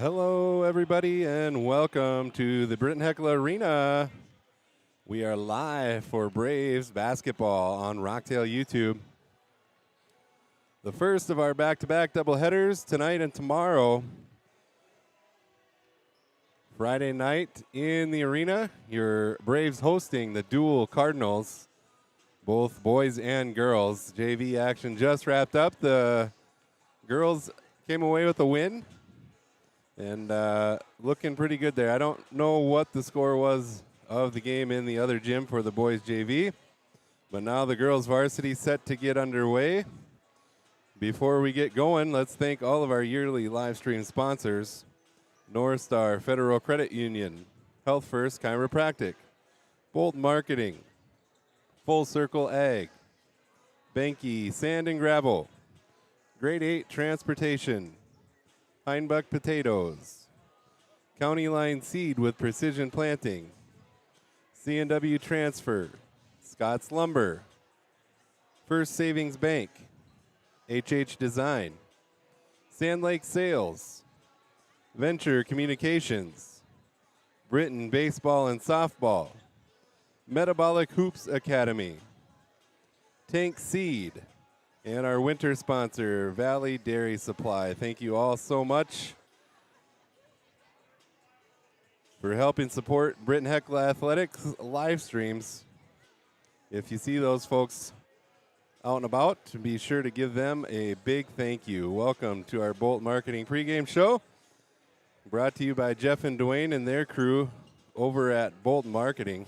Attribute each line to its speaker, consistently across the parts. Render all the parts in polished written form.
Speaker 1: Hello, everybody, and welcome to the Britton Heckle Arena. We are live for Braves basketball on Rocktail YouTube. The first of our back-to-back doubleheaders tonight and tomorrow. Friday night in the arena, your Braves hosting the dual Cardinals, both boys and girls. JV action just wrapped up. The girls came away with a win. And looking pretty good there. I don't know what the score was of the game in the other gym for the boys JV, but now the girls varsity set to get underway. Before we get going, let's thank all of our yearly live stream sponsors: North Star Federal Credit Union, Health First Chiropractic, Bolt Marketing, Full Circle Ag, Benke Sand and Gravel, Grade 8 Transportation, Heinbuck Potatoes, County Line Seed with Precision Planting, C&W Transfer, Scott's Lumber, First Savings Bank, HH Design, Sand Lake Sales, Venture Communications, Britton Baseball and Softball, Metabolic Hoops Academy, Tank Seed, and our winter sponsor, Valley Dairy Supply. Thank you all so much for helping support Britton Heckle Athletics live streams. If you see those folks out and about, be sure to give them a big thank you. Welcome to our Bolt Marketing pregame show, brought to you by Jeff and Dwayne and their crew over at Bolt Marketing.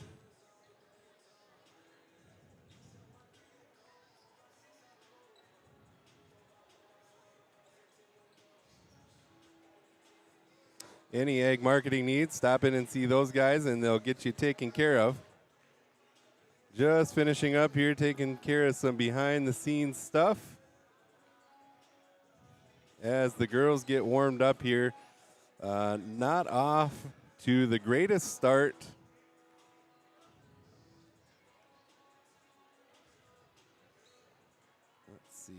Speaker 1: Any ag marketing needs, stop in and see those guys, and they'll get you taken care of. Just finishing up here, taking care of some behind-the-scenes stuff as the girls get warmed up here. Not off to the greatest start. Let's see.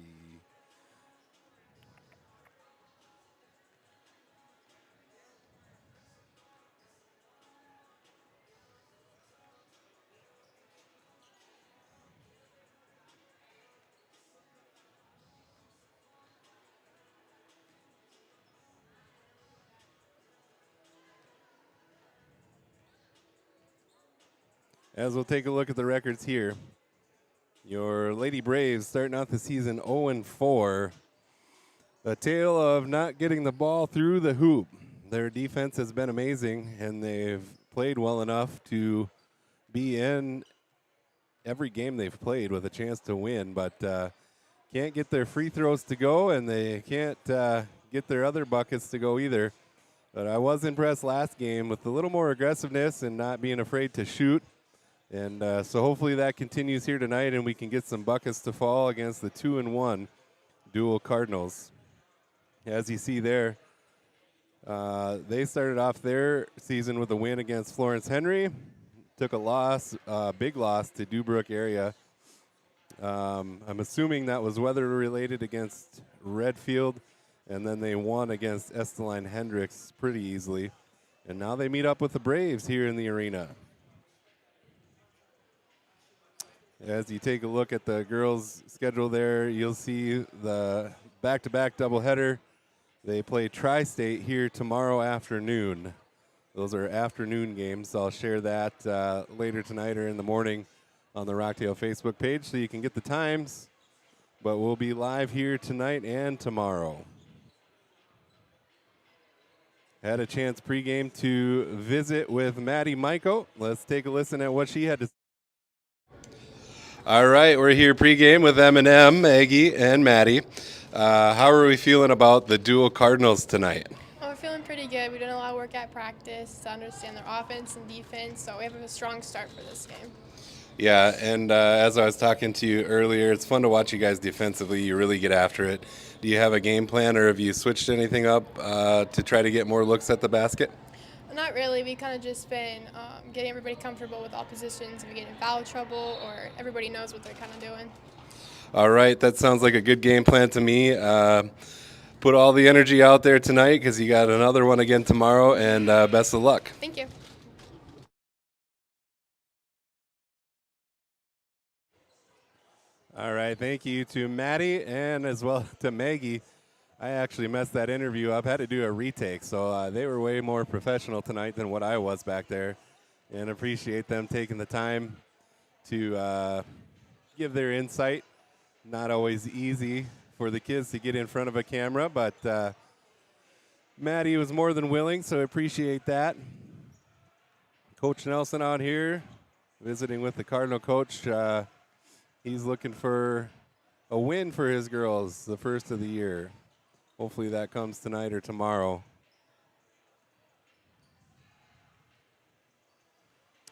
Speaker 1: As we'll take a look at the records here, your Lady Braves starting out the season 0-4. A tale of not getting the ball through the hoop. Their defense has been amazing, and they've played well enough to be in every game they've played with a chance to win, but can't get their free throws to go, and they can't get their other buckets to go either. But I was impressed last game with a little more aggressiveness and not being afraid to shoot. And so hopefully that continues here tonight, and we can get some buckets to fall against the 2-1 dual Cardinals. As you see there, they started off their season with a win against Florence Henry. Took a loss, big loss to Dubrook area. I'm assuming that was weather-related against Redfield, and then they won against Esteline Hendricks pretty easily. And now they meet up with the Braves here in the arena. As you take a look at the girls' schedule there, you'll see the back-to-back doubleheader. They play Tri-State here tomorrow afternoon. Those are afternoon games. I'll share that later tonight or in the morning on the Rocktail Facebook page so you can get the times. But we'll be live here tonight and tomorrow. Had a chance pregame to visit with Maddie Michael. Let's take a listen at what she had to say. All right, we're here pregame with Eminem, Maggie, and Maddie. How are we feeling about the dual Cardinals tonight?
Speaker 2: Oh, we're feeling pretty good. We did a lot of work at practice to understand their offense and defense, so we have a strong start for this game.
Speaker 1: Yeah, and as I was talking to you earlier, it's fun to watch you guys defensively. You really get after it. Do you have a game plan, or have you switched anything up to try to get more looks at the basket?
Speaker 2: Not really. We kind of just been getting everybody comfortable with all positions. If we get in foul trouble, or everybody knows what they're kind of doing.
Speaker 1: All right, that sounds like a good game plan to me. Put all the energy out there tonight because you got another one again tomorrow, and best of luck.
Speaker 2: Thank you.
Speaker 1: All right, thank you to Maddie and as well to Maggie. I actually messed that interview up, had to do a retake, so they were way more professional tonight than what I was back there, and appreciate them taking the time to give their insight. Not always easy for the kids to get in front of a camera, but Maddie was more than willing, so I appreciate that. Coach Nelson out here visiting with the Cardinal coach. He's looking for a win for his girls, the first of the year. Hopefully that comes tonight or tomorrow.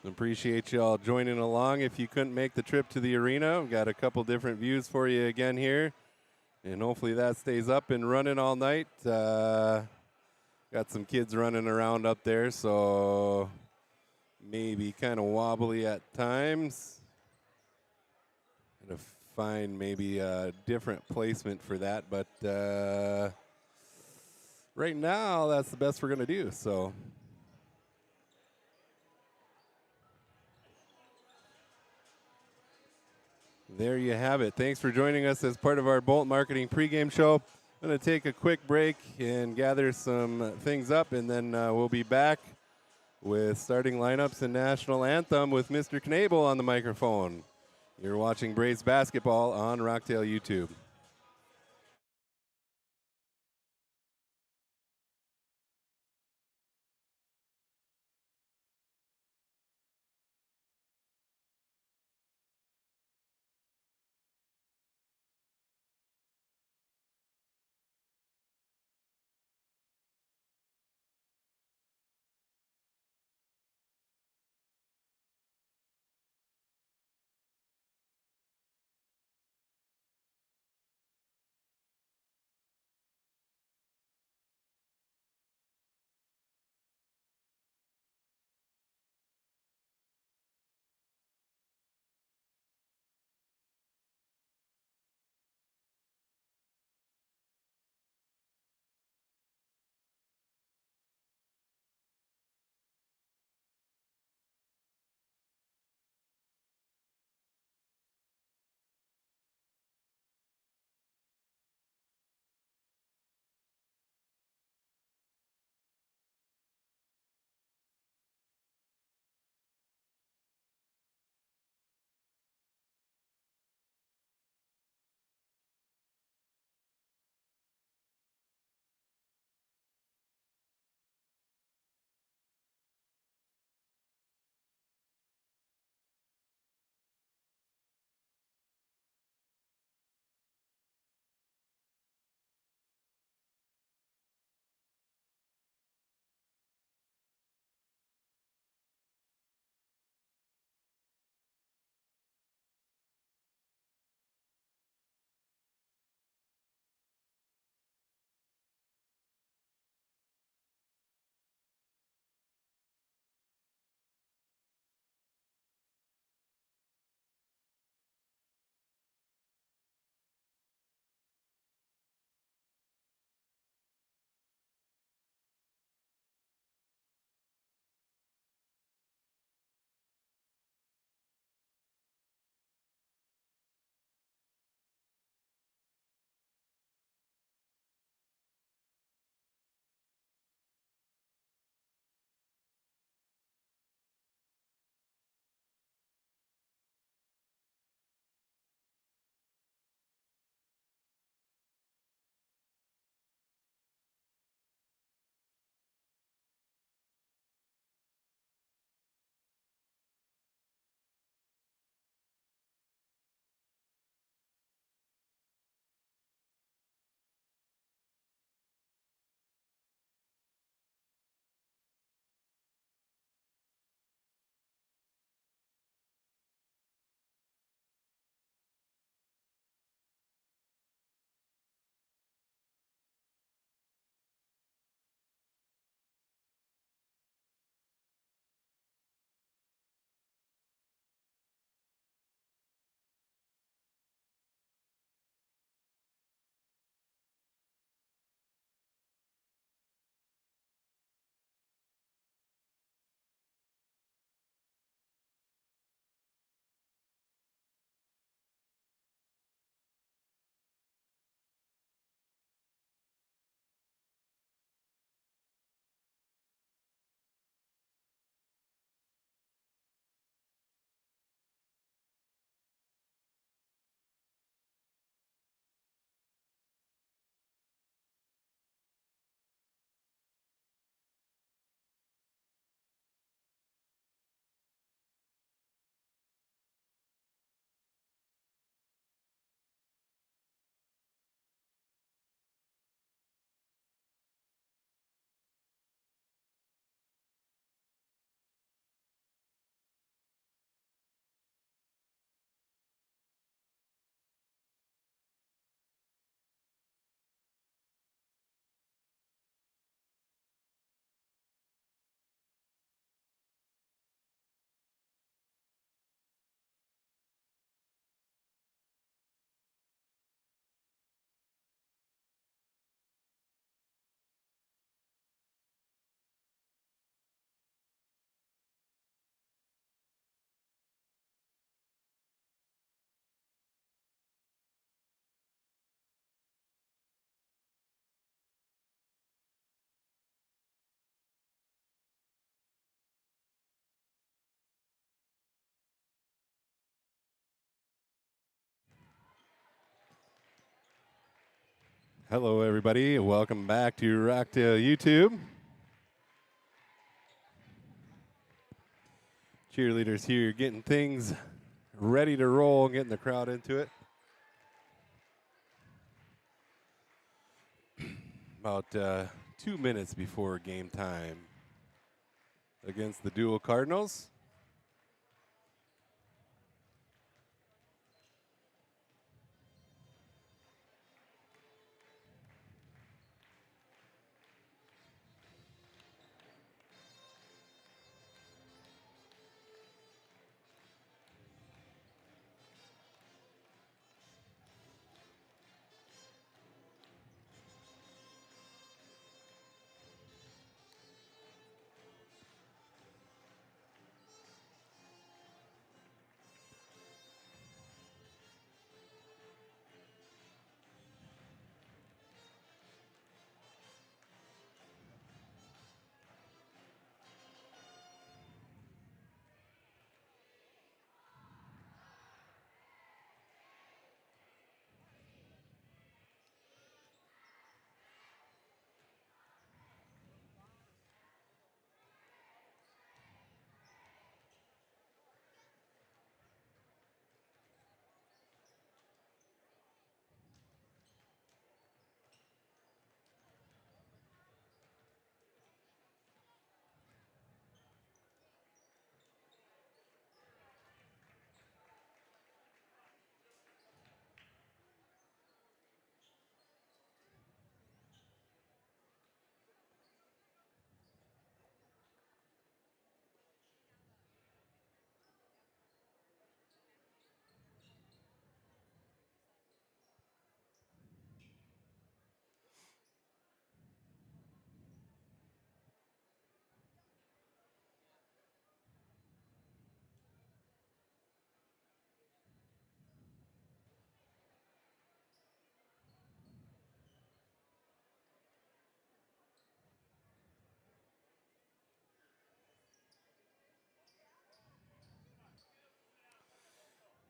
Speaker 1: Appreciate you all joining along. If you couldn't make the trip to the arena, we've got a couple different views for you again here. And hopefully that stays up and running all night. Got some kids running around up there, so maybe kind of wobbly at times. Gotta find maybe a different placement for that, but right now that's the best we're gonna do. So there you have it. Thanks for joining us as part of our Bolt Marketing pregame show. I'm going to take a quick break and gather some things up, and then we'll be back with starting lineups and national anthem with Mr. Knable on the microphone. You're watching Braves basketball on Rocktail YouTube. Hello, everybody. Welcome back to Rocktail YouTube. Cheerleaders here getting things ready to roll, getting the crowd into it. About 2 minutes before game time against the Dual Cardinals.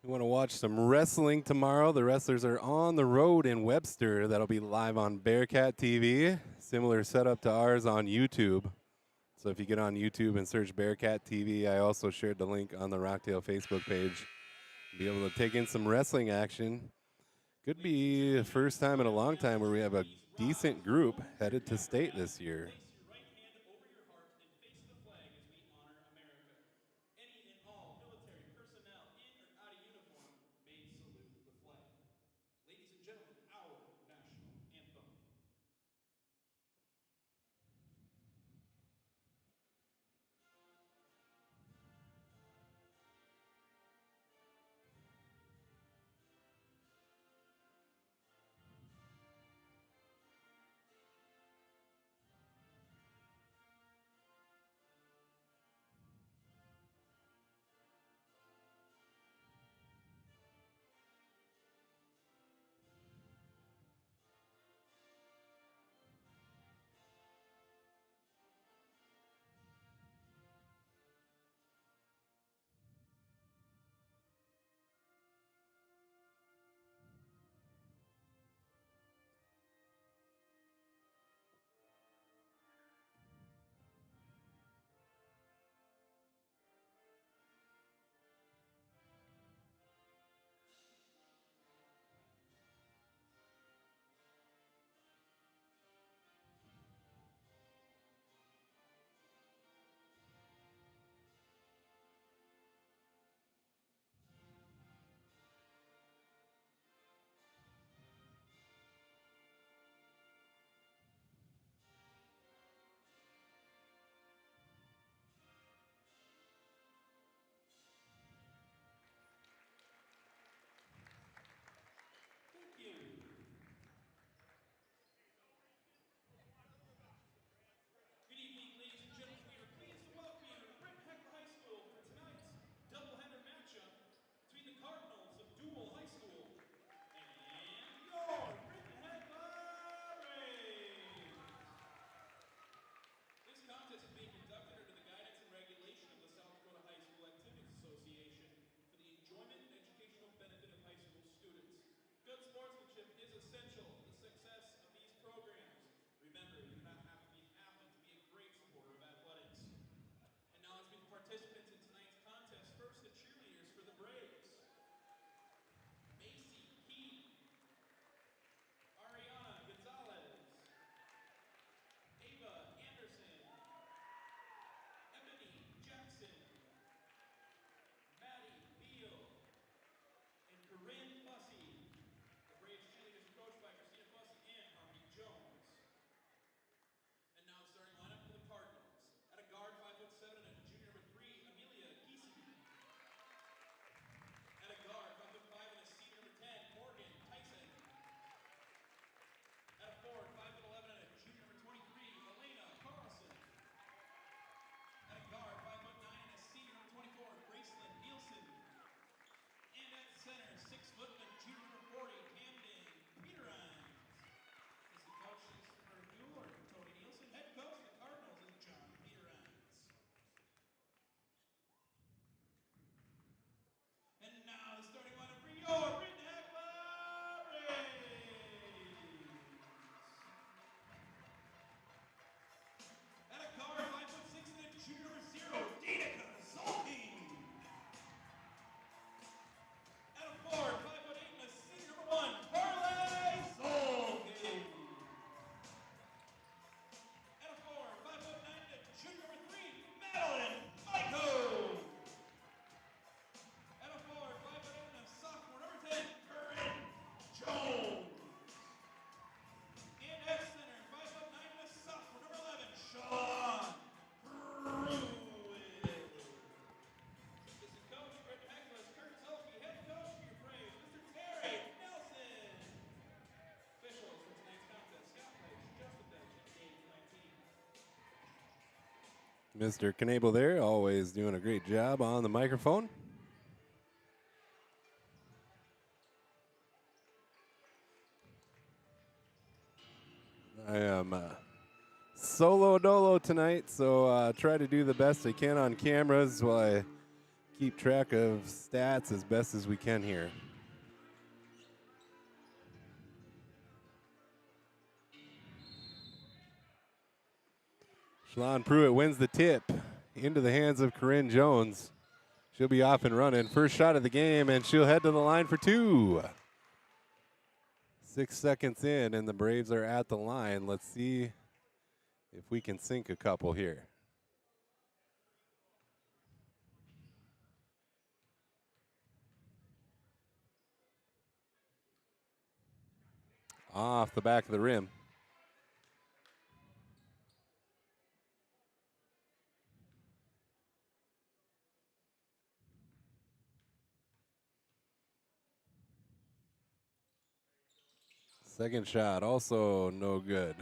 Speaker 1: You want to watch some wrestling tomorrow? The wrestlers are on the road in Webster. That'll be live on Bearcat TV. Similar setup to ours on YouTube. So if you get on YouTube and search Bearcat TV, I also shared the link on the Rocktail Facebook page. Be able to take in some wrestling action. Could be the first time in a long time where we have a decent group headed to state this year. Mr. Knable there, always doing a great job on the microphone. I am solo dolo tonight, so try to do the best I can on cameras while I keep track of stats as best as we can here. Shalon Pruitt wins the tip into the hands of Corinne Jones. She'll be off and running. First shot of the game, and she'll head to the line for two. 6 seconds in, and the Braves are at the line. Let's see if we can sink a couple here. Off the back of the rim. Second shot, also no good.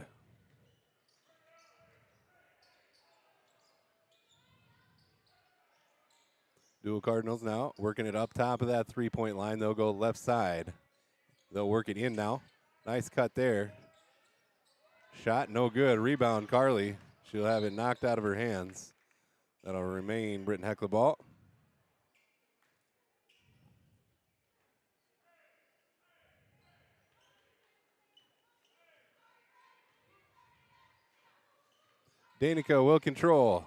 Speaker 1: Dual Cardinals now working it up top of that three-point line. They'll go left side. They'll work it in now. Nice cut there. Shot no good. Rebound Carly. She'll have it knocked out of her hands. That'll remain Britton Heckler ball. Danica will control.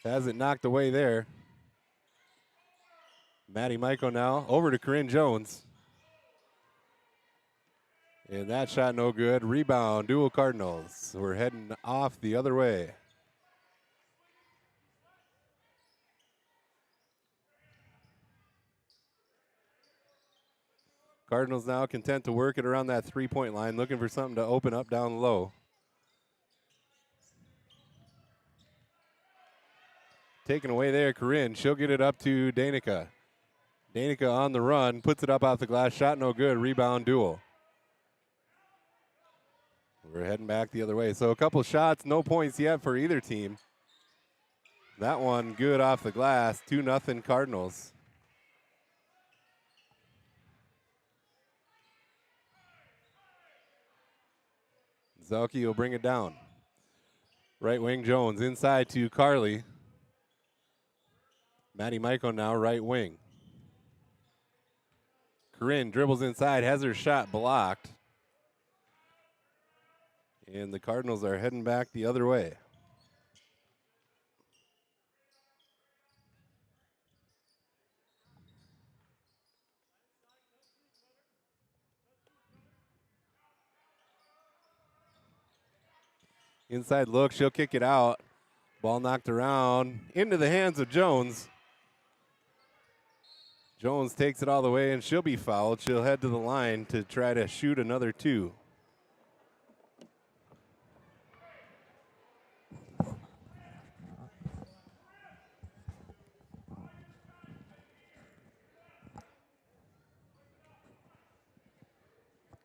Speaker 1: Has it knocked away there. Maddie Michael now over to Corinne Jones. And that shot no good. Rebound, Dual Cardinals. We're heading off the other way. Cardinals now content to work it around that three-point line, looking for something to open up down low. Taken away there, Corinne. She'll get it up to Danica. Danica on the run, puts it up off the glass. Shot no good. Rebound, Dual. We're heading back the other way. So a couple shots, no points yet for either team. That one good off the glass. 2-0 Cardinals. Zelke will bring it down. Right wing Jones inside to Carly. Maddie Michael now right wing. Corinne dribbles inside, has her shot blocked. And the Cardinals are heading back the other way. Inside look, she'll kick it out. Ball knocked around into the hands of Jones. Jones takes it all the way, and she'll be fouled. She'll head to the line to try to shoot another two.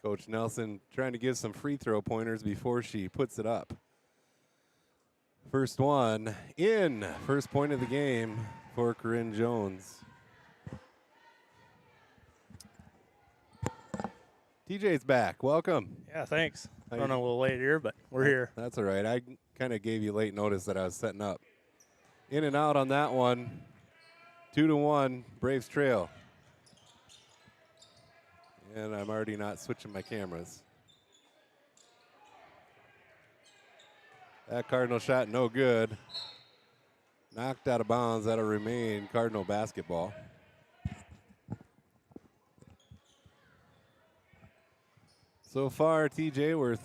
Speaker 1: Coach Nelson trying to give some free throw pointers before she puts it up. First one in. First point of the game for Corinne Jones. TJ's back. Welcome.
Speaker 3: Yeah, thanks. I don't know, a little late here, but we're here.
Speaker 1: That's all right. I kind of gave you late notice that I was setting up. In and out on that one. 2-1, Braves trail. And I'm already not switching my cameras. That Cardinal shot no good. Knocked out of bounds. That'll remain Cardinal basketball. So far, TJ, we're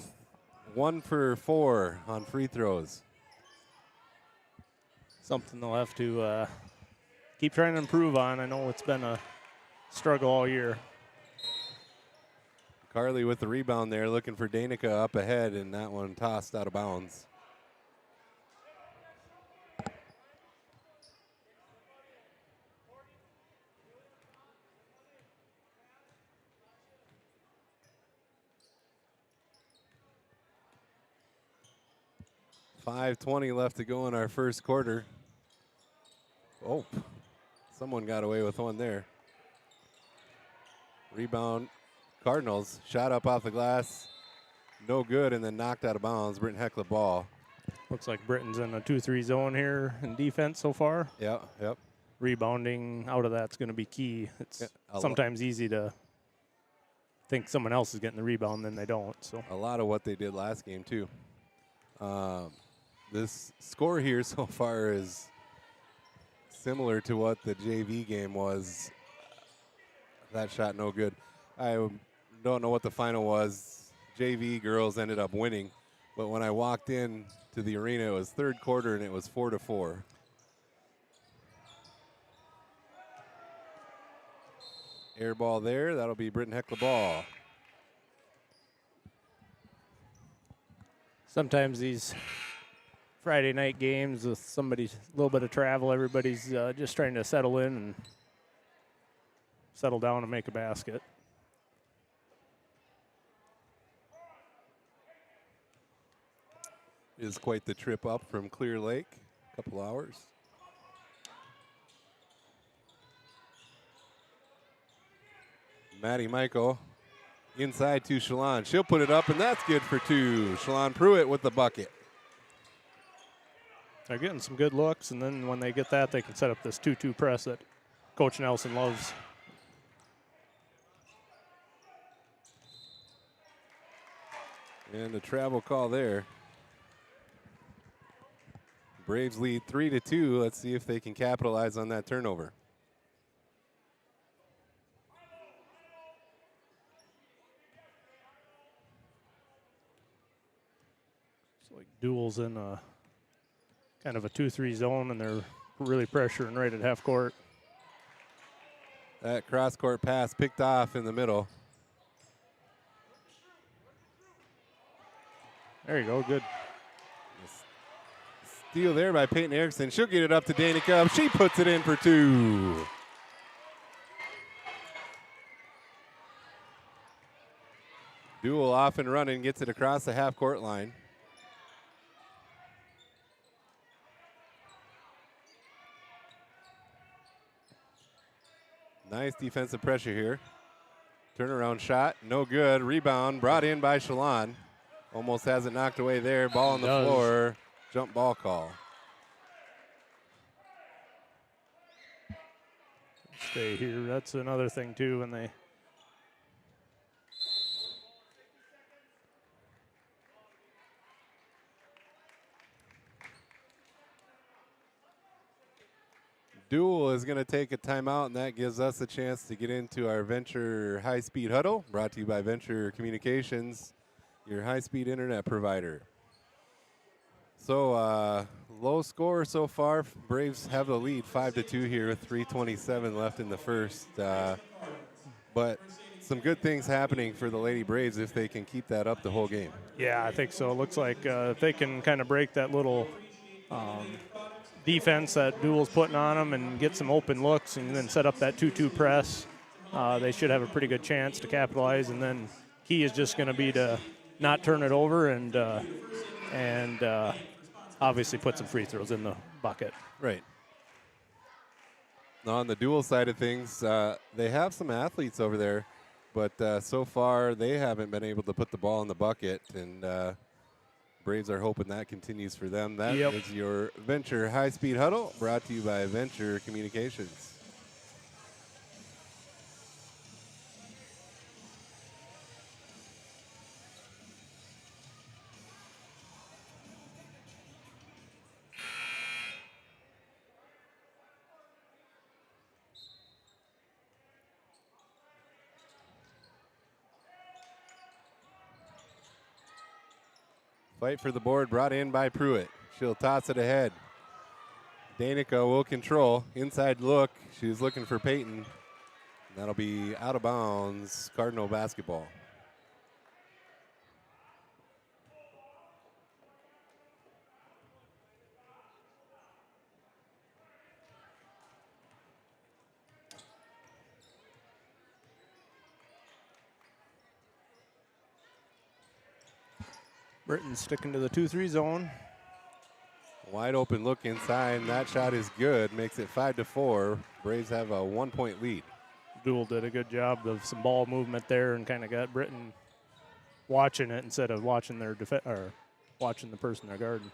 Speaker 1: 1 for 4 on free throws.
Speaker 3: Something they'll have to keep trying to improve on. I know it's been a struggle all year.
Speaker 1: Carly with the rebound there, looking for Danica up ahead, and that one tossed out of bounds. 5:20 left to go in our first quarter. Oh, someone got away with one there. Rebound, Cardinals. Shot up off the glass. No good, and then knocked out of bounds. Britton Heckler ball.
Speaker 3: Looks like Britain's in a 2-3 zone here in defense so far.
Speaker 1: Yep.
Speaker 3: Rebounding out of that's going to be key. It's sometimes easy to think someone else is getting the rebound, then they don't. So
Speaker 1: a lot of what they did last game too. This score here so far is similar to what the JV game was. That shot no good. I don't know what the final was. JV girls ended up winning, but when I walked in to the arena, it was third quarter and it was 4-4. Air ball there. That'll be Britton Heckler ball.
Speaker 3: sometimes these Friday night games with somebody's a little bit of travel, everybody's just trying to settle in and settle down and make a basket.
Speaker 1: Is quite the trip up from Clear Lake, a couple hours. Maddie Michael inside to Shalon. She'll put it up, and that's good for two. Shalon Pruitt with the bucket.
Speaker 3: They're getting some good looks, and then when they get that, they can set up this 2-2 press that Coach Nelson loves.
Speaker 1: And the travel call there. Braves lead 3-2. Let's see if they can capitalize on that turnover.
Speaker 3: It's like duels in a kind of a 2-3 zone, and they're really pressuring right at half court.
Speaker 1: That cross-court pass picked off in the middle.
Speaker 3: There you go, good.
Speaker 1: Steal there by Peyton Erickson. She'll get it up to Danica. She puts it in for two. Duel off and running, gets it across the half-court line. Nice defensive pressure here. Turnaround shot, no good. Rebound brought in by Shalon. Almost has it knocked away there. Ball on the floor. Jump ball call.
Speaker 3: Stay here. That's another thing, too, when they
Speaker 1: Duel is going to take a timeout, and that gives us a chance to get into our Venture High-Speed Huddle, brought to you by Venture Communications, your high-speed internet provider. So low score so far. Braves have the lead 5-2 here with 3:27 left in the first. But some good things happening for the Lady Braves if they can keep that up the whole game.
Speaker 3: Yeah, I think so. It looks like if they can kind of break that little defense that Duel's putting on them and get some open looks and then set up that 2-2 press, they should have a pretty good chance to capitalize. And then key is just going to be to not turn it over and obviously put some free throws in the bucket.
Speaker 1: Right. Now on the Duel side of things, they have some athletes over there, but so far they haven't been able to put the ball in the bucket, and Braves are hoping that continues for them. That is your Venture High-Speed Huddle, brought to you by Venture Communications. Fight for the board brought in by Pruitt. She'll toss it ahead. Danica will control. Inside look. She's looking for Peyton. That'll be out of bounds. Cardinal basketball.
Speaker 3: Britain's sticking to the 2-3 zone.
Speaker 1: Wide open look inside, and that shot is good. Makes it 5-4. Braves have a 1-point lead.
Speaker 3: Duel did a good job of some ball movement there and kind of got Britton watching it instead of watching their watching the person they're guarding.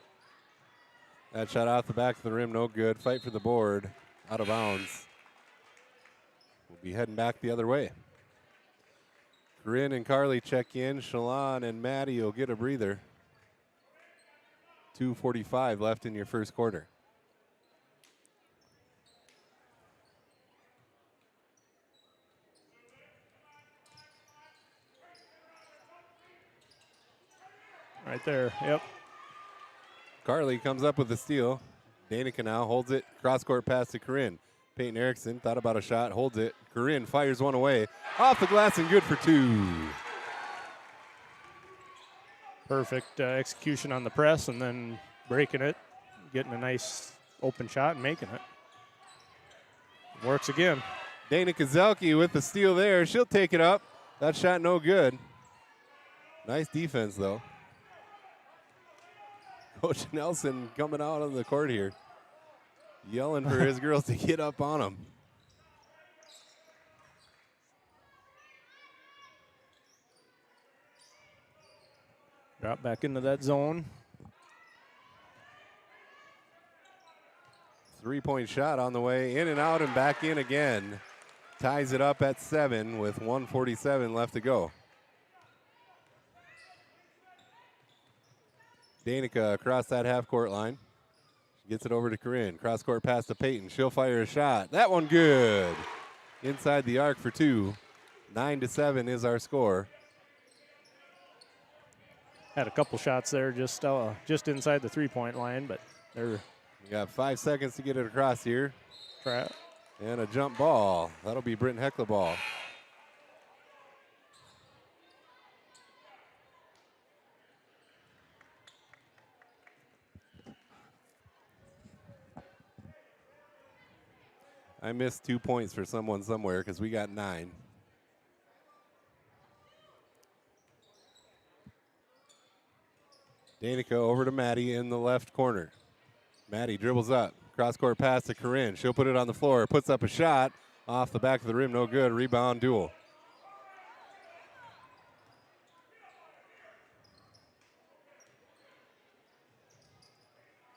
Speaker 1: That shot off the back of the rim, no good. Fight for the board, out of bounds. We'll be heading back the other way. Corinne and Carly check in. Shalon and Maddie will get a breather. 2:45 left in your first quarter.
Speaker 3: Right there, yep.
Speaker 1: Carly comes up with the steal. Danica now holds it. Cross-court pass to Corinne. Peyton Erickson thought about a shot, holds it. Corinne fires one away. Off the glass and good for two.
Speaker 3: Perfect execution on the press and then breaking it, getting a nice open shot and making it. Works again.
Speaker 1: Danica Zelke with the steal there. She'll take it up. That shot no good. Nice defense, though. Coach Nelson coming out on the court here, yelling for his girls to get up on him.
Speaker 3: Drop back into that zone.
Speaker 1: 3-point shot on the way, in and out and back in again. Ties it up at 7 with 1:47 left to go. Danica across that half-court line. Gets it over to Corinne. Cross-court pass to Peyton. She'll fire a shot. That one good. Inside the arc for two. 9-7 is our score.
Speaker 3: Had a couple shots there just inside the three-point line, but they're
Speaker 1: We got 5 seconds to get it across here. And a jump ball. That'll be Britton Heckler ball. I missed 2 points for someone somewhere because we got 9. Danica over to Maddie in the left corner. Maddie dribbles up. Cross-court pass to Corinne. She'll put it on the floor. Puts up a shot. Off the back of the rim, no good. Rebound duel.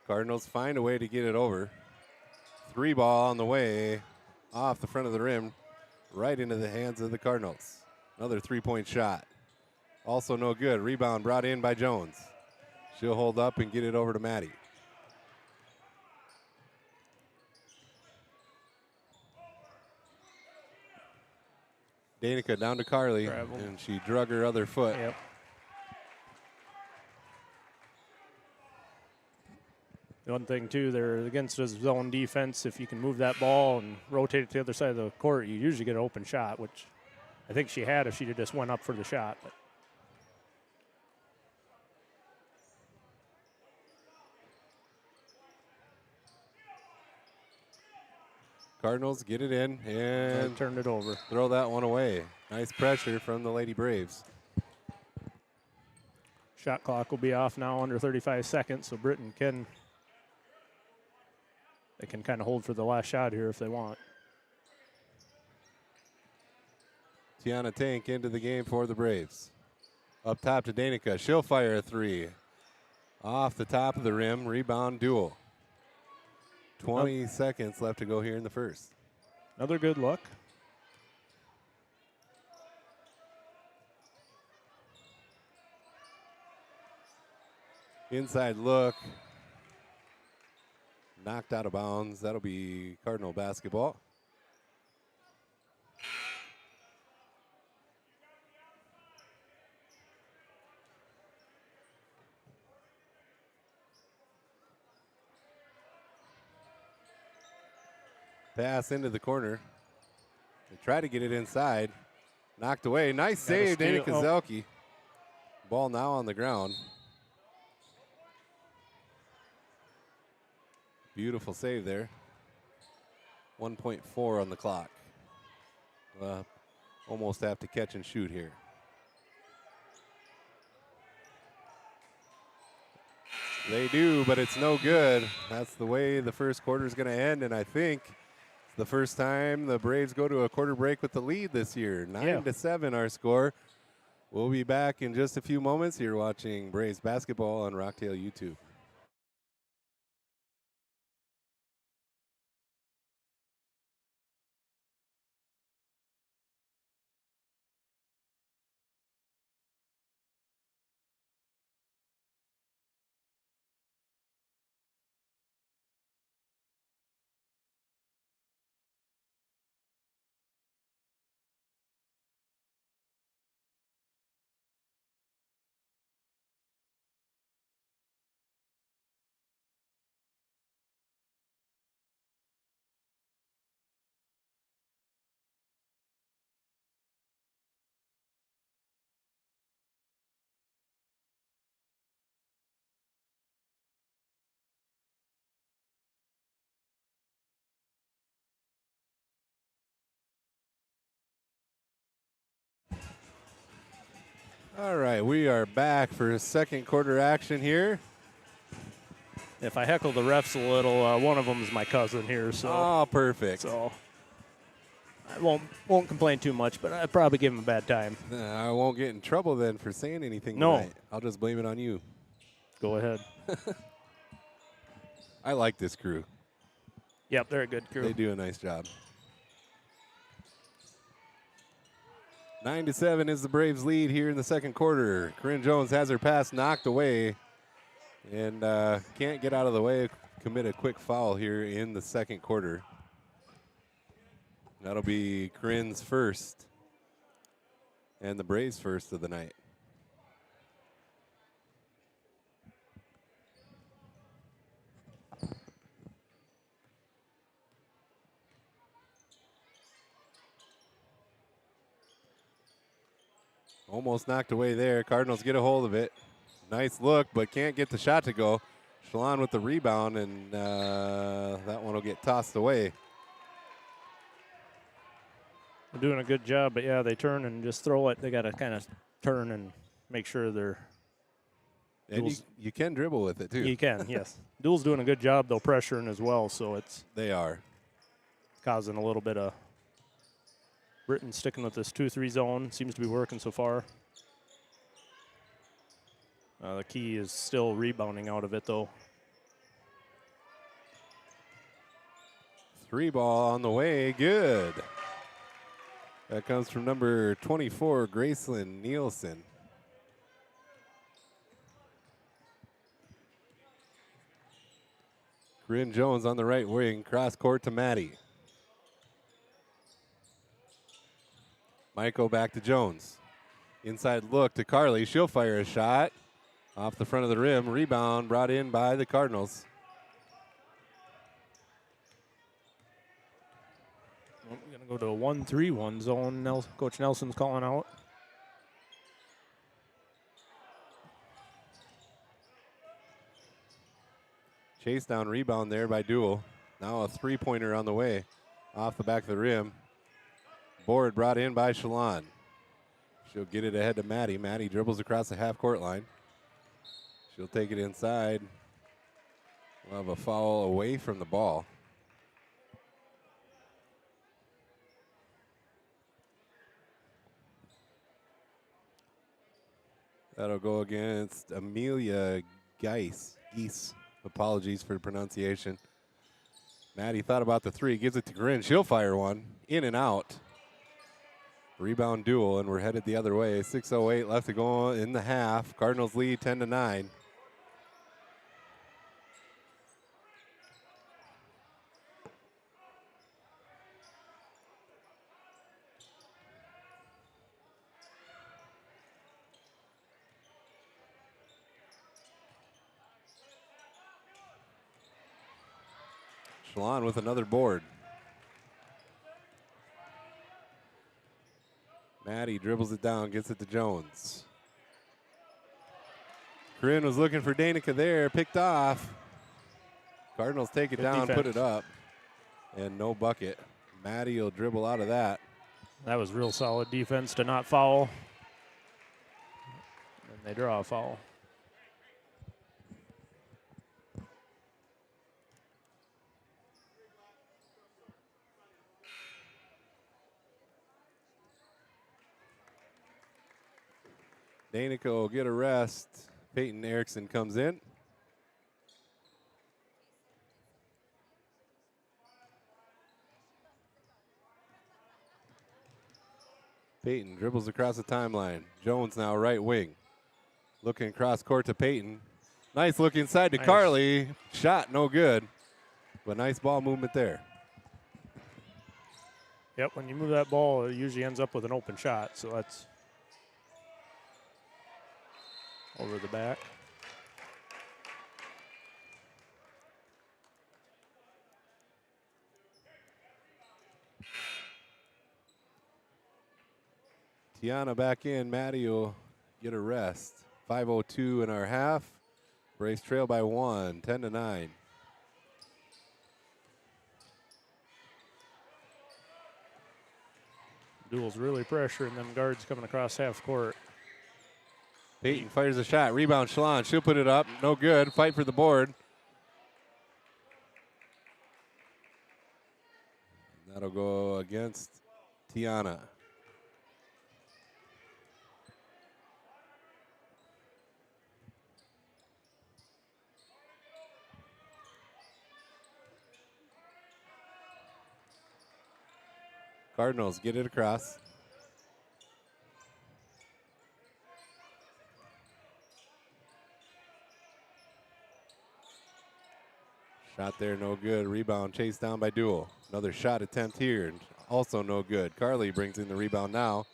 Speaker 1: Cardinals find a way to get it over. 3 ball on the way. Off the front of the rim. Right into the hands of the Cardinals. Another 3-point shot. Also no good. Rebound brought in by Jones. She'll hold up and get it over to Maddie. Danica down to Carly, and she drug her other foot.
Speaker 3: Yep. The one thing, too, they're against a zone defense. If you can move that ball and rotate it to the other side of the court, you usually get an open shot, which I think she had if she just went up for the shot. But
Speaker 1: Cardinals get it in and
Speaker 3: turned it over.
Speaker 1: Throw that one away. Nice pressure from the Lady Braves.
Speaker 3: Shot clock will be off now, under 35 seconds, so Britton can kind of hold for the last shot here if they want.
Speaker 1: Tiana Tank into the game for the Braves. Up top to Danica. She'll fire a 3. Off the top of the rim. Rebound duel. 20 seconds left to go here in the first.
Speaker 3: Another good look.
Speaker 1: Inside look. Knocked out of bounds. That'll be Cardinal basketball. Pass into the corner. They try to get it inside. Knocked away. Nice save, Danica Zelke. Ball now on the ground. Beautiful save there. 1.4 on the clock. Almost have to catch and shoot here. They do, but it's no good. That's the way the first quarter is going to end, and I think it's the first time the Braves go to a quarter break with the lead this year. 9-7 our score. We'll be back in just a few moments. You're watching Braves basketball on Rocktail YouTube. All right, we are back for second quarter action here.
Speaker 3: If I heckle the refs a little, one of them is my cousin here, so.
Speaker 1: Oh, perfect.
Speaker 3: So I won't complain too much, but I'd probably give him a bad time.
Speaker 1: I won't get in trouble then for saying anything
Speaker 3: No.
Speaker 1: tonight. I'll just blame it on you.
Speaker 3: Go ahead.
Speaker 1: I like this crew.
Speaker 3: Yep, they're a good crew.
Speaker 1: They do a nice job. 9-7 is the Braves' lead here in the second quarter. Corinne Jones has her pass knocked away and can't get out of the way, commit a quick foul here in the second quarter. That'll be Corinne's first and the Braves' first of the night. Almost knocked away there. Cardinals get a hold of it. Nice look, but can't get the shot to go. Shalon with the rebound, and that one will get tossed away.
Speaker 3: They're doing a good job, but yeah, they turn and just throw it. They got to kind of turn and make sure they're.
Speaker 1: And you can dribble with it, too.
Speaker 3: You can, yes. Duel's doing a good job, though, pressuring as well, so it's.
Speaker 1: They are.
Speaker 3: Causing a little bit of. Britain sticking with this 2-3 zone. Seems to be working so far. The key is still rebounding out of it, though.
Speaker 1: 3 ball on the way. Good. That comes from number 24, Graceland Nielsen. Corinne Jones on the right wing. Cross court to Maddie. Michael back to Jones. Inside look to Carly. She'll fire a shot off the front of the rim. Rebound brought in by the Cardinals.
Speaker 3: Well, we're going to go to a 1-3-1 zone. Coach Nelson's calling out.
Speaker 1: Chase down rebound there by Duel. Now a three-pointer on the way off the back of the rim. Board brought in by Shalon. She'll get it ahead to Maddie. Maddie dribbles across the half-court line. She'll take it inside. We'll have a foul away from the ball. That'll go against Amelia Geis. Apologies for the pronunciation. Maddie thought about the three, gives it to Corinne. She'll fire one, in and out. Rebound Duel, and we're headed the other way. 6:08 left to go in the half. Cardinals lead 10-9. Shalon with another board. Maddie dribbles it down, gets it to Jones. Corinne was looking for Danica there, picked off. Cardinals take it down, put it up, and no bucket. Maddie will dribble out of that.
Speaker 3: That was real solid defense to not foul. And they draw a foul.
Speaker 1: Danica will get a rest. Peyton Erickson comes in. Peyton dribbles across the timeline. Jones now right wing. Looking cross court to Peyton. Nice look inside to
Speaker 3: Nice.
Speaker 1: Carly. Shot no good, but nice ball movement there.
Speaker 3: Yep, when you move that ball, it usually ends up with an open shot, so that's over the back.
Speaker 1: Tiana back in. Maddie will get a rest. 5:02 in our half. Braves trail by 1, 10-9.
Speaker 3: Duel's really pressuring them guards coming across half court.
Speaker 1: Peyton fires a shot. Rebound, Shalon. She'll put it up. No good. Fight for the board. That'll go against Tiana. Cardinals get it across. Shot there, no good. Rebound chased down by Duel. Another shot attempt here, also no good. Carly brings in the rebound now.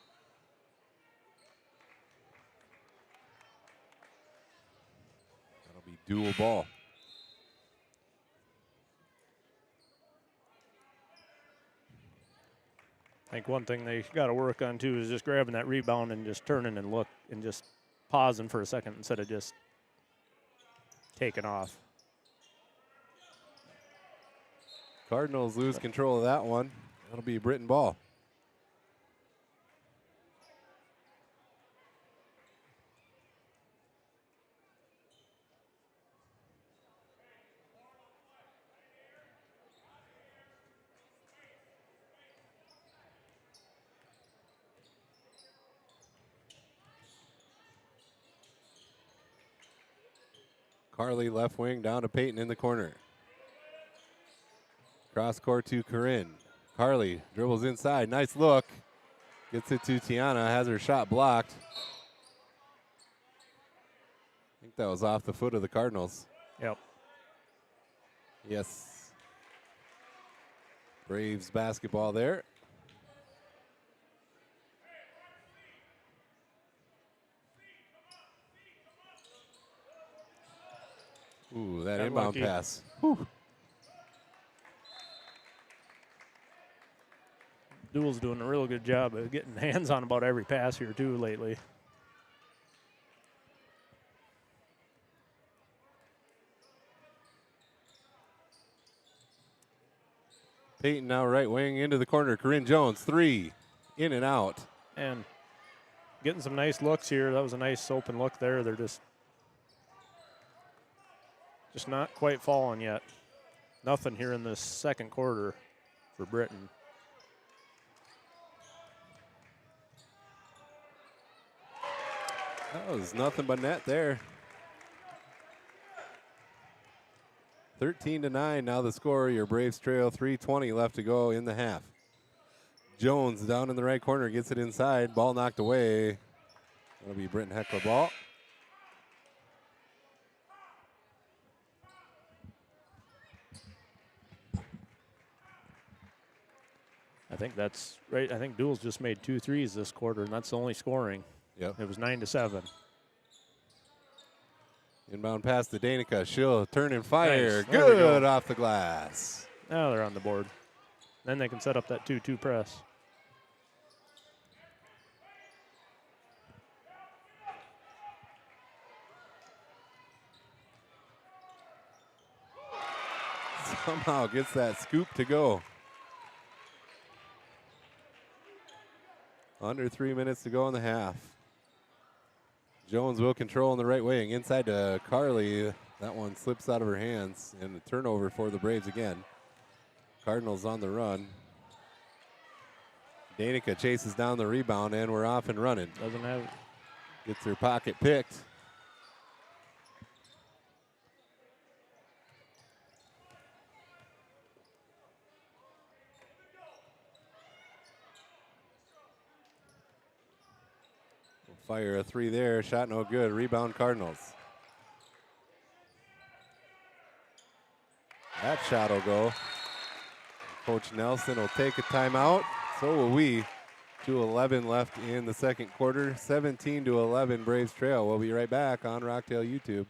Speaker 1: That'll be Duel ball.
Speaker 3: I think one thing they got to work on too is just grabbing that rebound and just turning and look and just pausing for a second instead of just taking off.
Speaker 1: Cardinals lose control of that one. That'll be Britton ball. Carly left wing down to Peyton in the corner. Cross court to Corinne. Carly dribbles inside. Nice look. Gets it to Tiana. Has her shot blocked. I think that was off the foot of the Cardinals.
Speaker 3: Yep.
Speaker 1: Yes. Braves basketball there. Ooh, that
Speaker 3: Got
Speaker 1: inbound
Speaker 3: lucky.
Speaker 1: pass. Whew.
Speaker 3: Duel's doing a real good job of getting hands on about every pass here too lately.
Speaker 1: Peyton now right wing into the corner. Corinne Jones, 3, in and out.
Speaker 3: And getting some nice looks here. That was a nice open look there. They're just not quite falling yet. Nothing here in this second quarter for Britton.
Speaker 1: That was nothing but net there. 13-9 now the score. Your Braves trail, 3:20 left to go in the half. Jones down in the right corner gets it inside. Ball knocked away. That'll be Britton Heckler ball.
Speaker 3: I think that's right. I think Duel's just made 2 threes this quarter, and that's the only scoring.
Speaker 1: Yep.
Speaker 3: It was 9-7.
Speaker 1: Inbound pass to Danica. She'll turn and fire.
Speaker 3: Nice. There we
Speaker 1: Good
Speaker 3: go.
Speaker 1: off the glass.
Speaker 3: Now they're on the board. Then they can set up that 2-2 press.
Speaker 1: Somehow gets that scoop to go. Under 3 minutes to go in the half. Jones will control in the right wing. Inside to Carly. That one slips out of her hands. And a turnover for the Braves again. Cardinals on the run. Danica chases down the rebound, and we're off and running. Gets her pocket picked. Fire a three there. Shot no good. Rebound Cardinals. That shot will go. Coach Nelson will take a timeout. So will we. 2:11 left in the second quarter. 17-11 Braves trail. We'll be right back on Rocktail YouTube.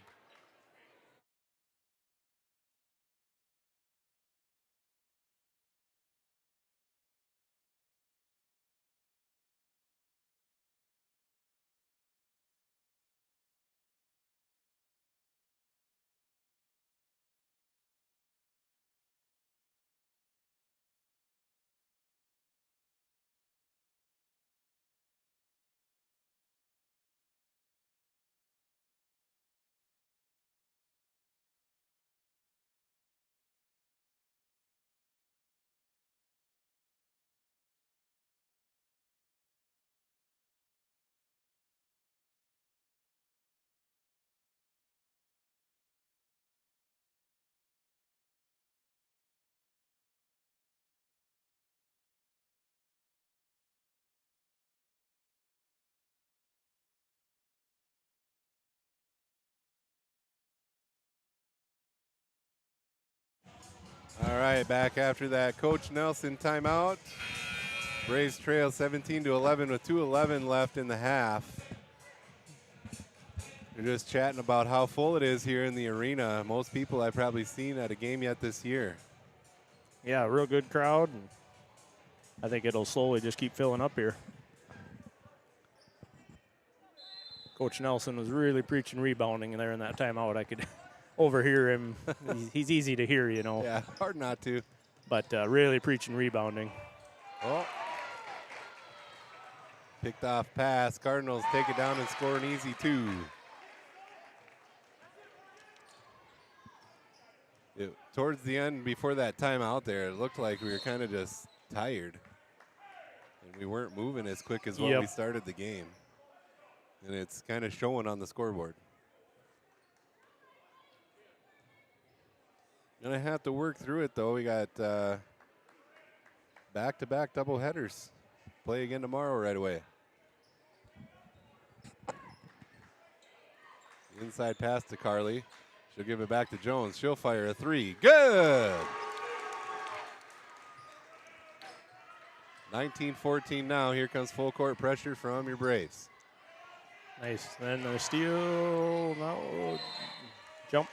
Speaker 1: All right, back after that Coach Nelson timeout. Braves trail 17-11 with 2:11 left in the half. We're just chatting about how full it is here in the arena. Most people I've probably seen at a game yet this year.
Speaker 3: Yeah, real good crowd. And I think it'll slowly just keep filling up here. Coach Nelson was really preaching rebounding there in that timeout. I could overhear him. He's easy to hear, you know.
Speaker 1: Yeah, hard not to.
Speaker 3: But really preaching rebounding.
Speaker 1: Oh. Picked off pass. Cardinals take it down and score an easy two. Towards the end, before that timeout there, it looked like we were kind of just tired. And we weren't moving as quick as when we started the game. And it's kind of showing on the scoreboard. Gonna have to work through it, though. We got back-to-back double headers. Play again tomorrow right away. Inside pass to Carly. She'll give it back to Jones. She'll fire a three. Good! 19-14 now. Here comes full court pressure from your Braves.
Speaker 3: Nice. Then the steal. No. Jump.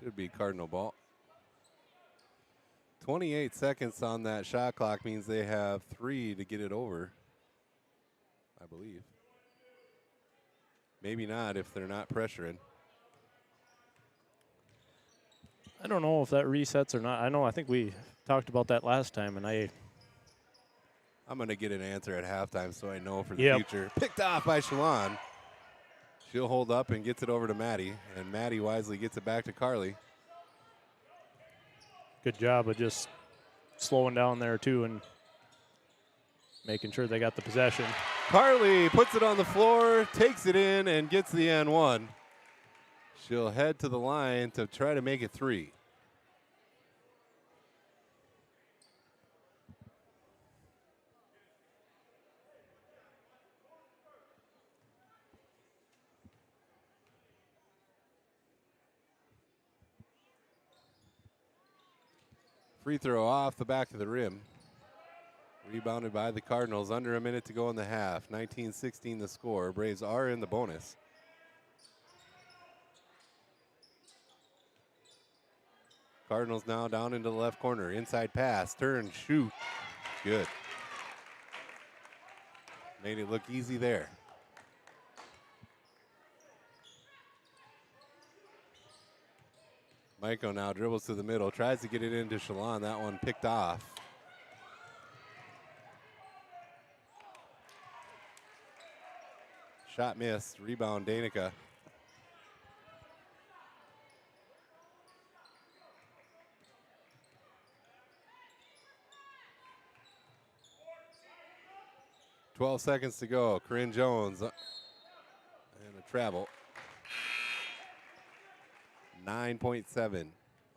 Speaker 1: Should be Cardinal ball. 28 seconds on that shot clock means they have 3 to get it over, I believe. Maybe not if they're not pressuring.
Speaker 3: I don't know if that resets or not. I think we talked about that last time, and
Speaker 1: I'm going to get an answer at halftime so I know for the future. Picked off by Shalon. She'll hold up and gets it over to Maddie, and Maddie wisely gets it back to Carly.
Speaker 3: Good job of just slowing down there, too, and making sure they got the possession.
Speaker 1: Carly puts it on the floor, takes it in, and gets the N1. She'll head to the line to try to make it 3. Free throw off the back of the rim. Rebounded by the Cardinals. Under a minute to go in the half. 19-16 the score. Braves are in the bonus. Cardinals now down into the left corner. Inside pass. Turn. Shoot. Good. Made it look easy there. Maiko now dribbles to the middle. Tries to get it into Shalon. That one picked off. Shot missed. Rebound Danica. 12 seconds to go. Corinne Jones and a travel. 9.7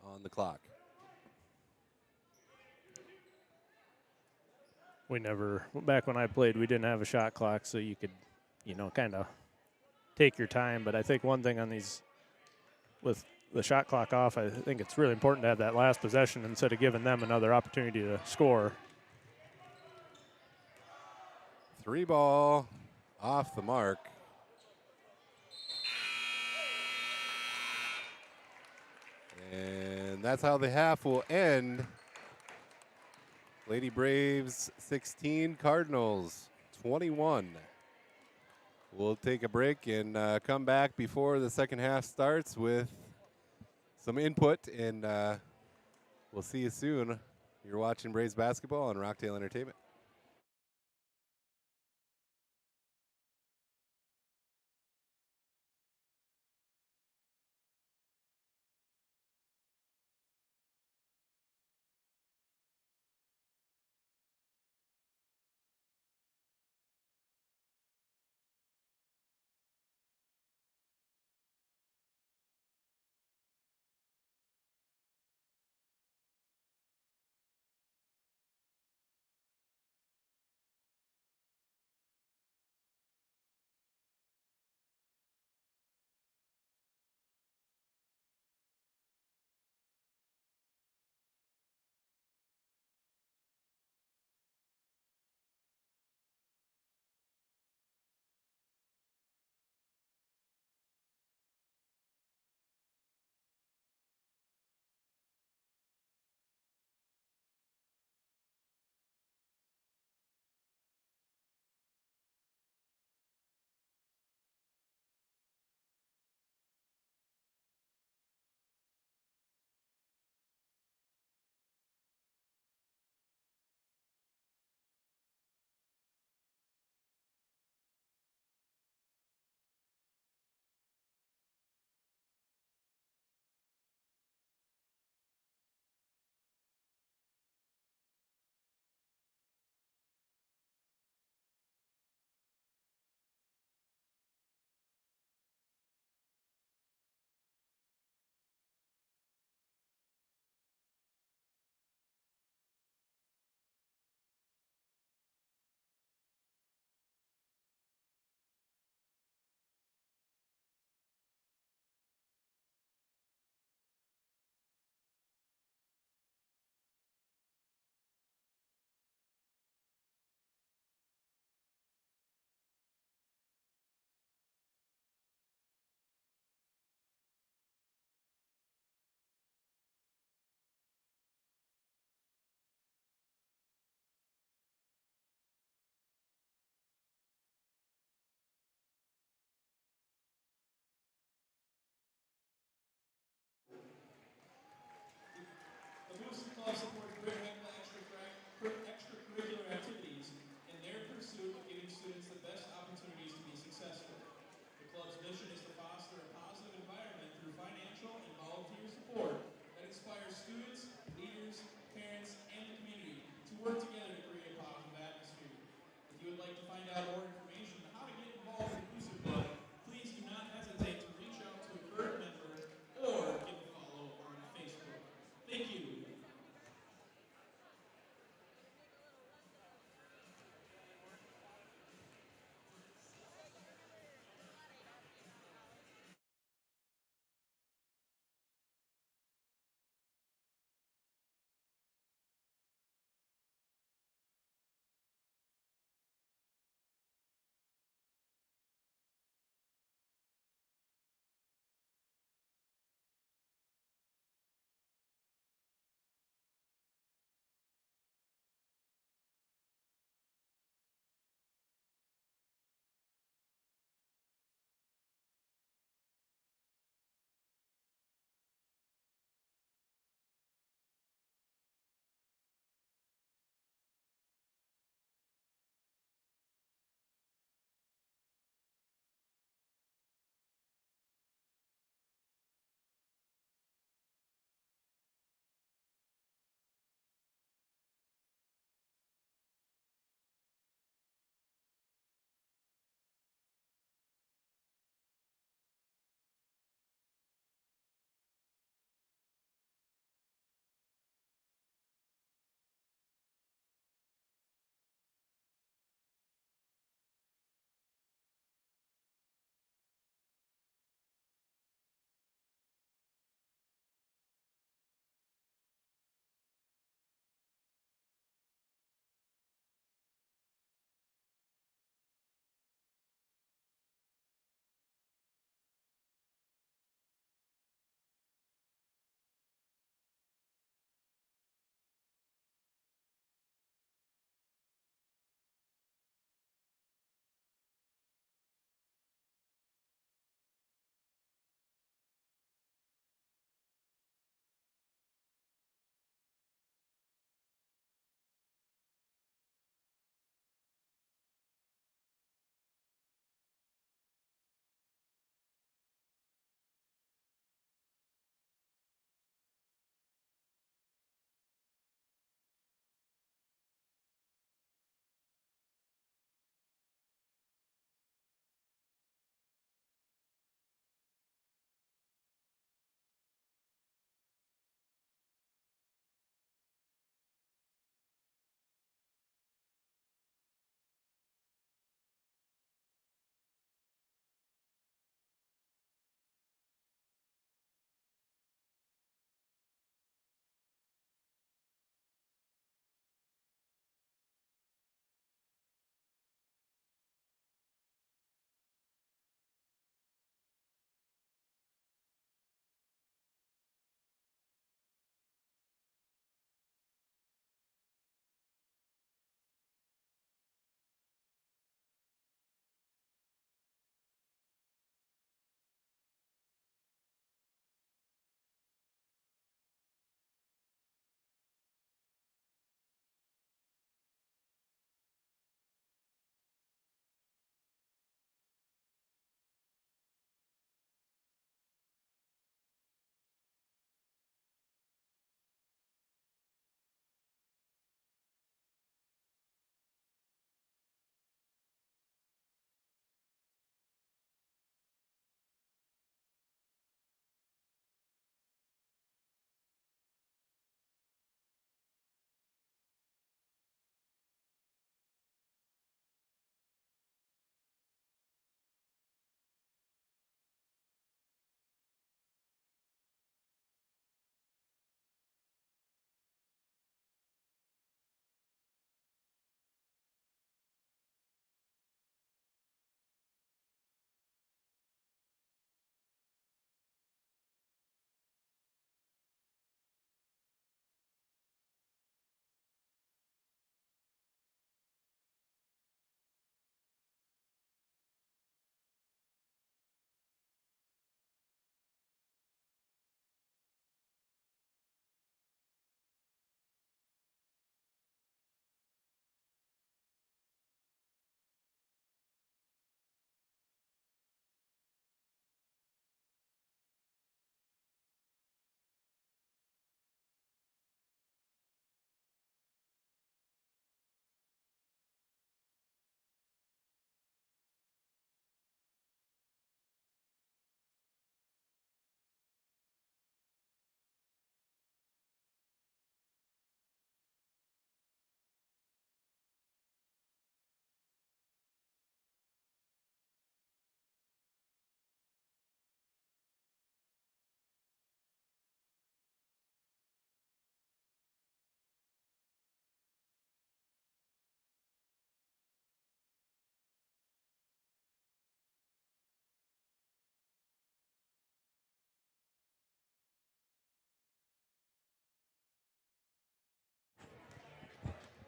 Speaker 1: on the clock.
Speaker 3: We never, back when I played, we didn't have a shot clock, so you could, kind of take your time. But I think one thing on these, with the shot clock off, I think it's really important to have that last possession instead of giving them another opportunity to score.
Speaker 1: 3 ball off the mark. And that's how the half will end. Lady Braves 16, Cardinals 21. We'll take a break and come back before the second half starts with some input, and we'll see you soon. You're watching Braves basketball on Rockdale Entertainment.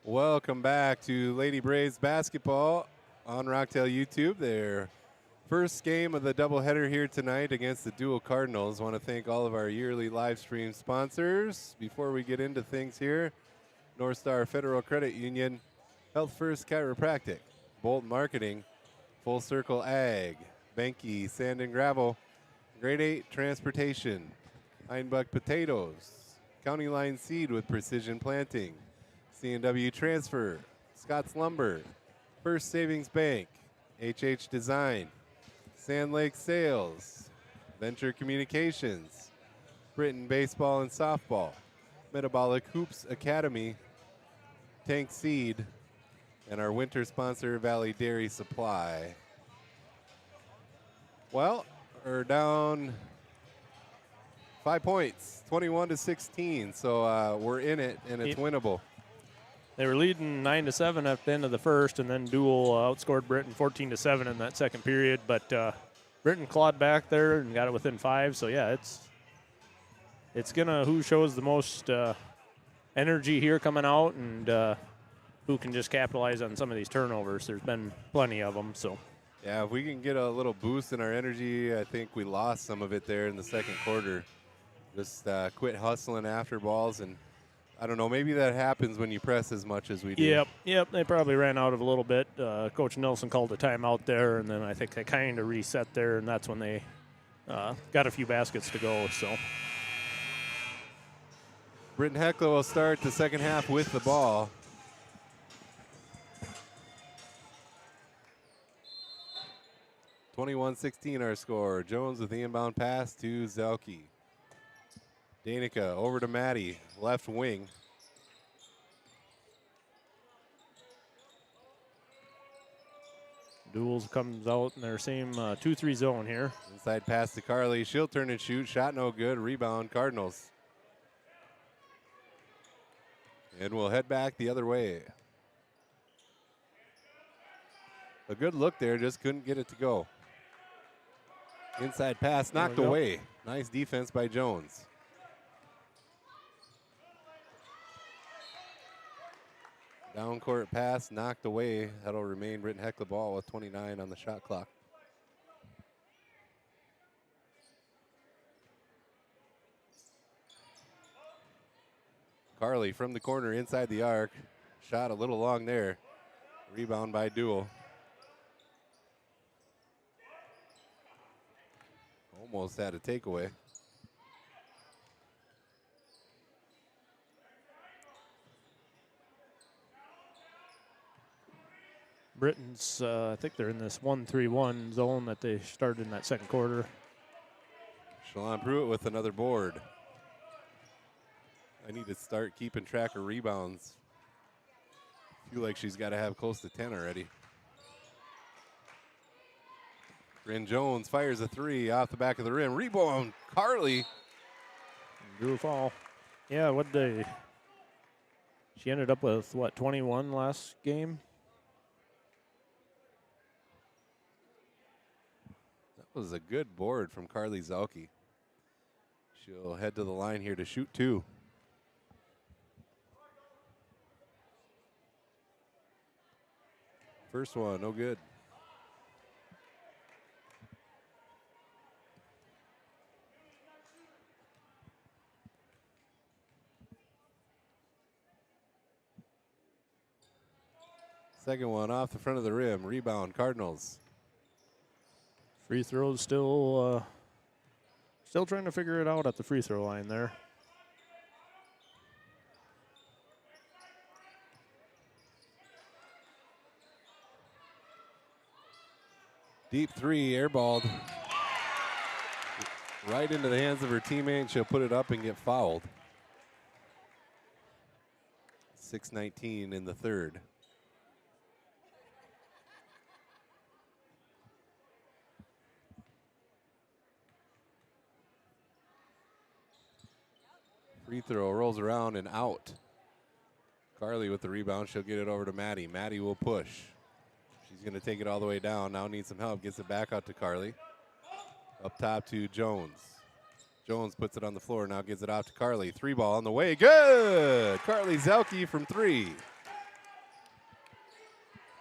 Speaker 1: Welcome back to Lady Braves basketball on Rocktail YouTube. Their first game of the doubleheader here tonight against the Dual Cardinals. Want to thank all of our yearly live stream sponsors. Before we get into things here, North Star Federal Credit Union, Health First Chiropractic, Bolt Marketing, Full Circle Ag, Benke Sand and Gravel, Grade 8 Transportation, Einbuck Potatoes, County Line Seed with Precision Planting, C&W Transfer, Scott's Lumber, First Savings Bank, HH Design, Sand Lake Sales, Venture Communications, Britain Baseball and Softball, Metabolic Hoops Academy, Tank Seed, and our winter sponsor, Valley Dairy Supply. Well, we're down 5 points, 21-16, so we're in it, and it's winnable.
Speaker 3: They were leading 9-7 at the end of the first, and then Dual outscored Britain 14-7 in that second period. But Britain clawed back there and got it within 5. So yeah, it's gonna who shows the most energy here coming out, and who can just capitalize on some of these turnovers. There's been plenty of them. So
Speaker 1: yeah, if we can get a little boost in our energy, I think we lost some of it there in the second quarter. Just quit hustling after balls, and I don't know, maybe that happens when you press as much as we do.
Speaker 3: Yep. They probably ran out of a little bit. Coach Nelson called a timeout there, and then I think they kind of reset there, and that's when they got a few baskets to go. So
Speaker 1: Britton Heckler will start the second half with the ball. (21-16) our score. Jones with the inbound pass to Zelke. Danica over to Maddie, left wing.
Speaker 3: Duels comes out in their same 2-3 zone here.
Speaker 1: Inside pass to Carly. She'll turn and shoot. Shot no good. Rebound Cardinals. And we'll head back the other way. A good look there, just couldn't get it to go. Inside pass knocked away. Nice defense by Jones. Down court pass knocked away. That'll remain Britton Heckler ball with 29 on the shot clock. Carly from the corner inside the arc. Shot a little long there. Rebound by Dual. Almost had a takeaway.
Speaker 3: Britain's, I think they're in this 1-3-1 zone that they started in that second quarter.
Speaker 1: Shalon Pruitt with another board. I need to start keeping track of rebounds. Feel like she's got to have close to 10 already. Bryn Jones fires a three off the back of the rim. Rebound, Carly.
Speaker 3: Drew a foul. Yeah, she ended up with, 21 last game?
Speaker 1: That was a good board from Carly Zelke. She'll head to the line here to shoot two. First one, no good. Second one off the front of the rim. Rebound, Cardinals.
Speaker 3: Free throws still trying to figure it out at the free throw line there.
Speaker 1: Deep three, airballed. Right into the hands of her teammate. She'll put it up and get fouled. 6:19 in the third. Free throw rolls around and out. Carly with the rebound. She'll get it over to Maddie. Maddie will push. She's going to take it all the way down. Now needs some help. Gets it back out to Carly. Up top to Jones. Jones puts it on the floor. Now gives it out to Carly. Three ball on the way. Good! Carly Zelke from three.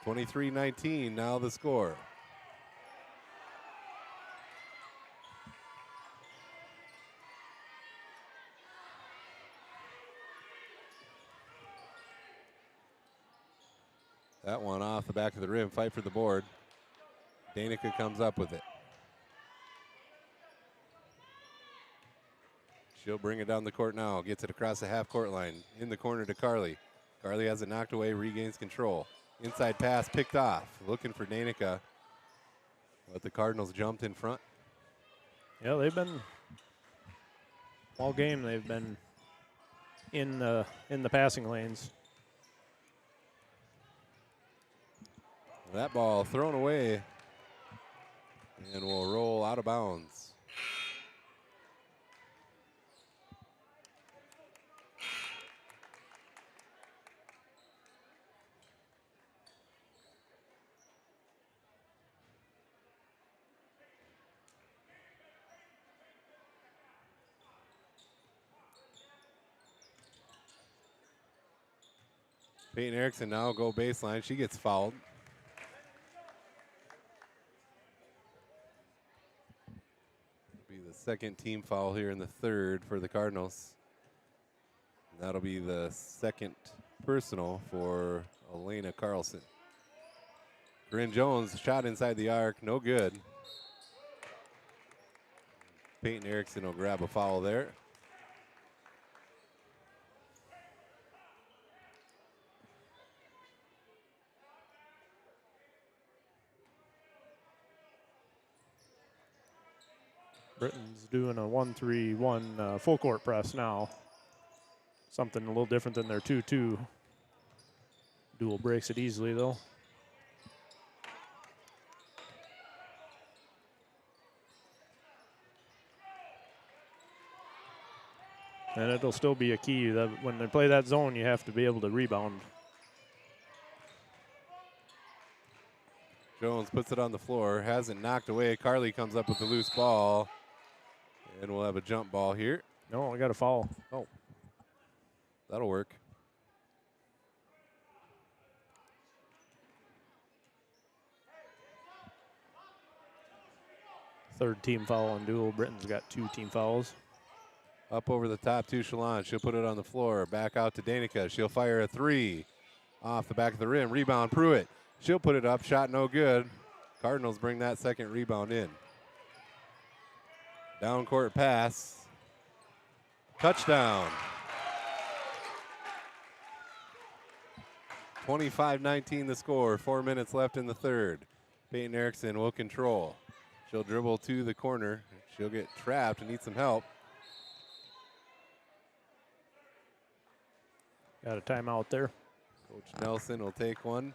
Speaker 1: 23-19, now the score. That one off the back of the rim, fight for the board. Danica comes up with it. She'll bring it down the court now, gets it across the half-court line, in the corner to Carly. Carly has it knocked away, regains control. Inside pass picked off, looking for Danica, but the Cardinals jumped in front.
Speaker 3: Yeah, they've been all game. They've been in the passing lanes.
Speaker 1: That ball thrown away and will roll out of bounds. Peyton Erickson now go baseline. She gets fouled. Be the second team foul here in the third for the Cardinals. That'll be the second personal for Elena Carlson. Corinne Jones shot inside the arc, no good. Peyton Erickson will grab a foul there.
Speaker 3: Britain's doing a 1-3-1 full court press now. Something a little different than their 2-2. Dual breaks it easily though. And it'll still be a key that when they play that zone, you have to be able to rebound.
Speaker 1: Jones puts it on the floor, has it knocked away. Carly comes up with the loose ball, and we'll have a jump ball here.
Speaker 3: No, I got a foul.
Speaker 1: Oh, that'll work.
Speaker 3: Third team foul on Dual. Britain's got 2 team fouls.
Speaker 1: Up over the top to Shalon. She'll put it on the floor. Back out to Danica. She'll fire a 3 off the back of the rim. Rebound, Pruitt. She'll put it up. Shot no good. Cardinals bring that second rebound in. Down court pass. Touchdown. 25-19 the score. 4 minutes left in the third. Peyton Erickson will control. She'll dribble to the corner. She'll get trapped and need some help.
Speaker 3: Got a timeout there.
Speaker 1: Coach Nelson will take one.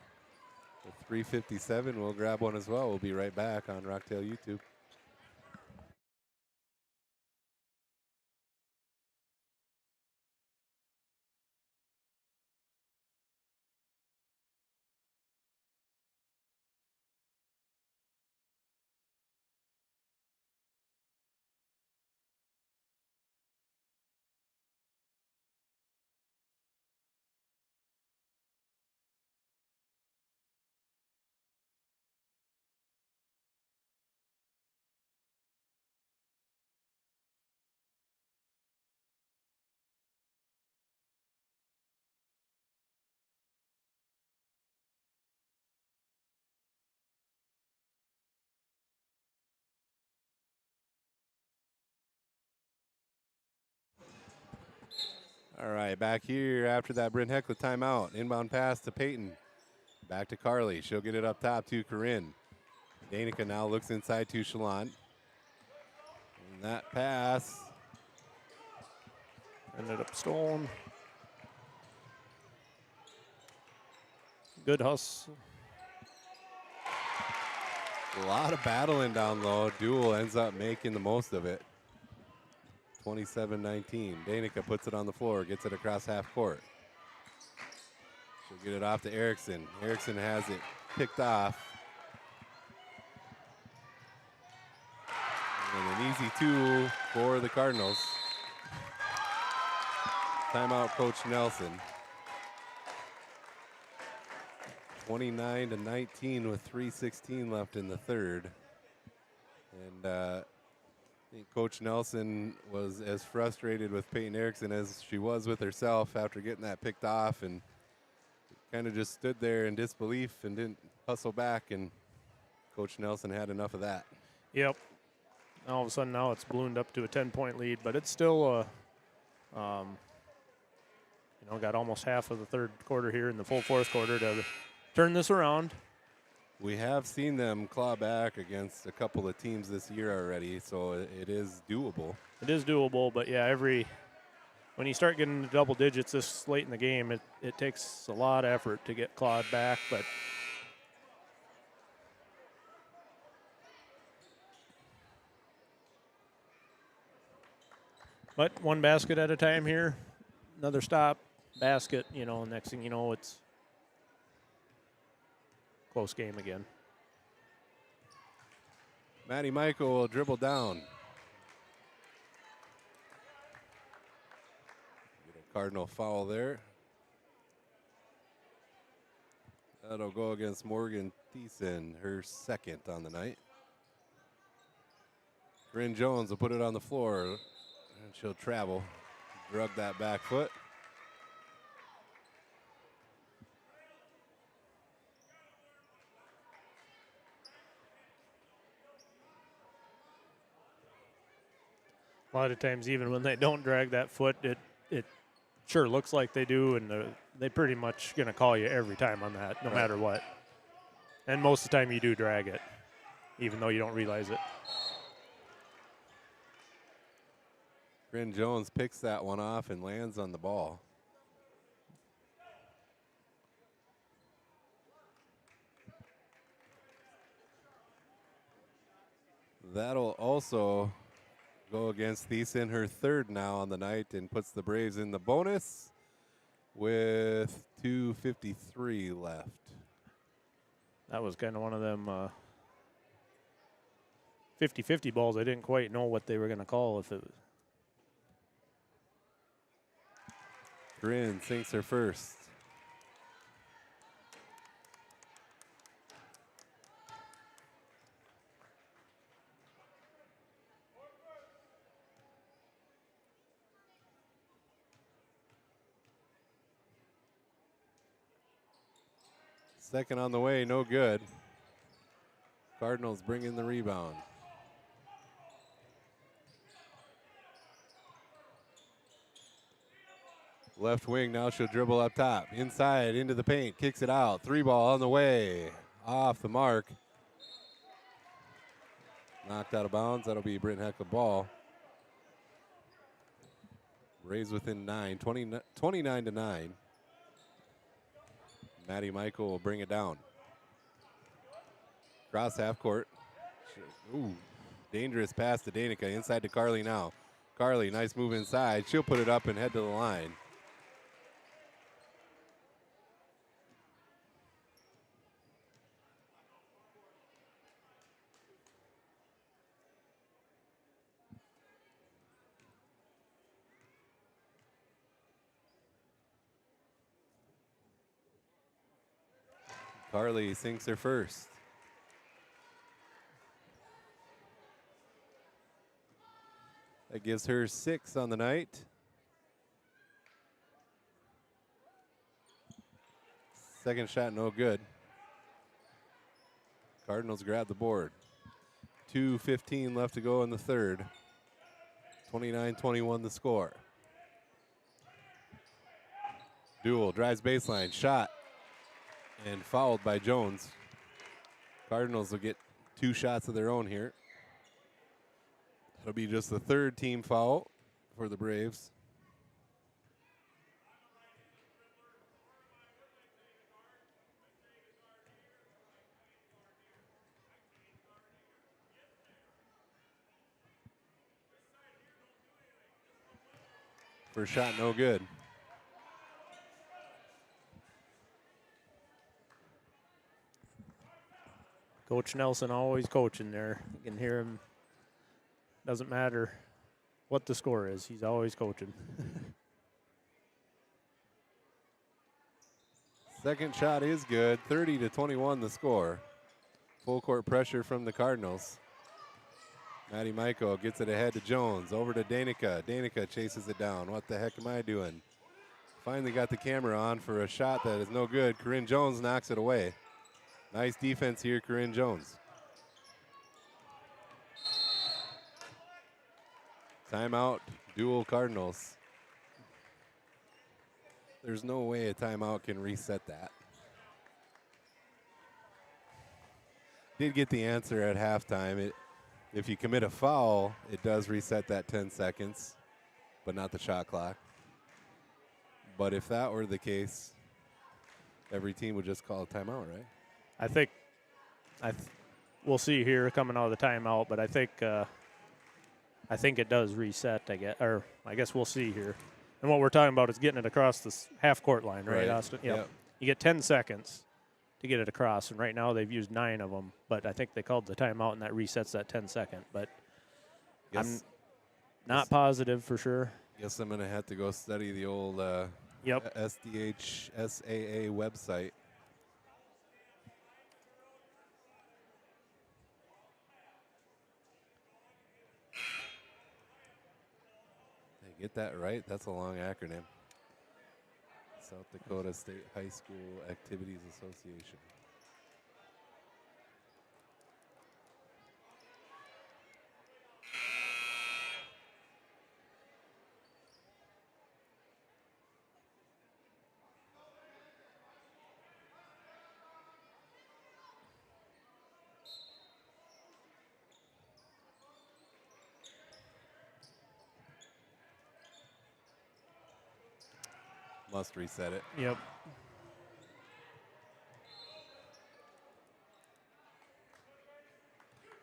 Speaker 1: With 3:57, we'll grab one as well. We'll be right back on Rocktail YouTube. All right, back here after that Bryn Heckler timeout. Inbound pass to Peyton. Back to Carly. She'll get it up top to Corinne. Danica now looks inside to Shalon. And that pass
Speaker 3: ended up stolen. Good hustle.
Speaker 1: A lot of battling down low. Dual ends up making the most of it. 27-19. Danica puts it on the floor, gets it across half court. She'll get it off to Erickson. Erickson has it picked off. And an easy 2 for the Cardinals. Timeout, Coach Nelson. 29-19 with 3:16 left in the third. And I think Coach Nelson was as frustrated with Peyton Erickson as she was with herself after getting that picked off, and kind of just stood there in disbelief and didn't hustle back, and Coach Nelson had enough of that.
Speaker 3: Yep. All of a sudden now it's ballooned up to a 10-point lead, but it's still got almost half of the third quarter here in the full fourth quarter to turn this around.
Speaker 1: We have seen them claw back against a couple of teams this year already, so it is doable.
Speaker 3: It is doable, but yeah, when you start getting into double digits this late in the game, it takes a lot of effort to get clawed back, but one basket at a time here. Another stop, basket, next thing you know, it's close game again.
Speaker 1: Maddie Michael will dribble down. Get a Cardinal foul there. That'll go against Morgan Thiessen, her second on the night. Corinne Jones will put it on the floor, and she'll travel. Drug that back foot.
Speaker 3: A lot of times, even when they don't drag that foot, it sure looks like they do, and they pretty much going to call you every time on that, no matter what. And most of the time you do drag it, even though you don't realize it.
Speaker 1: Corinne Jones picks that one off and lands on the ball. That'll also go against Thiessen, her third now on the night, and puts the Braves in the bonus with 2:53 left.
Speaker 3: That was kind of one of them 50-50 balls. I didn't quite know what they were going to call if it was.
Speaker 1: Corinne sinks her first. Second on the way, no good. Cardinals bring in the rebound. Left wing, now she'll dribble up top. Inside, into the paint, kicks it out. Three ball on the way. Off the mark. Knocked out of bounds. That'll be Britton Heckle ball. Rays within 29-9. Maddie Michael will bring it down. Cross half court. Ooh, dangerous pass to Danica. Inside to Carly now. Carly, nice move inside. She'll put it up and head to the line. Carly sinks her first. That gives her 6 on the night. Second shot, no good. Cardinals grab the board. 2:15 left to go in the third. 29-21 the score. Duel, drives baseline, shot. And fouled by Jones. Cardinals will get 2 shots of their own here. It'll be just the third team foul for the Braves. First shot, no good.
Speaker 3: Coach Nelson always coaching there. You can hear him. Doesn't matter what the score is. He's always coaching.
Speaker 1: Second shot is good. 30-21 the score. Full court pressure from the Cardinals. Matty Michael gets it ahead to Jones. Over to Danica. Danica chases it down. What the heck am I doing? Finally got the camera on for a shot that is no good. Corinne Jones knocks it away. Nice defense here, Corinne Jones. Timeout, Dual Cardinals. There's no way a timeout can reset that. Did get the answer at halftime. If you commit a foul, it does reset that 10 seconds, but not the shot clock. But if that were the case, every team would just call a timeout, right?
Speaker 3: I think we'll see here coming out of the timeout, but I think it does reset. I guess we'll see here. And what we're talking about is getting it across this half court line, right, Austin? Yep. You get 10 seconds to get it across, and right now they've used 9 of them. But I think they called the timeout, and that resets that 10-second. But I'm not positive for sure.
Speaker 1: Guess I'm going to have to go study the old SDH SAA website. Did I get that right? That's a long acronym. South Dakota State High School Activities Association. Must reset it.
Speaker 3: Yep.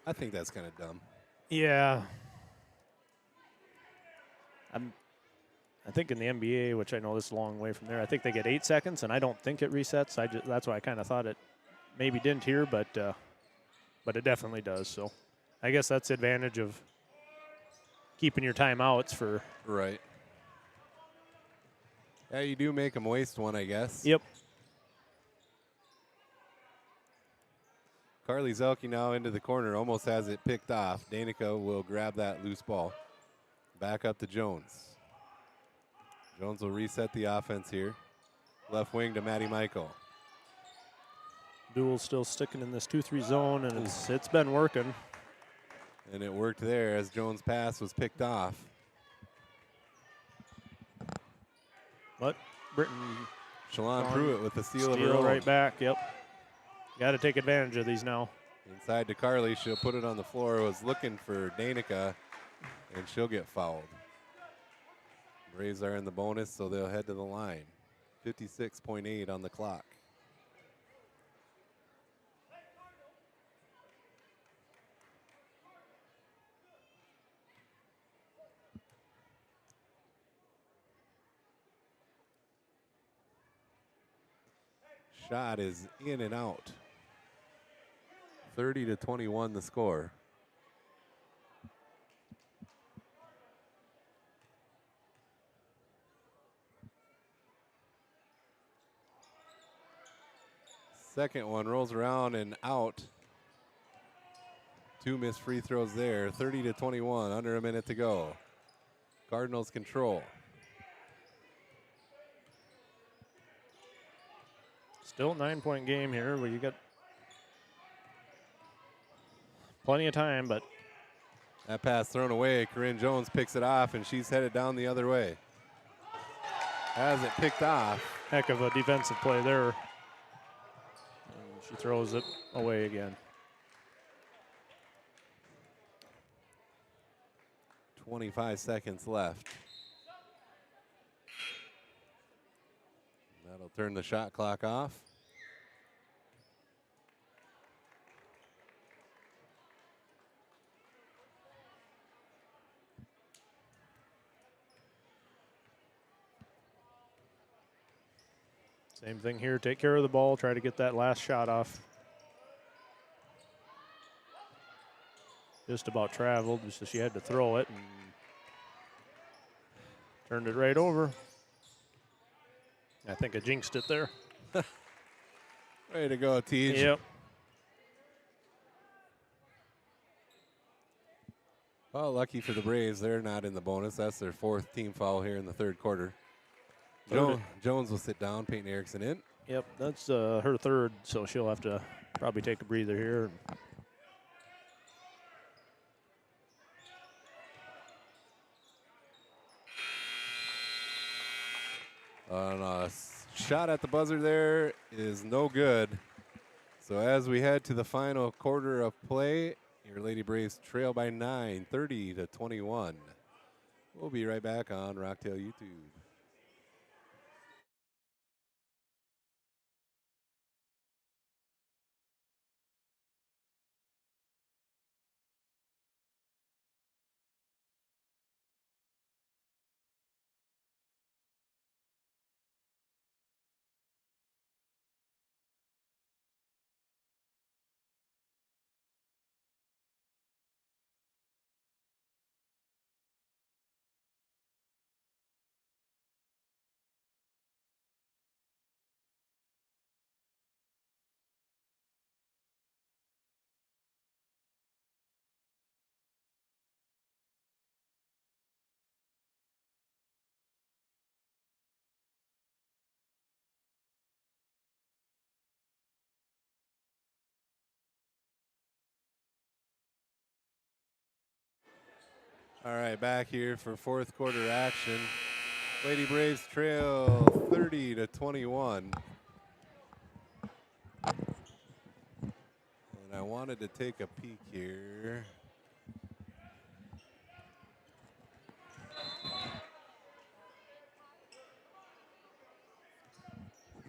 Speaker 1: I think that's kind of dumb.
Speaker 3: Yeah. I think in the NBA, which I know this is a long way from there, I think they get 8 seconds, and I don't think it resets. That's why I kind of thought it maybe didn't here, but it definitely does. So I guess that's the advantage of keeping your timeouts for.
Speaker 1: Right. Yeah, you do make them waste one, I guess.
Speaker 3: Yep.
Speaker 1: Carly Zelke now into the corner, almost has it picked off. Danica will grab that loose ball. Back up to Jones. Jones will reset the offense here. Left wing to Matty Michael.
Speaker 3: Dual still sticking in this 2-3 zone, and it's been working.
Speaker 1: And it worked there as Jones' pass was picked off.
Speaker 3: But Britton.
Speaker 1: Shalon Pruitt with the steal of her own.
Speaker 3: Right back, yep. Got to take advantage of these now.
Speaker 1: Inside to Carly, she'll put it on the floor. Was looking for Danica, and she'll get fouled. Braves are in the bonus, so they'll head to the line. 56.8 on the clock. Shot is in and out. 30-21 the score. Second one rolls around and out. 2 missed free throws there. 30-21, under a minute to go. Cardinals control.
Speaker 3: Still 9-point game here where you got plenty of time, but
Speaker 1: that pass thrown away. Corinne Jones picks it off, and she's headed down the other way. Has it picked off.
Speaker 3: Heck of a defensive play there. And she throws it away again.
Speaker 1: 25 seconds left. That'll turn the shot clock off.
Speaker 3: Same thing here. Take care of the ball. Try to get that last shot off. Just about traveled, so she had to throw it and turned it right over. I think I jinxed it there.
Speaker 1: Way to go, Teej.
Speaker 3: Yep.
Speaker 1: Well, lucky for the Braves, they're not in the bonus. That's their 4th team foul here in the 3rd quarter. Jones will sit down, Peyton Erickson in.
Speaker 3: Yep, that's her 3rd, so she'll have to probably take a breather here.
Speaker 1: A shot at the buzzer there is no good. So as we head to the final quarter of play, your Lady Braves trail by 9, 30-21. We'll be right back on Rocktail YouTube. All right, back here for 4th quarter action. Lady Braves trail 30-21. And I wanted to take a peek here.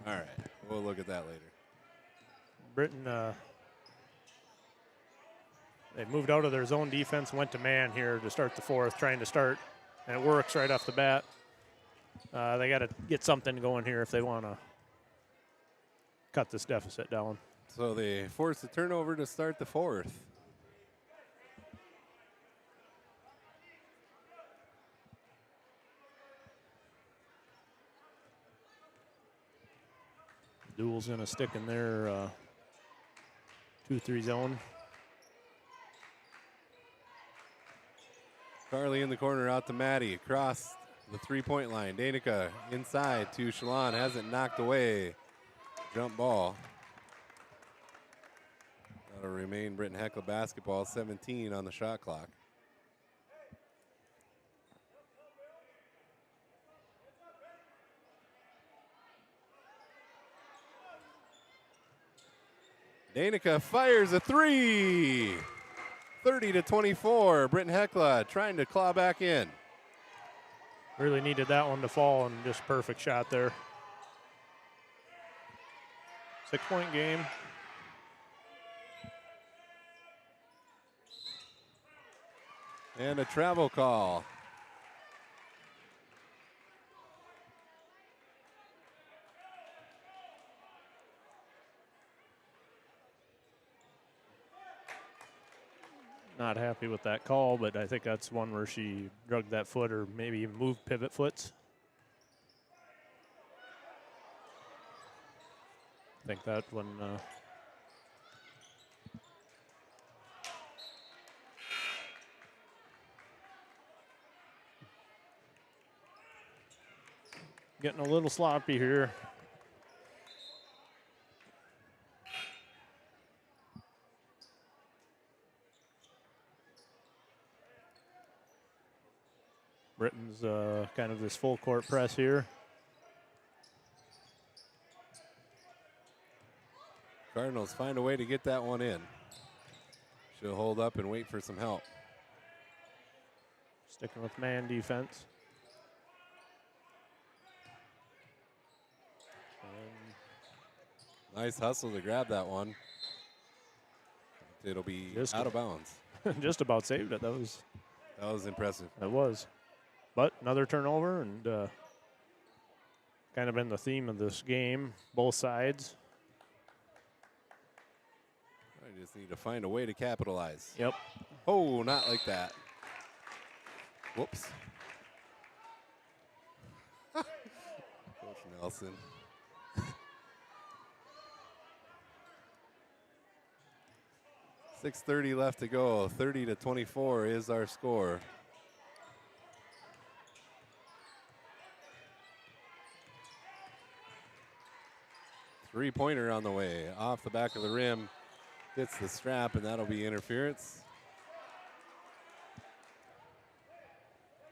Speaker 1: All right, we'll look at that later.
Speaker 3: Britain, they moved out of their zone defense, went to man here to start the 4th, trying to start, and it works right off the bat. They got to get something going here if they want to cut this deficit down.
Speaker 1: So they force a turnover to start the 4th.
Speaker 3: Duel's going to stick in their 2-3 zone.
Speaker 1: Carly in the corner out to Maddie. Across the 3-point line. Danica inside to Shalon. Has it knocked away. Jump ball. That'll remain Britton Heckler basketball. 17 on the shot clock. Danica fires a 3. 30-24. Britton Heckler trying to claw back in.
Speaker 3: Really needed that one to fall, and just perfect shot there. 6-point game.
Speaker 1: And a travel call.
Speaker 3: Not happy with that call, but I think that's one where she drugged that foot or maybe even moved pivot foots. I think that one. Getting a little sloppy here. Britain's kind of this full court press here.
Speaker 1: Cardinals find a way to get that one in. She'll hold up and wait for some help.
Speaker 3: Sticking with man defense.
Speaker 1: Nice hustle to grab that one. It'll be out of bounds.
Speaker 3: Just about saved it. That
Speaker 1: was impressive.
Speaker 3: It was. But another turnover, and kind of been the theme of this game, both sides.
Speaker 1: I just need to find a way to capitalize.
Speaker 3: Yep.
Speaker 1: Oh, not like that. Whoops. Coach Nelson. 6:30 left to go. 30-24 is our score. Three-pointer on the way. Off the back of the rim. Hits the strap, and that'll be interference.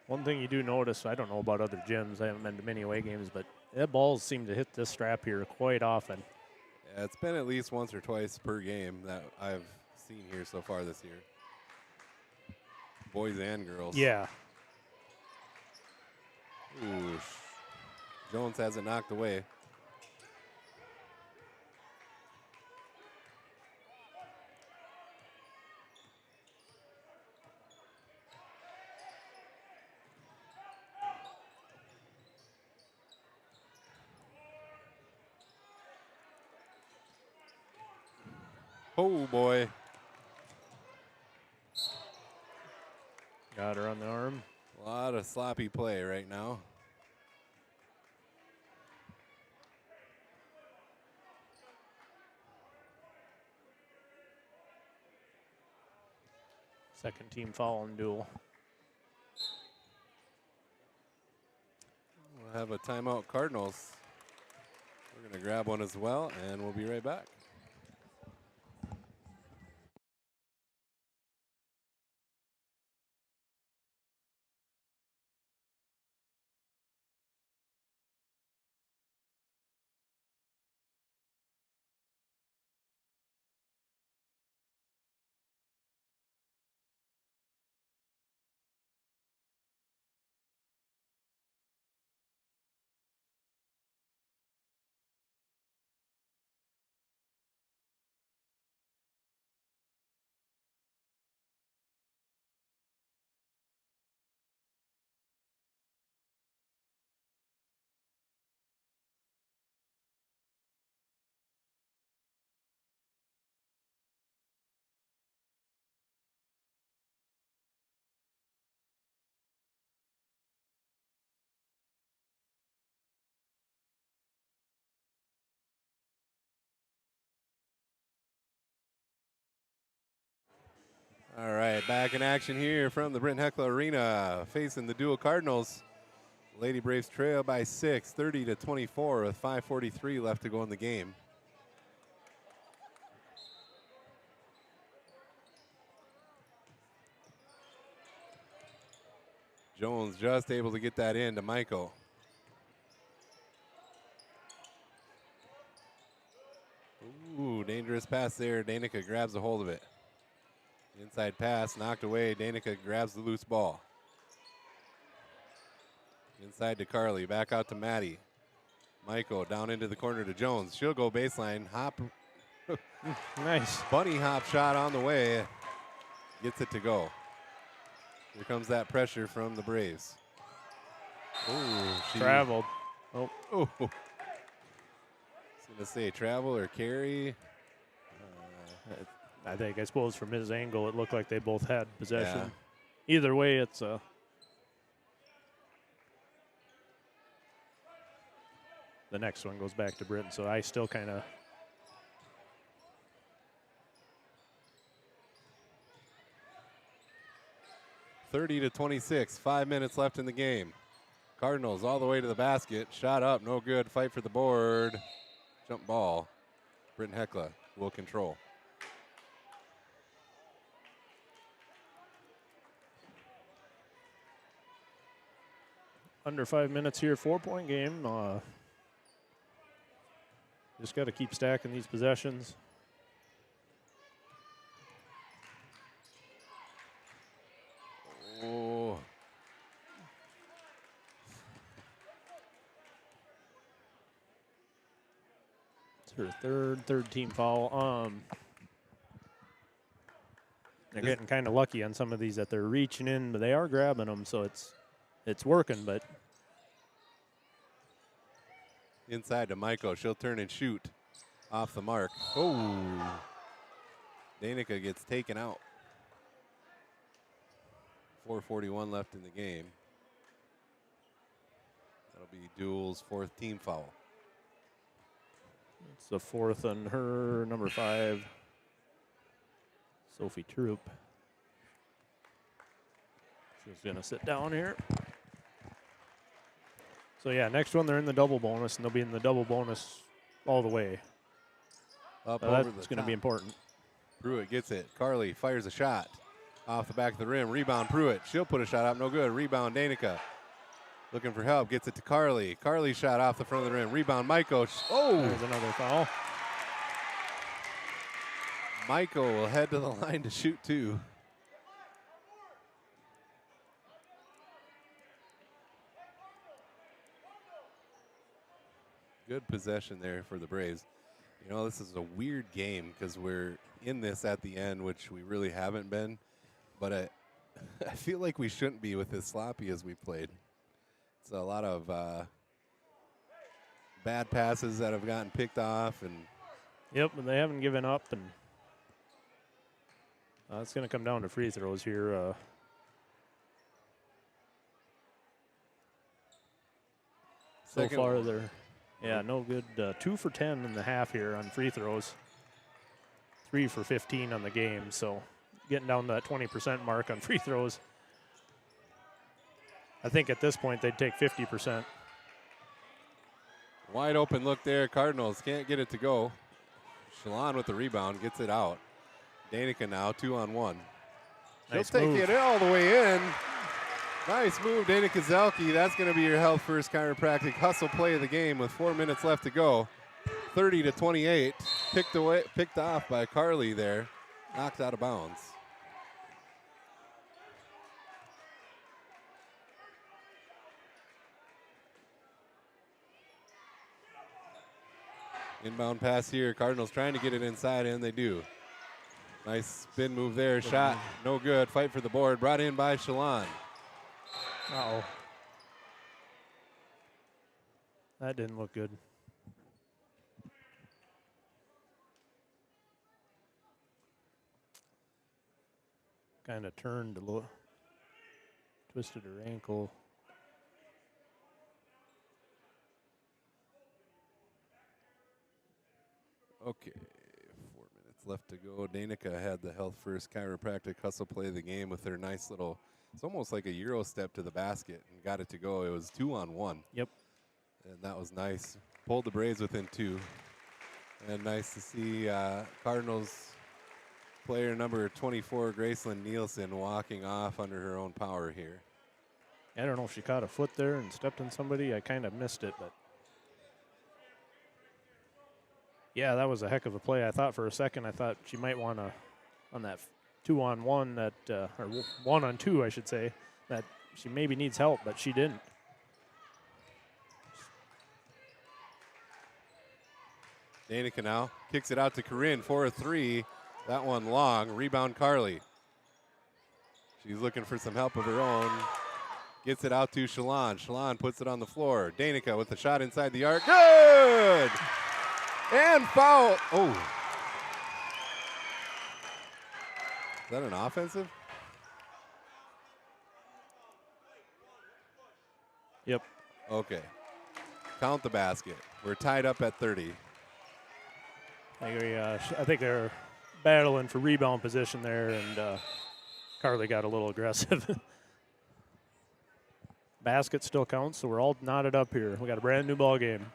Speaker 3: One thing you do notice, I don't know about other gyms, I haven't been to many away games, but that balls seem to hit this strap here quite often.
Speaker 1: Yeah, it's been at least once or twice per game that I've seen here so far this year. Boys and girls.
Speaker 3: Yeah.
Speaker 1: Ooh. Jones has it knocked away. Oh, boy.
Speaker 3: Got her on the arm.
Speaker 1: A lot of sloppy play right now.
Speaker 3: Second team foul on Dual.
Speaker 1: We'll have a timeout Cardinals. We're going to grab one as well, and we'll be right back. All right, back in action here from the Brent Heckler Arena, facing the Dual Cardinals. Lady Braves trail by 6, 30-24, with 5:43 left to go in the game. Jones just able to get that in to Michael. Ooh, dangerous pass there. Danica grabs a hold of it. Inside pass, knocked away. Danica grabs the loose ball. Inside to Carly, back out to Maddie. Michael down into the corner to Jones. She'll go baseline, hop.
Speaker 3: Nice.
Speaker 1: Bunny hop shot on the way. Gets it to go. Here comes that pressure from the Braves. Ooh,
Speaker 3: Traveled. Oh.
Speaker 1: Oh. I was going to say travel or carry.
Speaker 3: I suppose from his angle, it looked like they both had possession.
Speaker 1: Yeah.
Speaker 3: Either way, it's a. The next one goes back to Britain, so I still kind of.
Speaker 1: 30-26, 5 minutes left in the game. Cardinals all the way to the basket. Shot up, no good. Fight for the board. Jump ball. Britton Hekla will control.
Speaker 3: Under 5 minutes here, 4-point game. Just got to keep stacking these possessions.
Speaker 1: Oh.
Speaker 3: It's her third team foul. They're getting kind of lucky on some of these that they're reaching in, but they are grabbing them, so it's working, but.
Speaker 1: Inside to Michael. She'll turn and shoot off the mark. Oh. Danica gets taken out. 4:41 left in the game. That'll be Dual's fourth team foul.
Speaker 3: It's the fourth on her, number 5. Sophie Troop. She's going to sit down here. So, yeah, next one, they're in the double bonus, and they'll be in the double bonus all the way.
Speaker 1: Up
Speaker 3: So
Speaker 1: over
Speaker 3: that's
Speaker 1: the
Speaker 3: going to be
Speaker 1: top.
Speaker 3: important.
Speaker 1: Pruitt gets it. Carly fires a shot off the back of the rim. Rebound Pruitt. She'll put a shot up. No good. Rebound Danica. Looking for help. Gets it to Carly. Carly shot off the front of the rim. Rebound Maiko. Oh!
Speaker 3: There's another foul.
Speaker 1: Maiko will head to the line to shoot two. Good possession there for the Braves. You know, this is a weird game because we're in this at the end, which we really haven't been. But I feel like we shouldn't be with as sloppy as we played. It's a lot of bad passes that have gotten picked off. And
Speaker 3: Yep, and they haven't given up, and it's going to come down to free throws here. So
Speaker 1: Second
Speaker 3: far,
Speaker 1: one.
Speaker 3: they're no good. 2 for 10 in the half here on free throws. 3 for 15 on the game. So getting down to that 20% mark on free throws. I think at this point they'd take 50%.
Speaker 1: Wide open look there. Cardinals can't get it to go. Shalon with the rebound gets it out. Danica now 2-on-1. She'll
Speaker 3: Nice
Speaker 1: take
Speaker 3: move.
Speaker 1: it all the way in. Nice move, Danica Zelke. That's going to be your Health First Chiropractic hustle play of the game with 4 minutes left to go. 30-28. Picked off by Carly there. Knocked out of bounds. Inbound pass here. Cardinals trying to get it inside, and they do. Nice spin move there. Shot, no good. Fight for the board. Brought in by Shalon.
Speaker 3: Uh-oh. That didn't look good. Kind of turned a little, twisted her ankle.
Speaker 1: Okay, 4 minutes left to go. Danica had the Health First Chiropractic hustle play of the game with their nice little, it's almost like a Euro step to the basket and got it to go. It was 2-on-1.
Speaker 3: Yep.
Speaker 1: And that was nice. Pulled the Braves within 2. And nice to see Cardinals player number 24, Graceland Nielsen, walking off under her own power here.
Speaker 3: I don't know if she caught a foot there and stepped on somebody. I kind of missed it, but yeah, that was a heck of a play. I thought for a second, I thought she might want to, on that 2-on-1, that or 1-on-2, I should say, that she maybe needs help, but she didn't.
Speaker 1: Danica now kicks it out to Corinne for a 3. That one long. Rebound Carly. She's looking for some help of her own. Gets it out to Shalon. Shalon puts it on the floor. Danica with the shot inside the arc. Good! And foul. Oh. Is that an offensive?
Speaker 3: Yep.
Speaker 1: Okay. Count the basket. We're tied up at 30.
Speaker 3: I think they're battling for rebound position there, and Carly got a little aggressive. Basket still counts, so we're all knotted up here. We got a brand new ball game.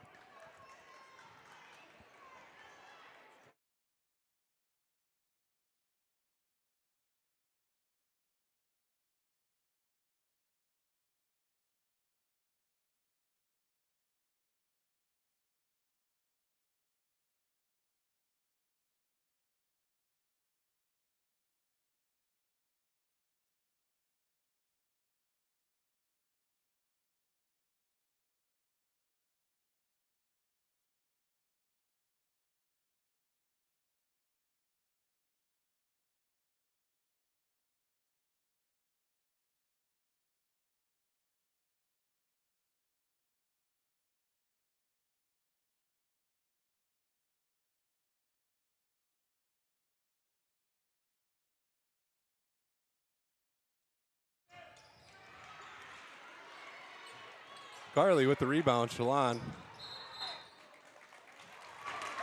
Speaker 1: Carly with the rebound. Shalon.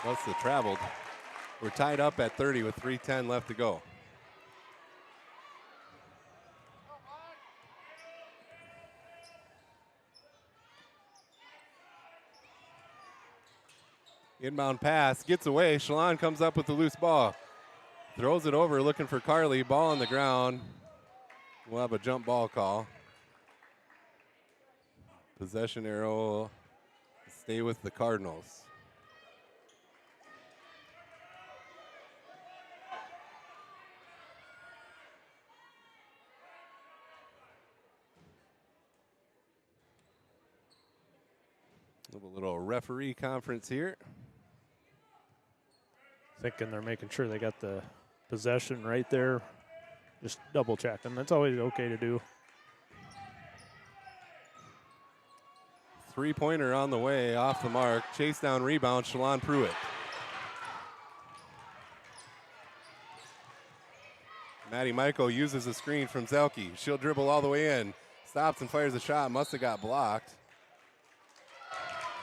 Speaker 1: Must have traveled. We're tied up at 30 with 3:10 left to go. Inbound pass, gets away. Shalon comes up with the loose ball. Throws it over, looking for Carly. Ball on the ground. We'll have a jump ball call. Possession arrow will stay with the Cardinals. Have a little referee conference here.
Speaker 3: Thinking they're making sure they got the possession right there. Just double checking. That's always okay to do.
Speaker 1: Three-pointer on the way, off the mark. Chase down rebound, Shalon Pruitt. Maddie Michael uses a screen from Zelke. She'll dribble all the way in. Stops and fires a shot. Must have got blocked.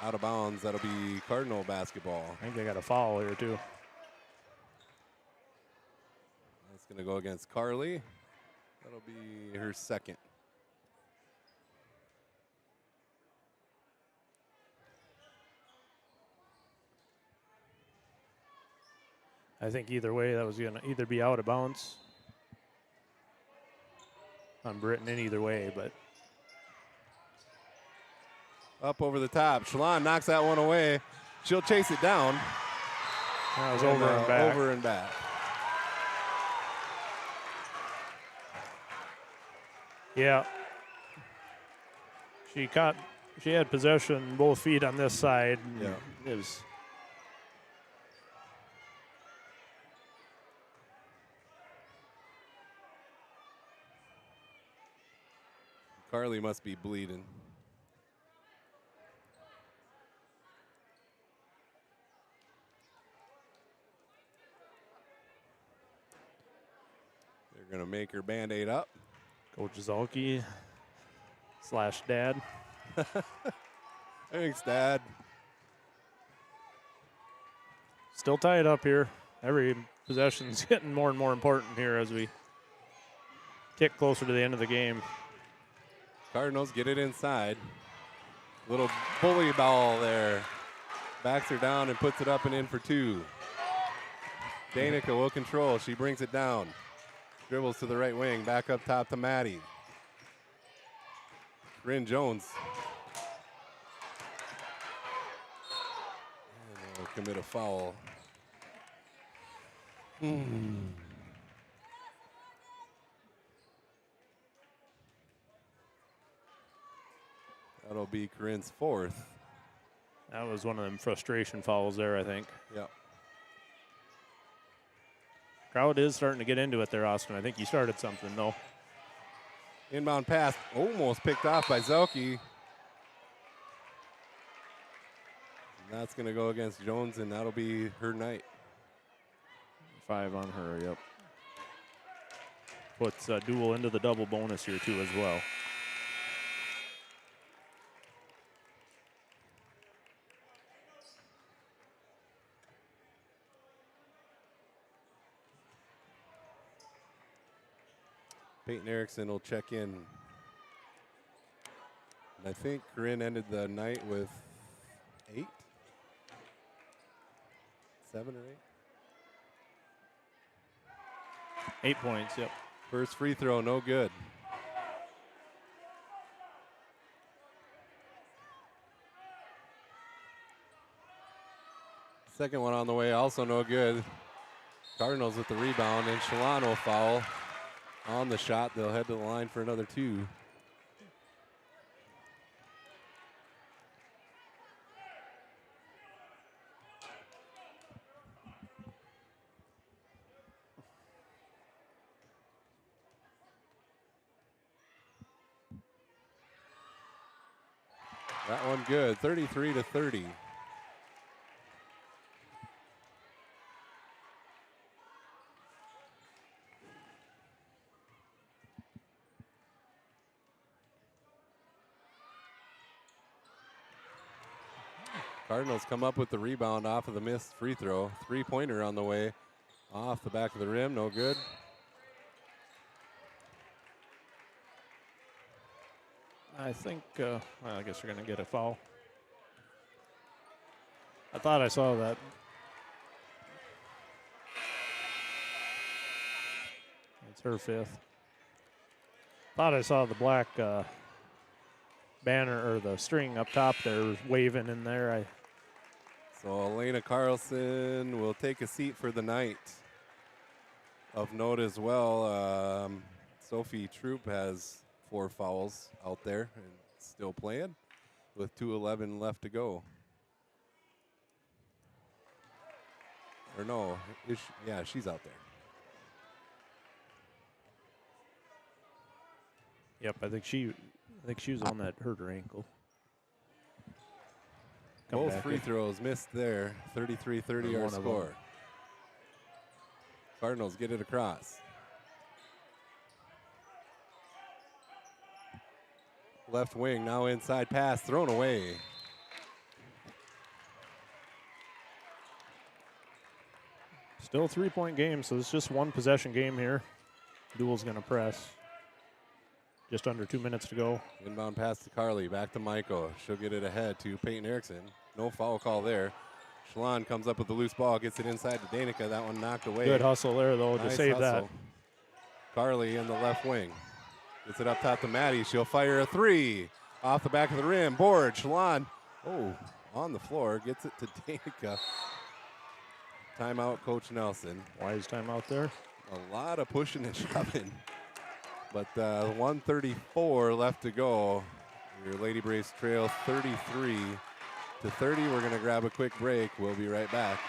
Speaker 1: Out of bounds. That'll be Cardinal basketball.
Speaker 3: I think they got a foul here, too.
Speaker 1: That's going to go against Carly. That'll be her second.
Speaker 3: I think either way, that was going to either be out of bounds on Britton in either way, but
Speaker 1: Up over the top. Shalon knocks that one away. She'll chase it down.
Speaker 3: that was over and back.
Speaker 1: Over and back.
Speaker 3: Yeah. She had possession, both feet on this side.
Speaker 1: Yeah.
Speaker 3: It was.
Speaker 1: Carly must be bleeding. They're going to make her Band-Aid up.
Speaker 3: Coach Zalke / dad.
Speaker 1: Thanks, Dad.
Speaker 3: Still tied up here. Every possession's getting more and more important here as we kick closer to the end of the game.
Speaker 1: Cardinals get it inside. Little bully ball there. Backs her down and puts it up and in for two. Danica will control. She brings it down. Dribbles to the right wing. Back up top to Maddie. Rin Jones. And will commit a foul. That'll be Corinne's fourth.
Speaker 3: That was one of them frustration fouls there, I think.
Speaker 1: Yep.
Speaker 3: Crowd is starting to get into it there, Austin. I think you started something, though.
Speaker 1: Inbound pass almost picked off by Zelke. And that's going to go against Jones, and that'll be her night.
Speaker 3: 5 on her, yep. Puts Dual into the double bonus here, too, as well.
Speaker 1: Peyton Erickson will check in. And I think Corinne ended the night with 8? 7 or 8?
Speaker 3: 8 points, yep.
Speaker 1: First free throw, no good. Second one on the way, also no good. Cardinals with the rebound, and Shalon will foul on the shot. They'll head to the line for another 2. That one good, 33-30. Cardinals come up with the rebound off of the missed free throw. Three-pointer on the way. Off the back of the rim, no good.
Speaker 3: I think, well, I guess we're going to get a foul. I thought I saw that. It's her 5th. Thought I saw the black banner or the string up top there waving in there.
Speaker 1: So Elena Carlson will take a seat for the night. Of note as well, Sophie Troop has 4 fouls out there and still playing with 2:11 left to go. Or no, yeah, she's out there.
Speaker 3: Yep, I think she was on that hurt her ankle.
Speaker 1: Both free throws missed there. 33-30 our score. Cardinals get it across. Left wing, now inside pass, thrown away.
Speaker 3: Still a 3-point game, so it's just 1 possession game here. Duel's going to press. Just under 2 minutes to go.
Speaker 1: Inbound pass to Carly, back to Michael. She'll get it ahead to Peyton Erickson. No foul call there. Shalon comes up with the loose ball, gets it inside to Danica. That one knocked away.
Speaker 3: Good hustle there, though,
Speaker 1: nice
Speaker 3: to save
Speaker 1: hustle.
Speaker 3: that.
Speaker 1: Carly in the left wing. Gets it up top to Maddie. She'll fire a 3. Off the back of the rim. Board. Shalon. Oh, on the floor. Gets it to Danica. Timeout, Coach Nelson.
Speaker 3: Wise timeout there.
Speaker 1: A lot of pushing and shoving. But 1:34 left to go. Your Lady Braves trail 33-30. We're going to grab a quick break. We'll be right back.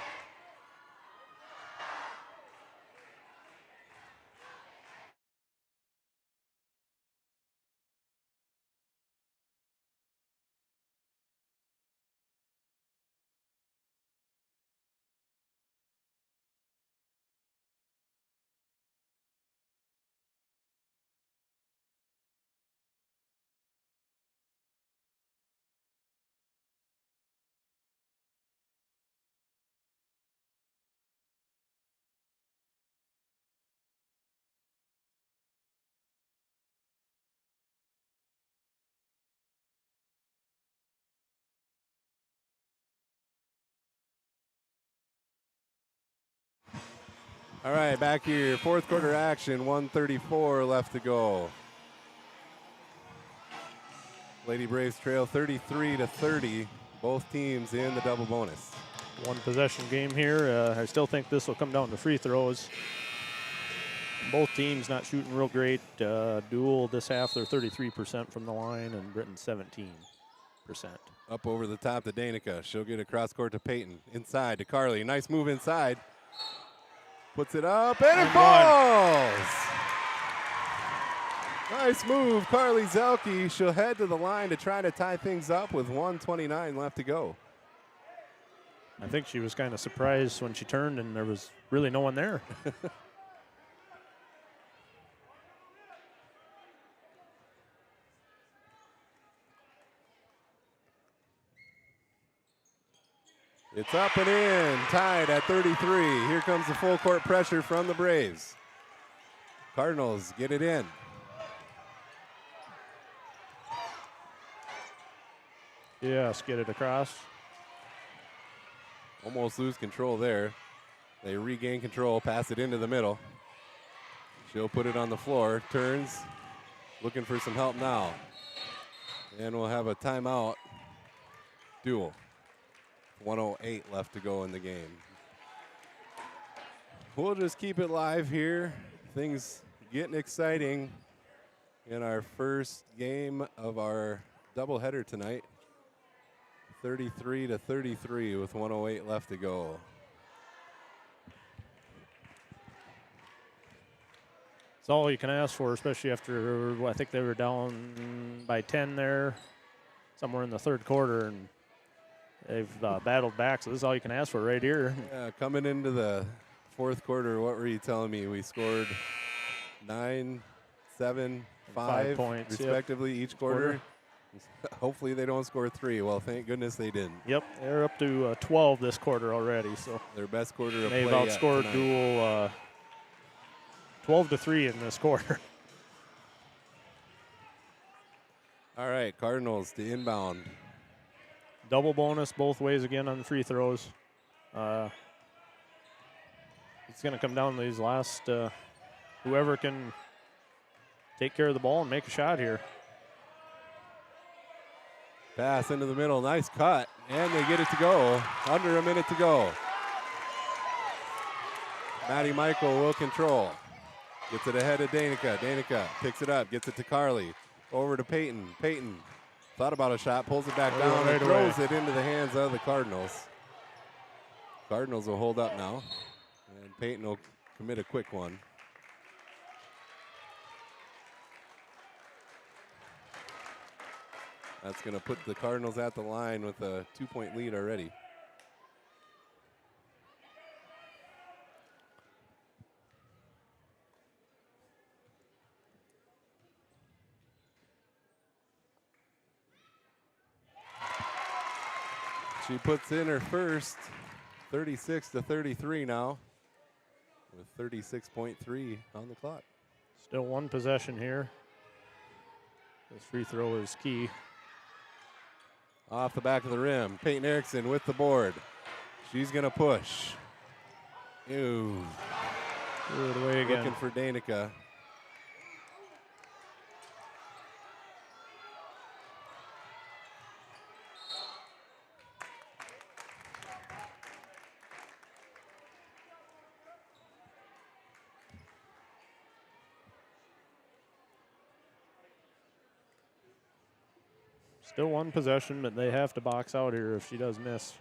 Speaker 1: All right, back here, 4th quarter action, 1:34 left to go. Lady Braves trail 33-30, both teams in the double bonus.
Speaker 3: 1 possession game here. I still think this will come down to free throws. Both teams not shooting real great. Duel this half, they're 33% from the line, and Britain 17%.
Speaker 1: Up over the top to Danica. She'll get across court to Peyton. Inside to Carly. Nice move inside. Puts it up, and it falls! Nice move, Carly Zelke. She'll head to the line to try to tie things up with 1:29 left to go.
Speaker 3: I think she was kind of surprised when she turned and there was really no one there.
Speaker 1: It's up and in, tied at 33. Here comes the full court pressure from the Braves. Cardinals get it in.
Speaker 3: Yes, get it across.
Speaker 1: Almost lose control there. They regain control, pass it into the middle. She'll put it on the floor, turns, looking for some help now. And we'll have a timeout. Duel. 1:08 left to go in the game. We'll just keep it live here. Things getting exciting in our first game of our doubleheader tonight. 33-33 with 1:08 left to go.
Speaker 3: It's all you can ask for, especially after, I think they were down by 10 there, somewhere in the 3rd quarter, and they've battled back, so this is all you can ask for right here.
Speaker 1: Coming into the 4th quarter, what were you telling me? We scored 9, 7, 5
Speaker 3: points,
Speaker 1: respectively each quarter. Hopefully they don't score 3. Well, thank goodness they didn't.
Speaker 3: Yep, they're up to 12 this quarter already. So
Speaker 1: their best quarter of
Speaker 3: they've
Speaker 1: play
Speaker 3: outscored Duel 12-3 in this quarter.
Speaker 1: All right, Cardinals to inbound.
Speaker 3: Double bonus both ways again on the free throws. It's going to come down to these last, whoever can take care of the ball and make a shot here.
Speaker 1: Pass into the middle, nice cut, and they get it to go. Under a minute to go. Maddie Michael will control. Gets it ahead of Danica. Danica picks it up, gets it to Carly. Over to Peyton. Peyton thought about a shot, pulls it back down, and throws it into the hands of the Cardinals. Cardinals will hold up now, and Peyton will commit a quick one. That's going to put the Cardinals at the line with a 2-point lead already. She puts in her first, 36-33 now, with 36.3 on the clock.
Speaker 3: Still one possession here. This free throw is key.
Speaker 1: Off the back of the rim, Peyton Erickson with the board. She's going to push. Ew.
Speaker 3: Threw it away again.
Speaker 1: Looking for Danica.
Speaker 3: Still one possession, but they have to box out here if she does miss.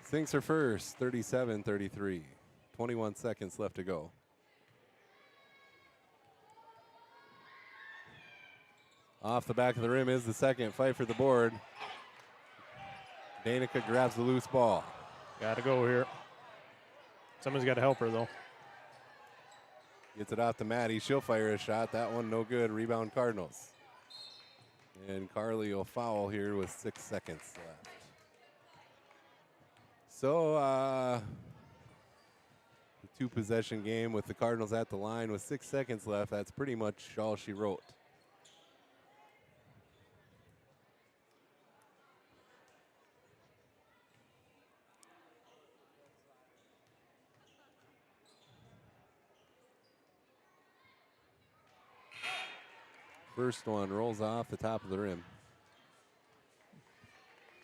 Speaker 1: Sinks her first, 37-33. 21 seconds left to go. Off the back of the rim is the second. Fight for the board. Danica grabs the loose ball.
Speaker 3: Got to go here. Someone's got to help her, though.
Speaker 1: Gets it off to Maddie. She'll fire a shot. That one no good. Rebound Cardinals. And Carly will foul here with 6 seconds left. So, the two-possession game with the Cardinals at the line with 6 seconds left. That's pretty much all she wrote. First one rolls off the top of the rim.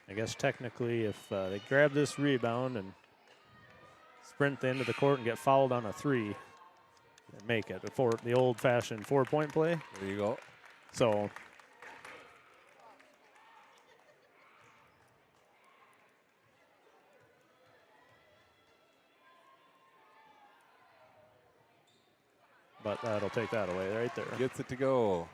Speaker 3: I guess technically if they grab this rebound and sprint the end of the court and get fouled on a three, they make it. The old-fashioned 4-point play.
Speaker 1: There you go.
Speaker 3: So but that'll take that away right there.
Speaker 1: Gets it to go.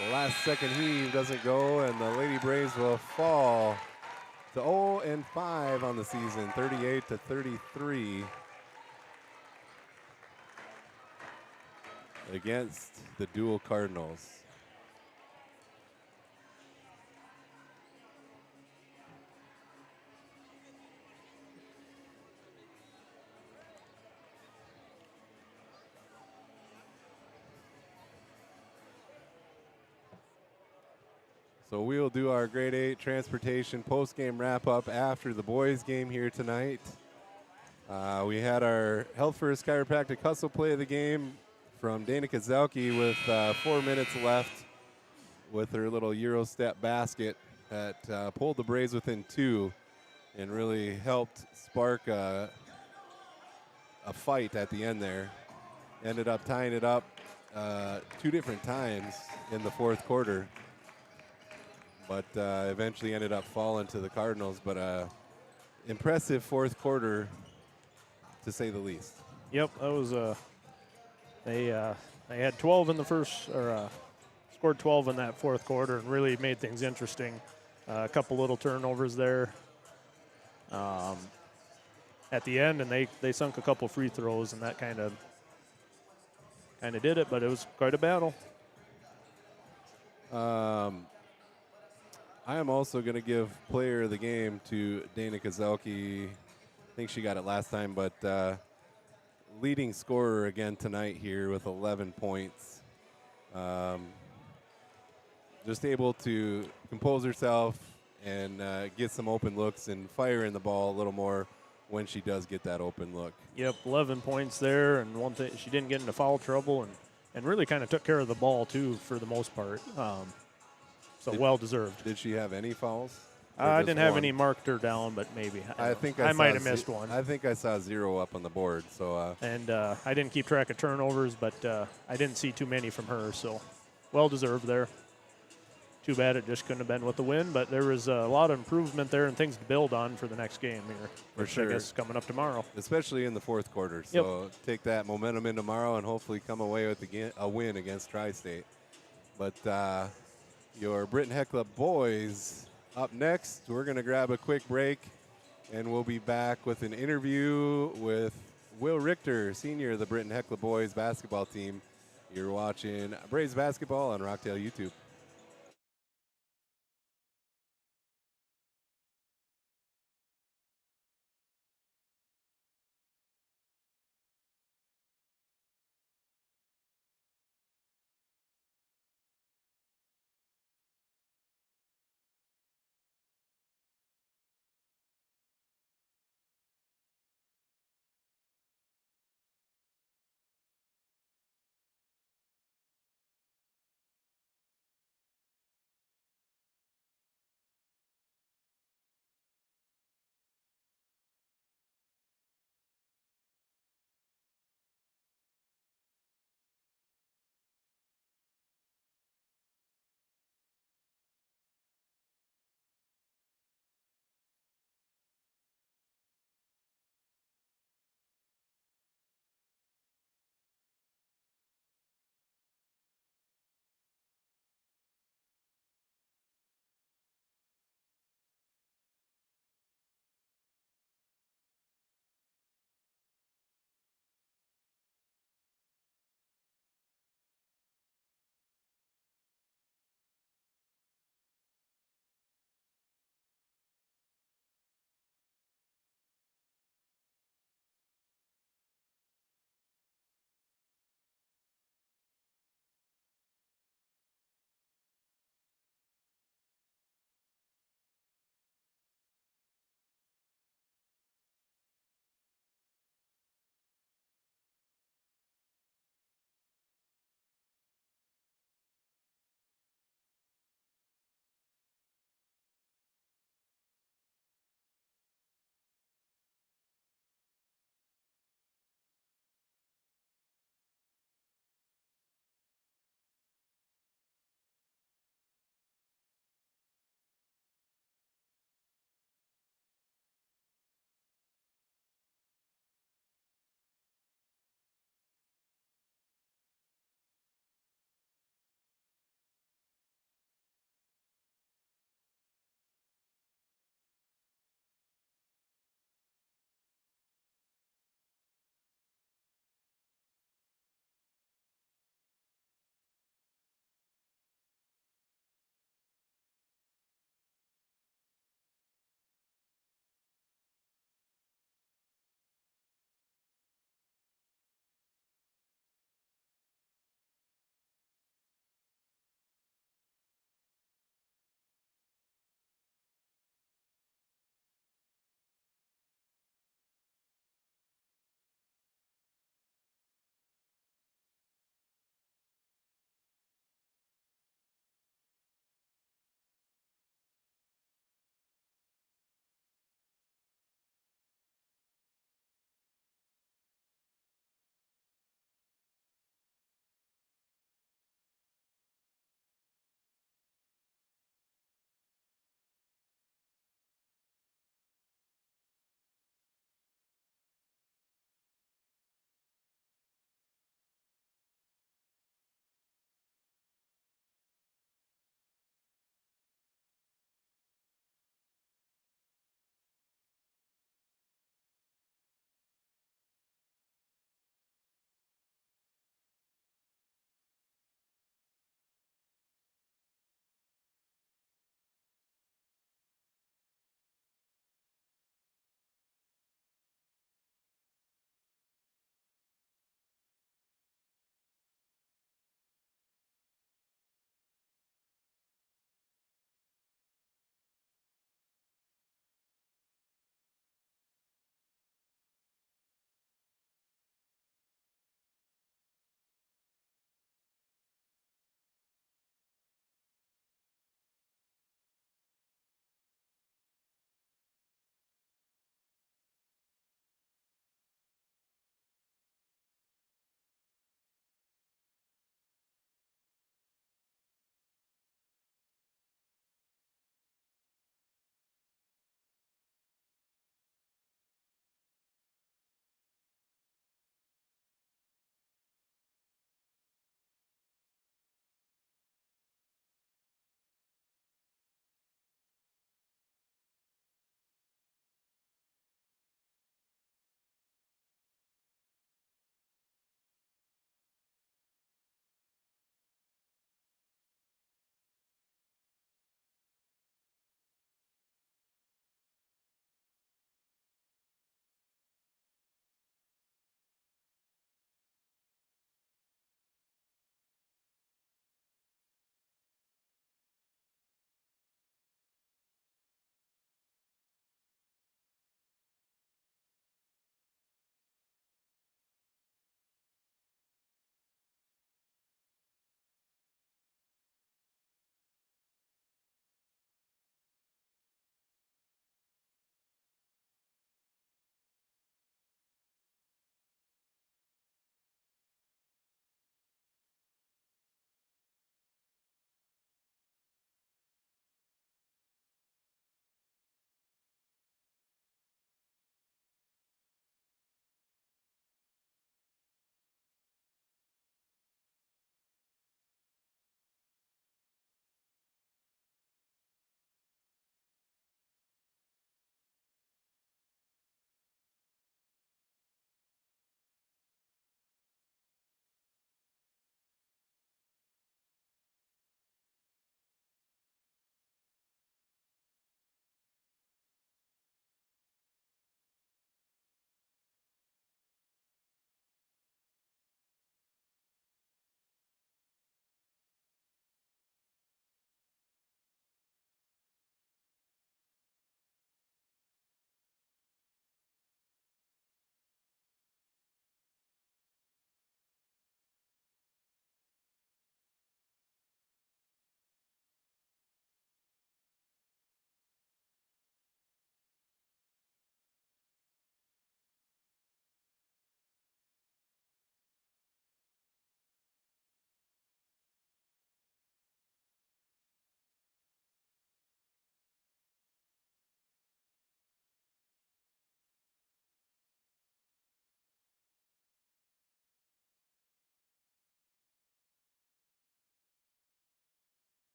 Speaker 1: The last second heave doesn't go, and the Lady Braves will fall to 0-5 on the season, 38-33 against the Dual Cardinals. So we'll do our grade 8 transportation post-game wrap-up after the boys' game here tonight. We had our Health First Chiropractic Hustle play of the game from Danica Zelke with 4 minutes left with her little Euro step basket that pulled the Braves within 2 and really helped spark a fight at the end there. Ended up tying it up 2 different times in the fourth quarter, but eventually ended up falling to the Cardinals. But impressive fourth quarter, to say the least.
Speaker 3: Yep, that was they had 12 in the first, or scored 12 in that fourth quarter, and really made things interesting. A couple little turnovers there at the end, and they sunk a couple free throws, and that kind of did it. But it was quite a battle.
Speaker 1: I am also going to give player of the game to Danica Zelke think she got it last time, but leading scorer again tonight here with 11 points. Just able to compose herself and get some open looks and fire in the ball a little more when she does get that open look.
Speaker 3: Yep, 11 points there, and one thing, she didn't get into foul trouble and really kind of took care of the ball, too, for the most part. So well-deserved.
Speaker 1: Did she have any fouls?
Speaker 3: I didn't have any marked her down, but maybe. I might have missed one.
Speaker 1: I think I saw 0 up on the board. So
Speaker 3: and I didn't keep track of turnovers, but I didn't see too many from her, so well-deserved there. Too bad it just couldn't have been with the win, but there was a lot of improvement there and things to build on for the next game here.
Speaker 1: For
Speaker 3: which
Speaker 1: sure.
Speaker 3: I guess coming up tomorrow.
Speaker 1: Especially in the fourth quarter. So take that momentum in tomorrow and hopefully come away with a win against Tri-State. But your Britton Heckler boys up next. We're going to grab a quick break, and we'll be back with an interview with Will Richter, senior of the Britton Heckler boys basketball team. You're watching Braves basketball on Rockdale YouTube.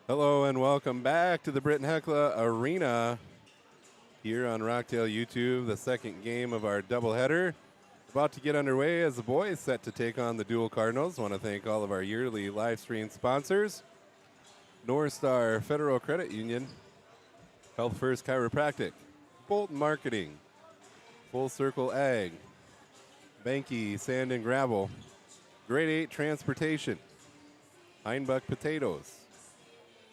Speaker 1: Hello and welcome back to the Britton Heckla Arena here on Rockdale YouTube, the second game of our doubleheader. About to get underway as the boys set to take on the Dual Cardinals. Want to thank all of our yearly live stream sponsors, North Star Federal Credit Union, Health First Chiropractic, Bolton Marketing, Full Circle Ag, Banky Sand and Gravel, Grade 8 Transportation, Heinbuck Potatoes,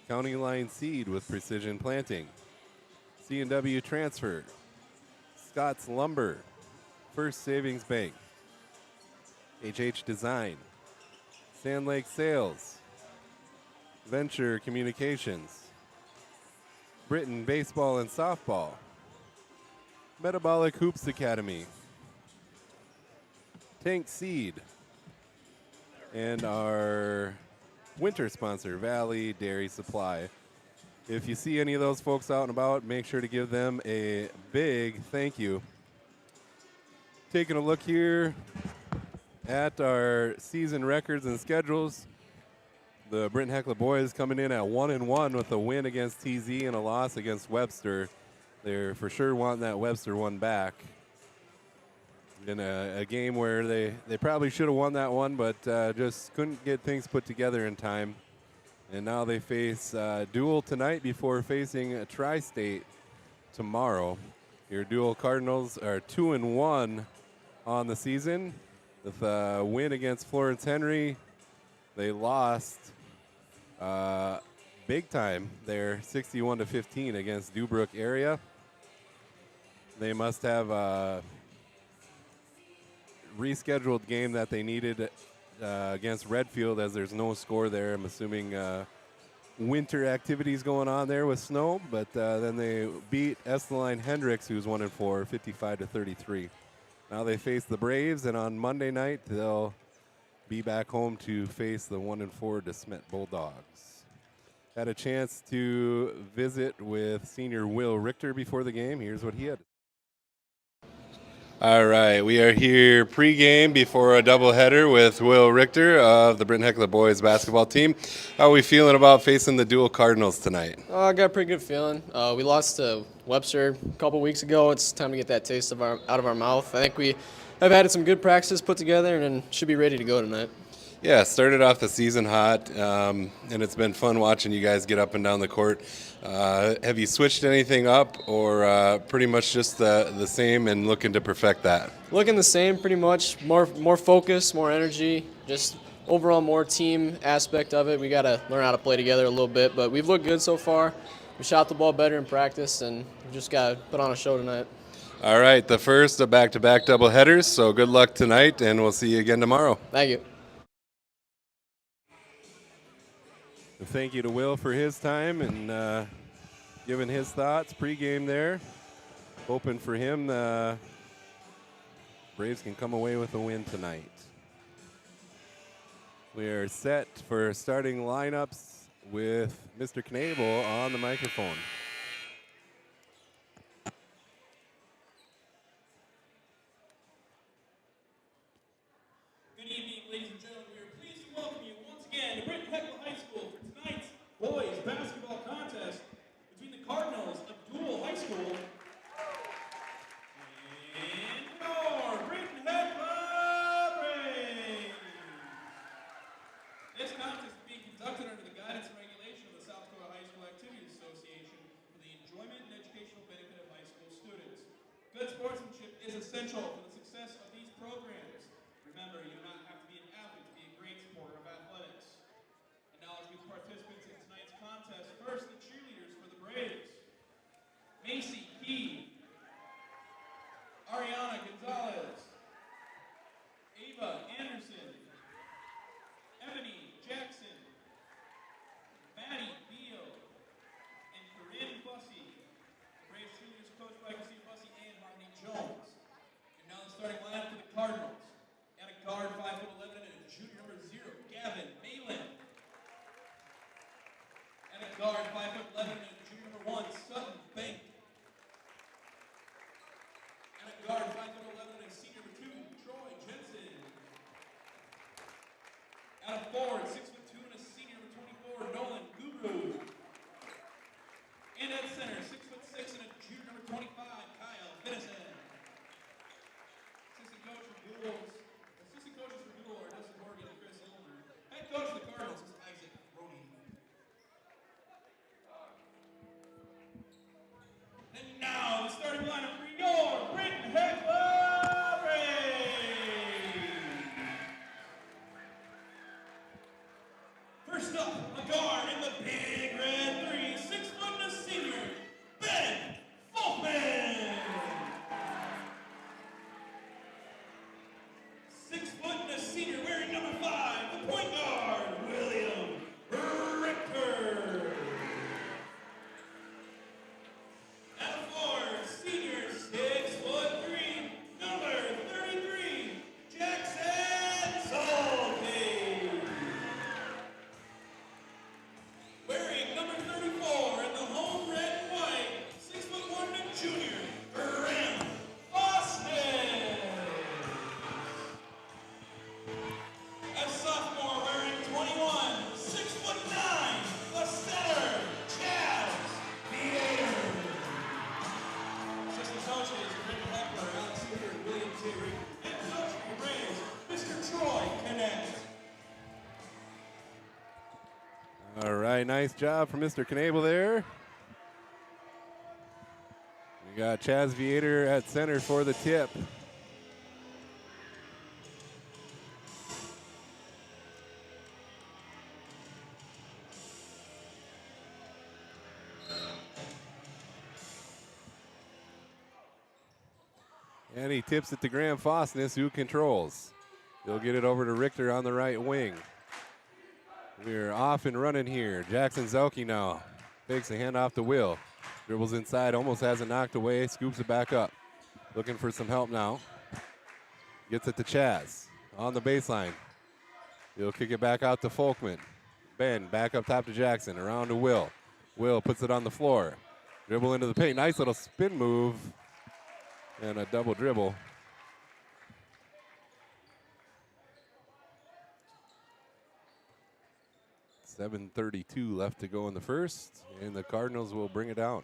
Speaker 1: County Line Seed with Precision Planting, C&W Transfer, Scott's Lumber, First Savings Bank, HH Design, Sand Lake Sales, Venture Communications, Britton Baseball and Softball, Metabolic Hoops Academy, Tank Seed, and our winter sponsor, Valley Dairy Supply. If you see any of those folks out and about, make sure to give them a big thank you. Taking a look here at our season records and schedules, the Britton Heckla boys coming in at 1-1 with a win against TZ and a loss against Webster. They're for sure wanting that Webster one back. In a game where they probably should have won that one, but just couldn't get things put together in time. And now they face Dual tonight before facing a Tri-State tomorrow. Your Dual Cardinals are 2-1 on the season with a win against Florence Henry. They lost big time there, 61-15 against Dubrook area. They must have a rescheduled game that they needed against Redfield, as there's no score there. I'm assuming winter activities going on there with snow, but then they beat Esteline Hendricks, who's 1-4, 55-33. Now they face the Braves, and on Monday night they'll be back home to face the 1-4 DeSmet Bulldogs. Had a chance to visit with senior Will Richter before the game. Here's what he had. All right, we are here pregame before a doubleheader with Will Richter of the Britton Heckla boys basketball team. How are we feeling about facing the Dual Cardinals tonight?
Speaker 4: I got a pretty good feeling. We lost to Webster a couple weeks ago. It's time to get that taste out of our mouth. I think we have had some good practices put together and should be ready to go tonight.
Speaker 1: Yeah, started off the season hot, and it's been fun watching you guys get up and down the court. Have you switched anything up, or pretty much just the same and looking to perfect that?
Speaker 4: Looking the same, pretty much. More focus, more energy, just overall more team aspect of it. We got to learn how to play together a little bit, but we've looked good so far. We shot the ball better in practice, and we just got to put on a show tonight.
Speaker 1: All right, the first of back-to-back doubleheaders, so good luck tonight, and we'll see you again tomorrow.
Speaker 4: Thank you.
Speaker 1: Thank you to Will for his time and giving his thoughts pregame there. Hoping for him the Braves can come away with a win tonight. We are set for starting lineups with Mr. Knable on the microphone.
Speaker 5: Good evening, ladies and gentlemen. We are pleased to welcome you once again to Britton Heckla High School for tonight's boys basketball contest between the Cardinals of Dual High School and your Britton Heckla Braves. This contest is being conducted under the guidance and regulation of the South Dakota High School Activities Association for the enjoyment and educational benefit of high school students. Good sportsmanship is essential for the success of these programs. Remember, you do not have to be an athlete to be a great supporter of athletics. And now let's meet the participants in tonight's contest. First, the cheerleaders for the Braves. Macy Key, Ariana Gonzalez, Ava Anderson, Ebony Jackson, Maddie Beal, and Corinne Bussey. The Braves cheerleaders coached by Christine Bussey and Marnie Jones. And now the starting lineup for the Cardinals. At a guard, 5'11" and a junior number 0, Gavin Malin. At a guard, 5'11" and a junior number 1, Sutton Bank. At a guard, 5'11" and a senior number 2, Troy Jensen. At a forward, 6'2" and a senior number 24, Nolan Guru. And at center, 6'6" and a junior number 25, Kyle Finnison. Assistant coaches for Dual are Dustin Morgan and Chris Ilmer. Head coach of the Cardinals is Isaac Roney. And now the starting lineup for your Britton Heckler Braves. First up, a guard in the big red 3, 6 foot and a senior, Ben Folkman. 6 foot and a senior wearing number 5, the point guard, William Richter. At the floor, senior 6'3", number 33, Jackson Solke. Wearing number 34 in the home red and white, 6'1" and junior, Graham Austin. A sophomore wearing 21, 6'9", the center, Chaz Theater. Assistant coaches, Britton Heckler, Alex Hoover, and William J. Rick. And coach for the Braves, Mr. Troy Connect.
Speaker 1: All right, nice job from Mr. Knable there. We got Chaz Viator at center for the tip. And he tips it to Graham Fosness, who controls. He'll get it over to Richter on the right wing. We're off and running here. Jackson Zelke now takes a handoff to Will. Dribbles inside, almost has it knocked away, scoops it back up. Looking for some help now. Gets it to Chaz on the baseline. He'll kick it back out to Folkman. Ben back up top to Jackson, around to Will. Will puts it on the floor. Dribble into the paint, nice little spin move. And a double dribble. .732 left to go in the first, and the Cardinals will bring it down.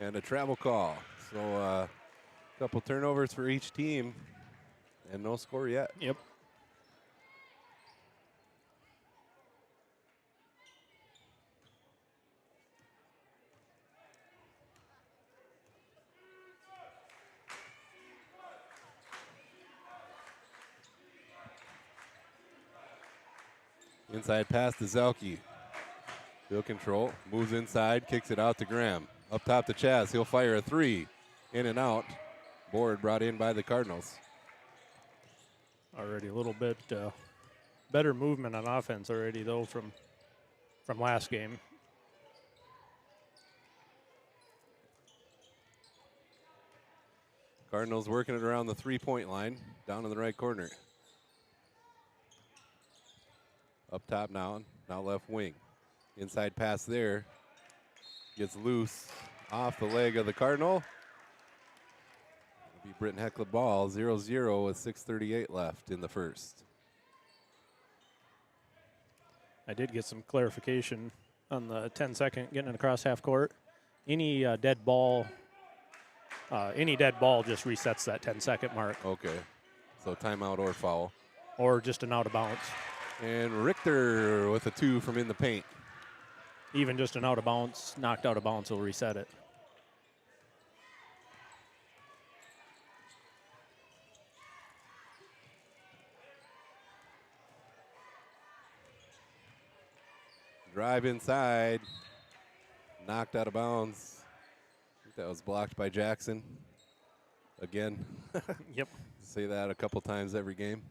Speaker 1: And a travel call. So a couple turnovers for each team, and no score yet.
Speaker 3: Yep.
Speaker 1: Inside pass to Zelke. He'll control, moves inside, kicks it out to Graham. Up top to Chaz, he'll fire a 3. In and out. Board brought in by the Cardinals.
Speaker 3: Already a little bit better movement on offense already, though, from last game.
Speaker 1: Cardinals working it around the 3-point line, down in the right corner. Up top now left wing. Inside pass there. Gets loose off the leg of the Cardinal. It'll be Britton Heckler ball, 0-0 with 6:38 left in the first.
Speaker 3: I did get some clarification on the 10-second getting it across half court. Any dead ball just resets that 10-second mark.
Speaker 1: Okay, so timeout or foul.
Speaker 3: Or just an out of bounds.
Speaker 1: And Richter with a 2 from in the paint.
Speaker 3: Even just an out of bounds, knocked out of bounds will reset it.
Speaker 1: Drive inside. Knocked out of bounds. I think that was blocked by Jackson. Again.
Speaker 3: Yep.
Speaker 1: Say that a couple times every game.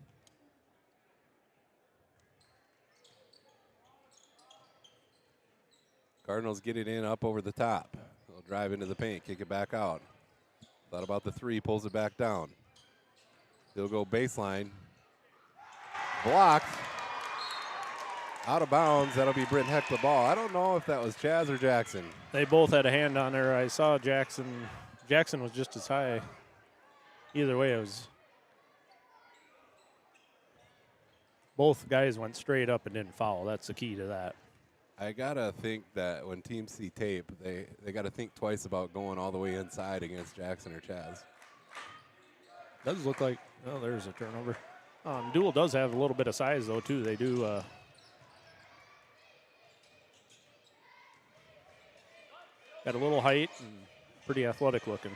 Speaker 1: Cardinals get it in up over the top. They'll drive into the paint, kick it back out. Thought about the 3, pulls it back down. He'll go baseline. Blocked. Out of bounds. That'll be Britton Heckler ball. I don't know if that was Chaz or Jackson.
Speaker 3: They both had a hand on there. I saw Jackson. Jackson was just as high. Either way, it was both guys went straight up and didn't foul. That's the key to that.
Speaker 1: I gotta think that when teams see tape, they gotta think twice about going all the way inside against Jackson or Chaz.
Speaker 3: Does look like, oh, there's a turnover. Dual does have a little bit of size, though, too. They do. Got a little height and pretty athletic looking.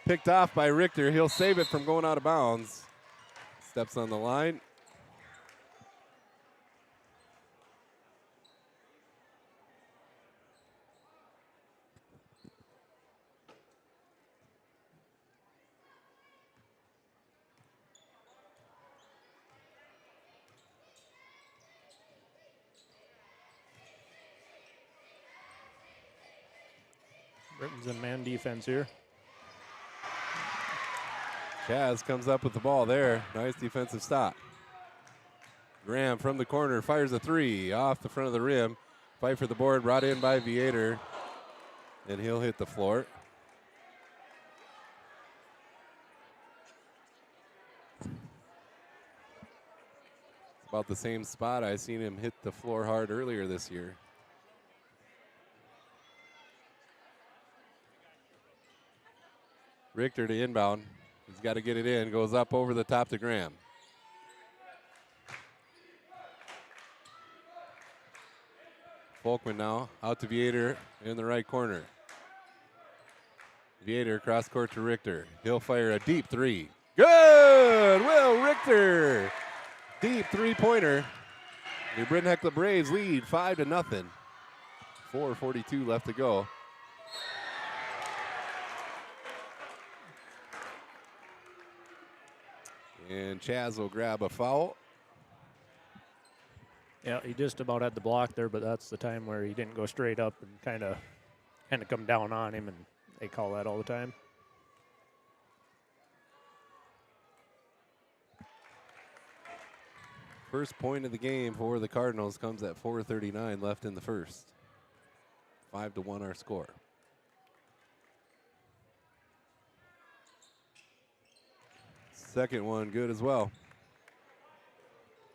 Speaker 1: Picked off by Richter. He'll save it from going out of bounds. Steps on the line.
Speaker 3: Britain's in man defense here.
Speaker 1: Chaz comes up with the ball there. Nice defensive stop. Graham from the corner fires a three off the front of the rim. Fight for the board brought in by Viator. And he'll hit the floor. It's about the same spot I seen him hit the floor hard earlier this year. Richter to inbound. He's got to get it in. Goes up over the top to Graham. Folkman now out to Viator in the right corner. Viator cross court to Richter. He'll fire a deep three. Good! Will Richter. Deep three-pointer. The Bryn Heckler Braves lead 5-0. 4:42 left to go. And Chaz will grab a foul.
Speaker 3: Yeah, he just about had the block there, but that's the time where he didn't go straight up and kind of come down on him, and they call that all the time.
Speaker 1: First point of the game for the Cardinals comes at 4:39 left in the first. 5-1 our score. Second one good as well.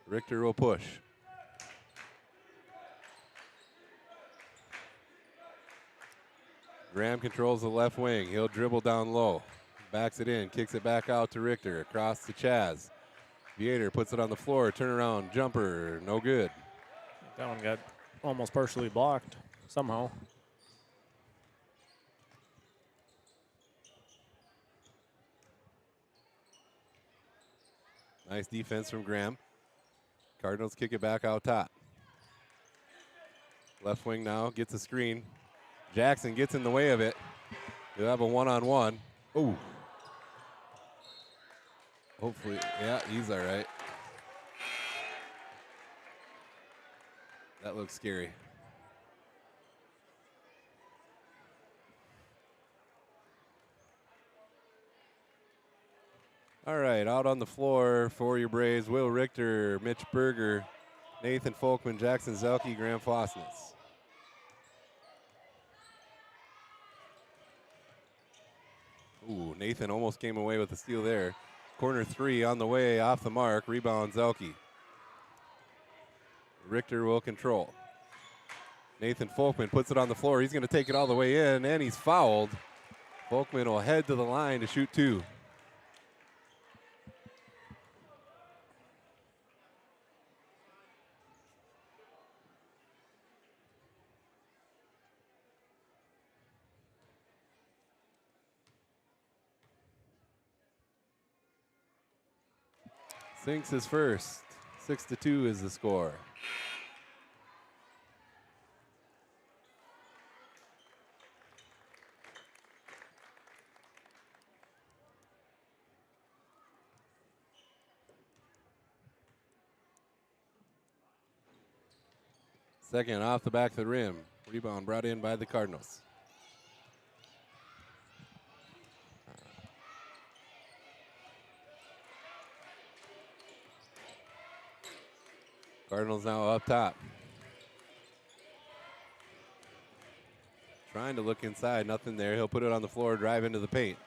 Speaker 1: Richter will push. Graham controls the left wing. He'll dribble down low. Backs it in, kicks it back out to Richter. Across to Chaz. Viator puts it on the floor. Turnaround jumper, no good.
Speaker 3: That one got almost partially blocked somehow.
Speaker 1: Nice defense from Graham. Cardinals kick it back out top. Left wing now gets a screen. Jackson gets in the way of it. He'll have a one-on-one. Ooh. Hopefully, yeah, he's all right. That looks scary. All right, out on the floor for your Braves, Will Richter, Mitch Berger, Nathan Folkman, Jackson Zelke, Graham Fosnitz. Ooh, Nathan almost came away with the steal there. Corner three on the way, off the mark, rebound Zelke. Richter will control. Nathan Folkman puts it on the floor. He's going to take it all the way in, and he's fouled. Folkman will head to the line to shoot two. Sinks his first. 6-2 is the score. Second off the back of the rim. Rebound brought in by the Cardinals. Cardinals now up top. Trying to look inside, nothing there. He'll put it on the floor, drive into the paint.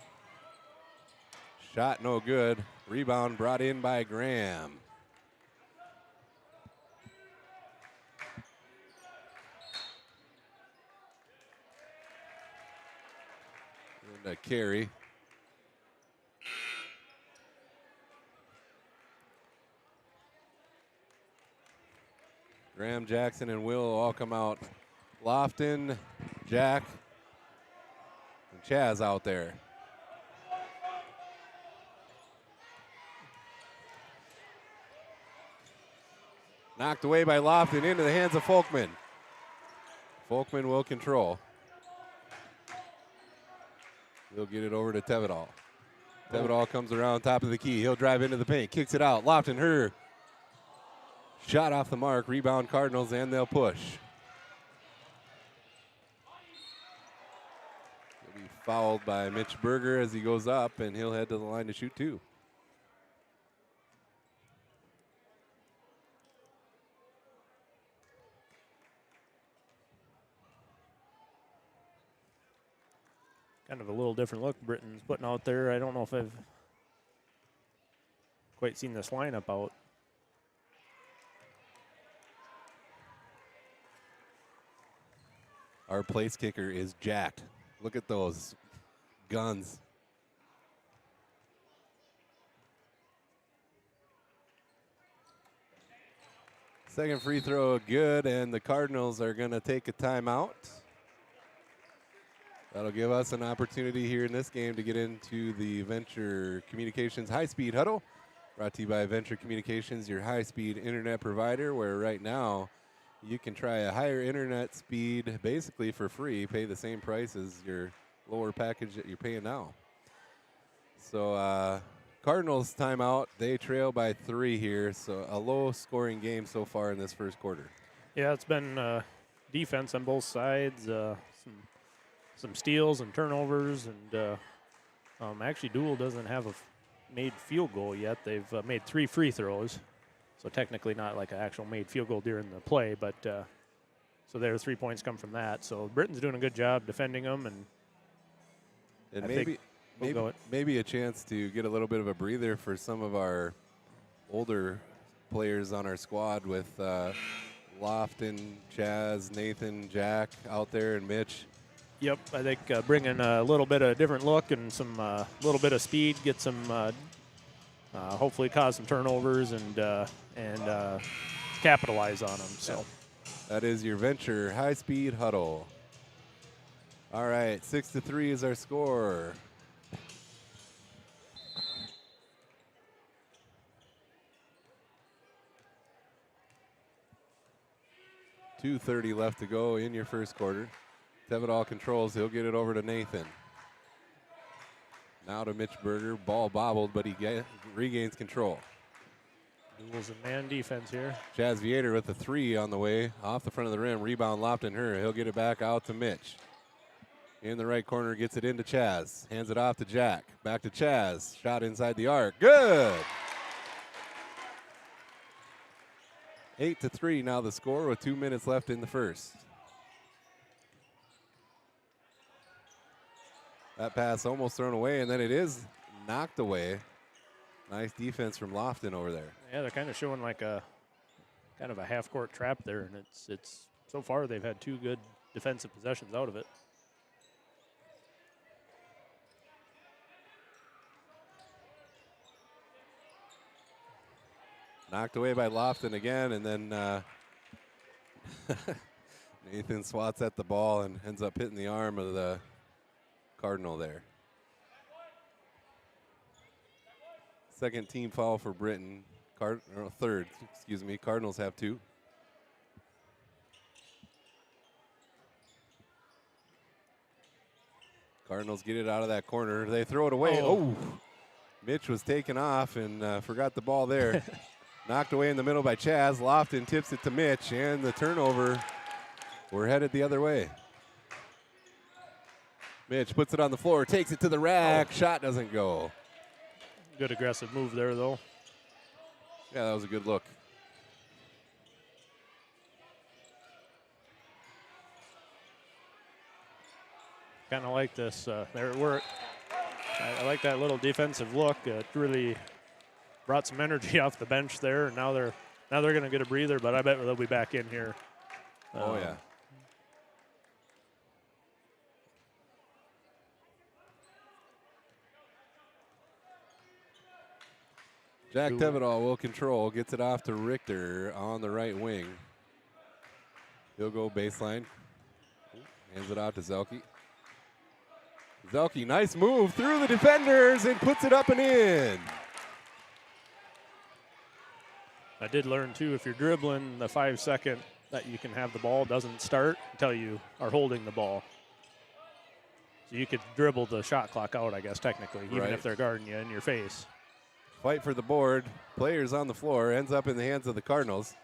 Speaker 1: Shot no good. Rebound brought in by Graham. a carry. Graham, Jackson, and Will all come out. Lofton, Jack, and Chaz out there. Knocked away by Lofton into the hands of Folkman. Folkman will control. He'll get it over to Tevedal. Tevedal comes around top of the key. He'll drive into the paint, kicks it out. Lofton, her shot off the mark. Rebound Cardinals, and they'll push. He'll be fouled by Mitch Berger as he goes up, and he'll head to the line to shoot two.
Speaker 3: Kind of a little different look Britton's putting out there. I don't know if I've quite seen this lineup out.
Speaker 1: Our place kicker is jacked. Look at those guns. Second free throw good, and the Cardinals are going to take a timeout. That'll give us an opportunity here in this game to get into the Venture Communications high-speed huddle, brought to you by Venture Communications, your high-speed internet provider, where right now you can try a higher internet speed basically for free, pay the same price as your lower package that you're paying now. So Cardinals timeout. They trail by 3 here, so a low-scoring game so far in this first quarter.
Speaker 3: Yeah, it's been defense on both sides, some steals and turnovers, and actually Dual doesn't have a made field goal yet. They've made 3 free throws, so technically not like an actual made field goal during the play, but so their 3 points come from that. So Britain's doing a good job defending them, and
Speaker 1: maybe a chance to get a little bit of a breather for some of our older players on our squad with Lofton, Chaz, Nathan, Jack out there, and Mitch.
Speaker 3: Yep, I think bringing a little bit of different look and some little bit of speed, get some hopefully cause some turnovers and capitalize on them. So
Speaker 1: that is your Venture high-speed huddle. All right, 6-3 is our score. .230 left to go in your first quarter. Tevedal controls. He'll get it over to Nathan. Now to Mitch Berger. Ball bobbled, but he regains control.
Speaker 3: Duels and man defense here.
Speaker 1: Chaz Viator with the 3 on the way. Off the front of the rim. Rebound Lofton her. He'll get it back out to Mitch. In the right corner, gets it into Chaz. Hands it off to Jack. Back to Chaz. Shot inside the arc. Good! 8-3 now the score with 2 minutes left in the first. That pass almost thrown away, and then it is knocked away. Nice defense from Lofton over there.
Speaker 3: Yeah, they're kind of showing like a kind of a half-court trap there, and it's so far they've had 2 good defensive possessions out of it.
Speaker 1: Knocked away by Lofton again, and then Nathan swats at the ball and ends up hitting the arm of the Cardinal there. Second team foul for Britain. Third, excuse me. Cardinals have 2. Cardinals get it out of that corner. They throw it away. Oh. Mitch was taken off and forgot the ball there. Knocked away in the middle by Chaz. Lofton tips it to Mitch, and the turnover. We're headed the other way. Mitch puts it on the floor, takes it to the rack. Shot doesn't go.
Speaker 3: Good aggressive move there, though.
Speaker 1: Yeah, that was a good look.
Speaker 3: Kind of like this. I like that little defensive look. It really brought some energy off the bench there, and now they're going to get a breather. But I bet they'll be back in here.
Speaker 1: Oh yeah. Jack Tevedal will control, gets it off to Richter on the right wing. He'll go baseline. Hands it out to Zelke. Zelke, nice move through the defenders and puts it up and in.
Speaker 3: I did learn too, if you're dribbling, the 5 second that you can have the ball doesn't start until you are holding the ball. So you could dribble the shot clock out, I guess, technically, even if they're guarding you in your face.
Speaker 1: Fight for the board. Players on the floor. Ends up in the hands of the Cardinals.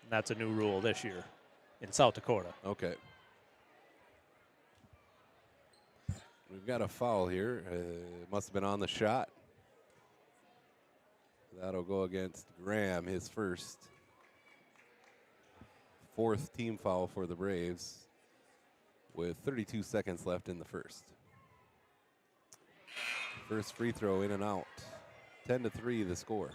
Speaker 3: And that's a new rule this year in South Dakota.
Speaker 1: Okay. We've got a foul here. It must have been on the shot. That'll go against Graham, his fourth team foul for the Braves, with 32 seconds left in the first. First free throw in and out. 10-3 the score.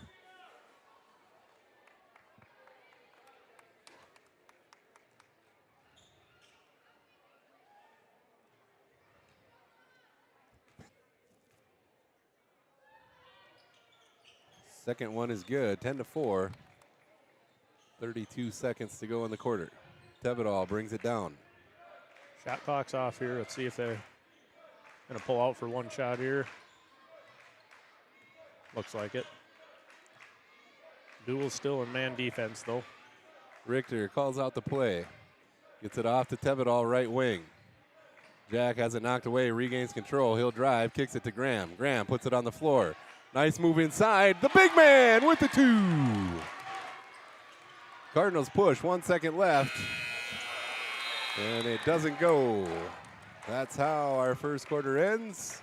Speaker 1: Second one is good, 10-4. 32 seconds to go in the quarter. Tevedal brings it down.
Speaker 3: Shot clock's off here. Let's see if they're going to pull out for one shot here. Looks like it. Duel still in man defense, though.
Speaker 1: Richter calls out the play. Gets it off to Tevedal, right wing. Jack has it knocked away, regains control. He'll drive, kicks it to Graham. Graham puts it on the floor. Nice move inside. The big man with the 2. Cardinals push, 1 second left. And it doesn't go. That's how our first quarter ends.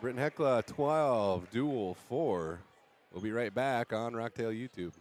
Speaker 1: Britton Hekla 12, Duel 4. We'll be right back on Rocktail YouTube.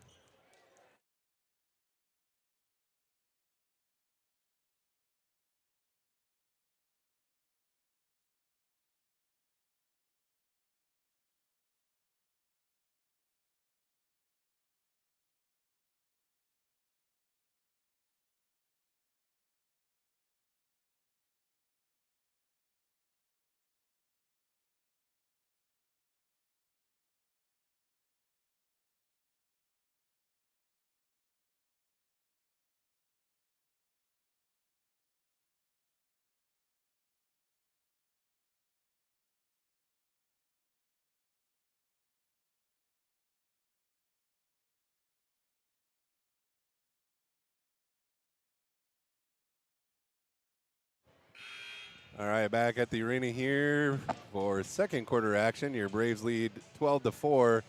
Speaker 1: All right, back at the arena here for second quarter action. Your Braves lead 12-4.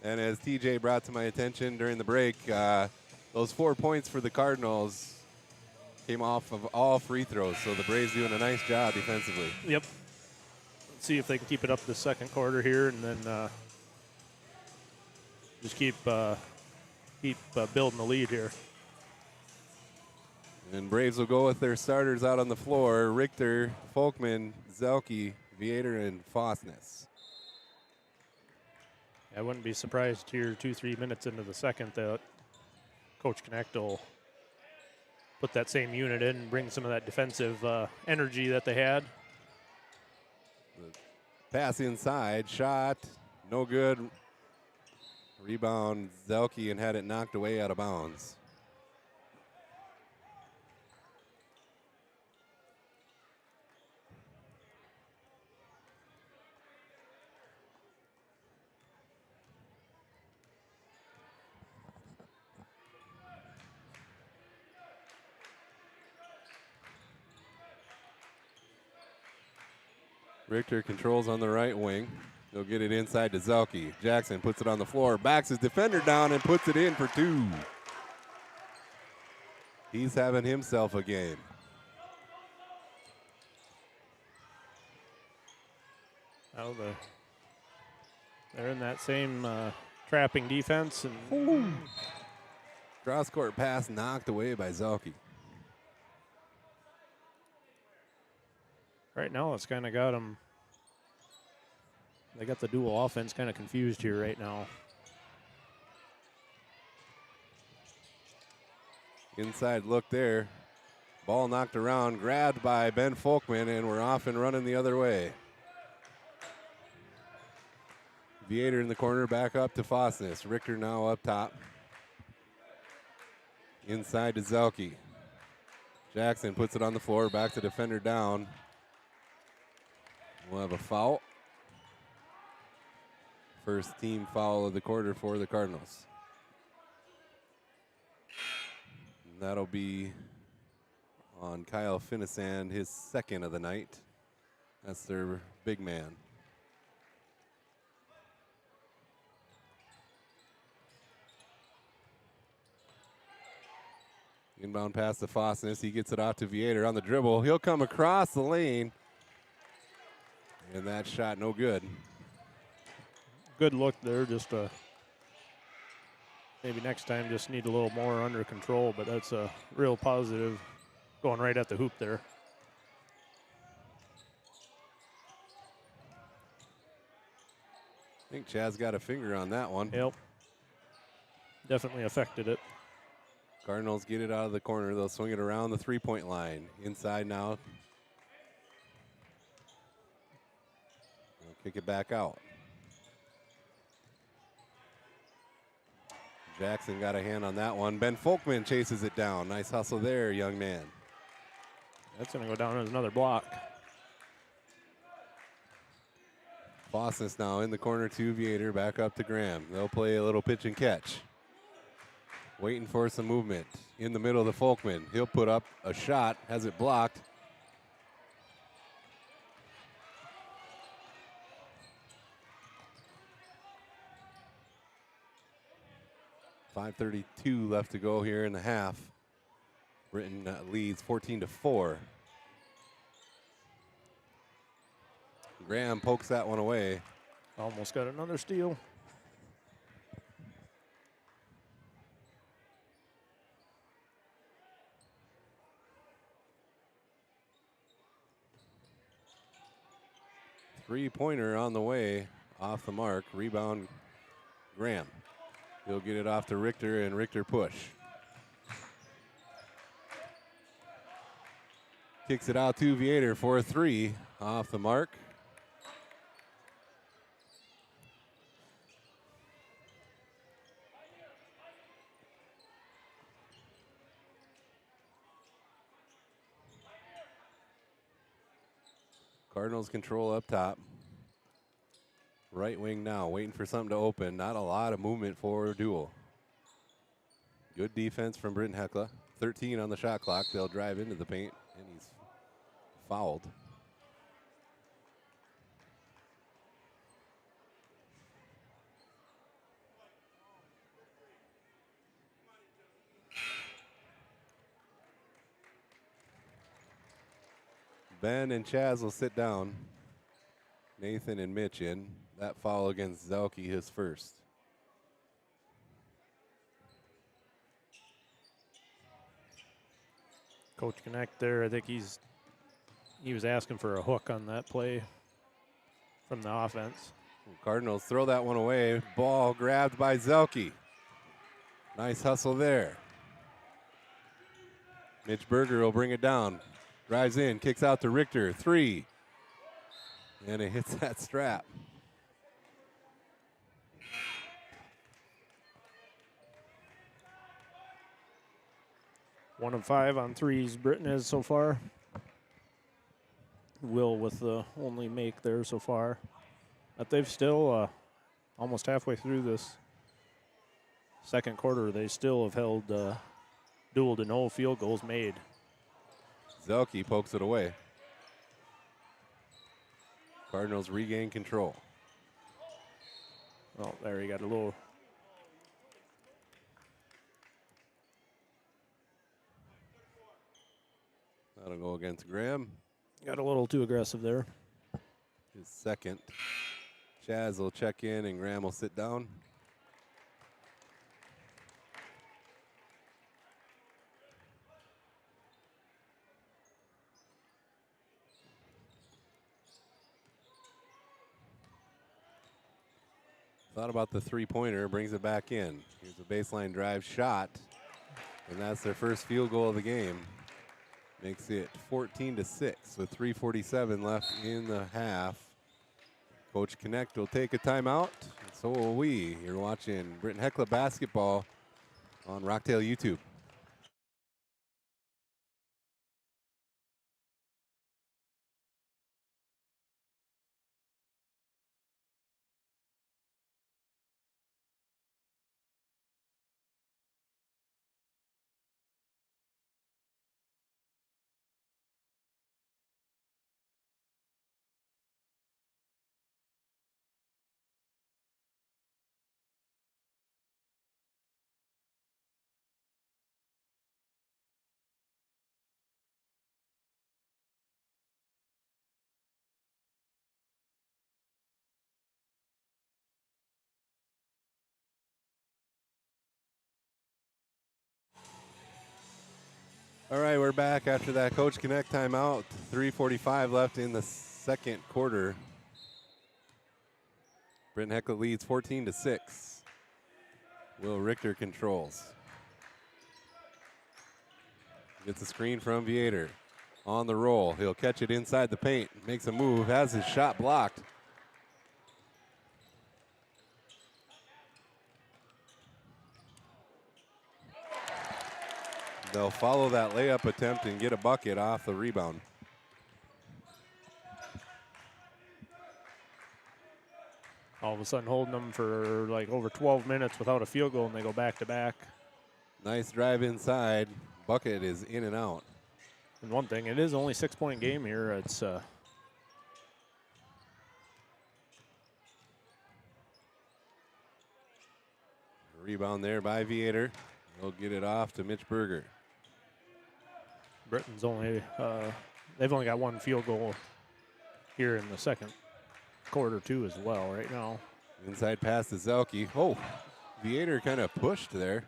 Speaker 1: And as TJ brought to my attention during the break, those 4 points for the Cardinals came off of all free throws. So the Braves doing a nice job defensively.
Speaker 3: Yep. Let's see if they can keep it up the second quarter here, and then just keep building the lead here.
Speaker 1: And Braves will go with their starters out on the floor. Richter, Folkman, Zelke, Viator, and Fosness.
Speaker 3: I wouldn't be surprised here 2-3 minutes into the second that Coach Knecht will put that same unit in and bring some of that defensive energy that they had.
Speaker 1: The pass inside, shot, no good. Rebound, Zelke, and had it knocked away out of bounds. Richter controls on the right wing. He'll get it inside to Zelke. Jackson puts it on the floor, backs his defender down and puts it in for 2. He's having himself a game.
Speaker 3: Well, they're in that same trapping defense. And
Speaker 1: Cross-court pass knocked away by Zelke.
Speaker 3: right now, it's kind of got them. They got the dual offense kind of confused here right now.
Speaker 1: Inside look there. Ball knocked around, grabbed by Ben Folkman, and we're off and running the other way. Viator in the corner, back up to Fosness. Richter now up top. Inside to Zelke. Jackson puts it on the floor, back to defender down. We'll have a foul. First team foul of the quarter for the Cardinals. And that'll be on Kyle Finisand, his second of the night. That's their big man. Inbound pass to Fosness. He gets it out to Viator on the dribble. He'll come across the lane. And that shot no good.
Speaker 3: Good look there. Just maybe next time just need a little more under control, but that's a real positive going right at the hoop there.
Speaker 1: I think Chaz got a finger on that one.
Speaker 3: Yep. Definitely affected it.
Speaker 1: Cardinals get it out of the corner. They'll swing it around the three-point line. Inside now. They'll kick it back out. Jackson got a hand on that one. Ben Folkman chases it down. Nice hustle there, young man.
Speaker 3: That's going to go down as another block.
Speaker 1: Fosness now in the corner to Viator, back up to Graham. They'll play a little pitch and catch. Waiting for some movement in the middle of the Folkman. He'll put up a shot, has it blocked. .532 left to go here in the half. Britain leads 14-4. Graham pokes that one away.
Speaker 3: Almost got another steal.
Speaker 1: Three-pointer on the way, off the mark. Rebound, Graham. He'll get it off to Richter, and Richter push. Kicks it out to Viator for a three, off the mark. Cardinals control up top. Right wing now, waiting for something to open. Not a lot of movement for Dual. Good defense from Britton Hekla. 13 on the shot clock. They'll drive into the paint, and he's fouled. Ben and Chaz will sit down. Nathan and Mitch in. That foul against Zelke, his first.
Speaker 3: Coach Connect there, I think he was asking for a hook on that play from the offense.
Speaker 1: Cardinals throw that one away. Ball grabbed by Zelke. Nice hustle there. Mitch Berger will bring it down. Drives in, kicks out to Richter. Three. And it hits that strap.
Speaker 3: One of 5 on threes, Britton is so far. Will with the only make there so far. But they've still, almost halfway through this second quarter, they still have held Dual to no field goals made.
Speaker 1: Zelke pokes it away. Cardinals regain control.
Speaker 3: Oh, there he got a little.
Speaker 1: That'll go against Graham.
Speaker 3: Got a little too aggressive there.
Speaker 1: His second. Chaz will check in and Graham will sit down. Thought about the three-pointer, brings it back in. Here's a baseline drive shot, and that's their first field goal of the game. Makes it 14-6 with 3:47 left in the half. Coach Connect will take a timeout, So will we. You're watching Britton Heckler basketball on Rocktail YouTube. All right, we're back after that Coach Connect timeout. 3:45 left in the second quarter. Britton Heckler leads 14-6. Will Richter controls. Gets a screen from Viator. On the roll, he'll catch it inside the paint. Makes a move, has his shot blocked. They'll follow that layup attempt and get a bucket off the rebound.
Speaker 3: All of a sudden holding them for like over 12 minutes without a field goal, and they go back to back.
Speaker 1: Nice drive inside. Bucket is in and out.
Speaker 3: And one thing, it is only 6-point game here. It's
Speaker 1: Rebound there by Viator. He'll get it off to Mitch Berger.
Speaker 3: Britton's only they've only got one field goal here in the second quarter too as well right now.
Speaker 1: Inside pass to Zelke. Oh, Viator kind of pushed there.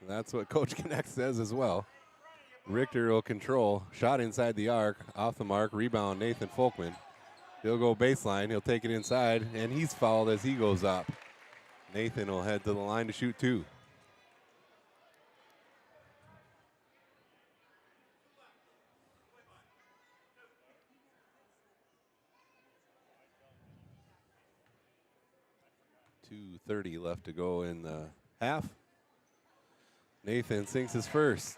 Speaker 1: That's what Coach Connect says as well. Richter will control. Shot inside the arc. Off the mark. Rebound Nathan Folkman. He'll go baseline. He'll take it inside, and he's fouled as he goes up. Nathan will head to the line to shoot two. .230 left to go in the half. Nathan sinks his first.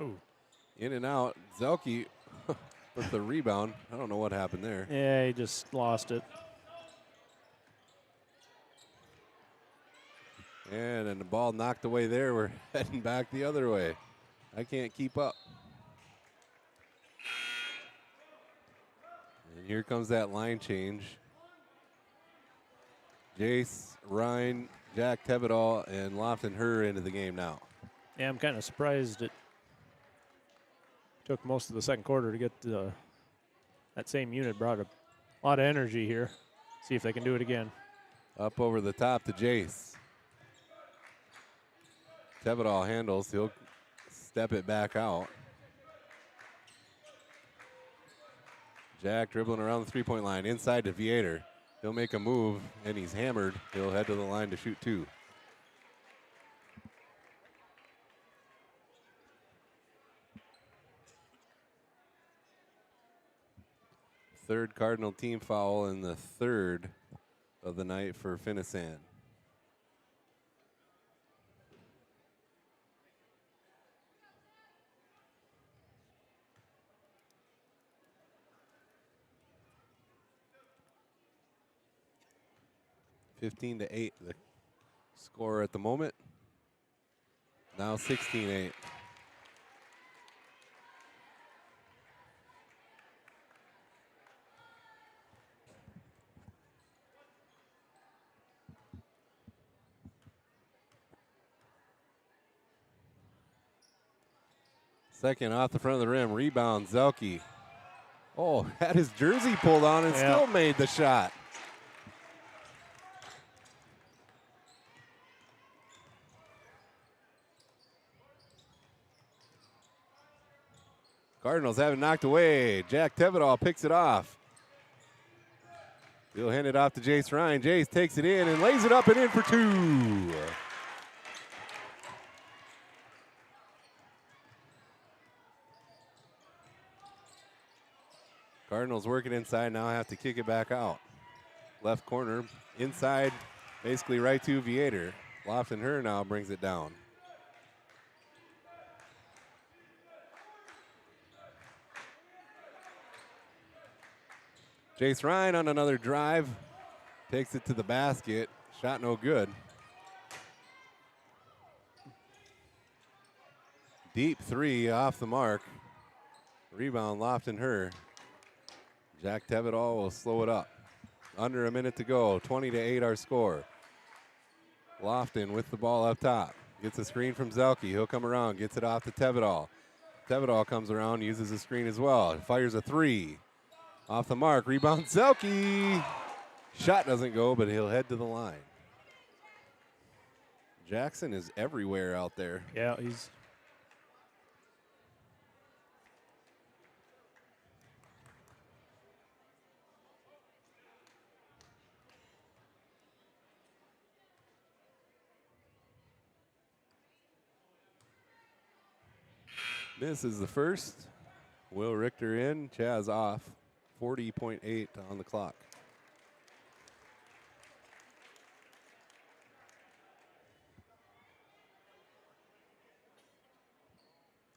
Speaker 3: Oh.
Speaker 1: In and out. Zelke with the rebound. I don't know what happened there.
Speaker 3: Yeah, he just lost it.
Speaker 1: And then the ball knocked away there. We're heading back the other way. I can't keep up. And here comes that line change. Jace, Ryan, Jack Tevedal, and Lofton Herr into the game now.
Speaker 3: Yeah, I'm kind of surprised it took most of the second quarter to get that same unit. Brought a lot of energy here. See if they can do it again.
Speaker 1: Up over the top to Jace. Tevedal handles. He'll step it back out. Jack dribbling around the three-point line. Inside to Viator. He'll make a move, and he's hammered. He'll head to the line to shoot two. Third Cardinal team foul and the third of the night for Finissan. (15-8) the score at the moment. Now 16-8. Second off the front of the rim, rebound, Zelke. Oh, had his jersey pulled on and still made the shot. Cardinals have it knocked away. Jack Tevedal picks it off. He'll hand it off to Jace Ryan. Jace takes it in and lays it up and in for 2. Cardinals working inside, now have to kick it back out. Left corner, inside, basically right to Viator. Lofton Her now brings it down. Jace Ryan on another drive, takes it to the basket. Shot no good. Deep 3 off the mark. Rebound Lofton Her. Jack Tevedall will slow it up. Under a minute to go, 20-8 our score. Lofton with the ball up top. Gets a screen from Zelke. He'll come around, gets it off to Tevedall. Tevedall comes around, uses a screen as well. Fires a 3. Off the mark, rebound Zelke. Shot doesn't go, but he'll head to the line. Jackson is everywhere out there.
Speaker 3: Yeah, he's
Speaker 1: This is the first. Will Richter in, Chaz off. 40.8 on the clock.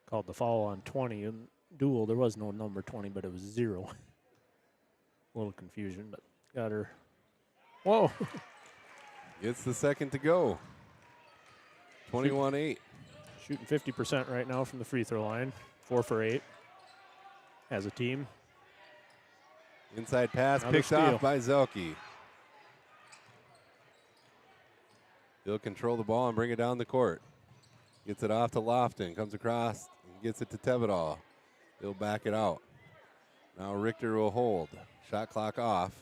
Speaker 3: called the foul on 20. In duel, there was no number 20, but it was 0. A little confusion, but got her. Whoa.
Speaker 1: Gets the second to go. 21-8.
Speaker 3: Shooting 50% right now from the free throw line. 4 for 8 as a team.
Speaker 1: Inside pass
Speaker 3: Another
Speaker 1: picked
Speaker 3: steal.
Speaker 1: off by Zelke. He'll control the ball and bring it down the court. Gets it off to Lofton. Comes across and gets it to Tevedall. He'll back it out. Now Richter will hold. Shot clock off.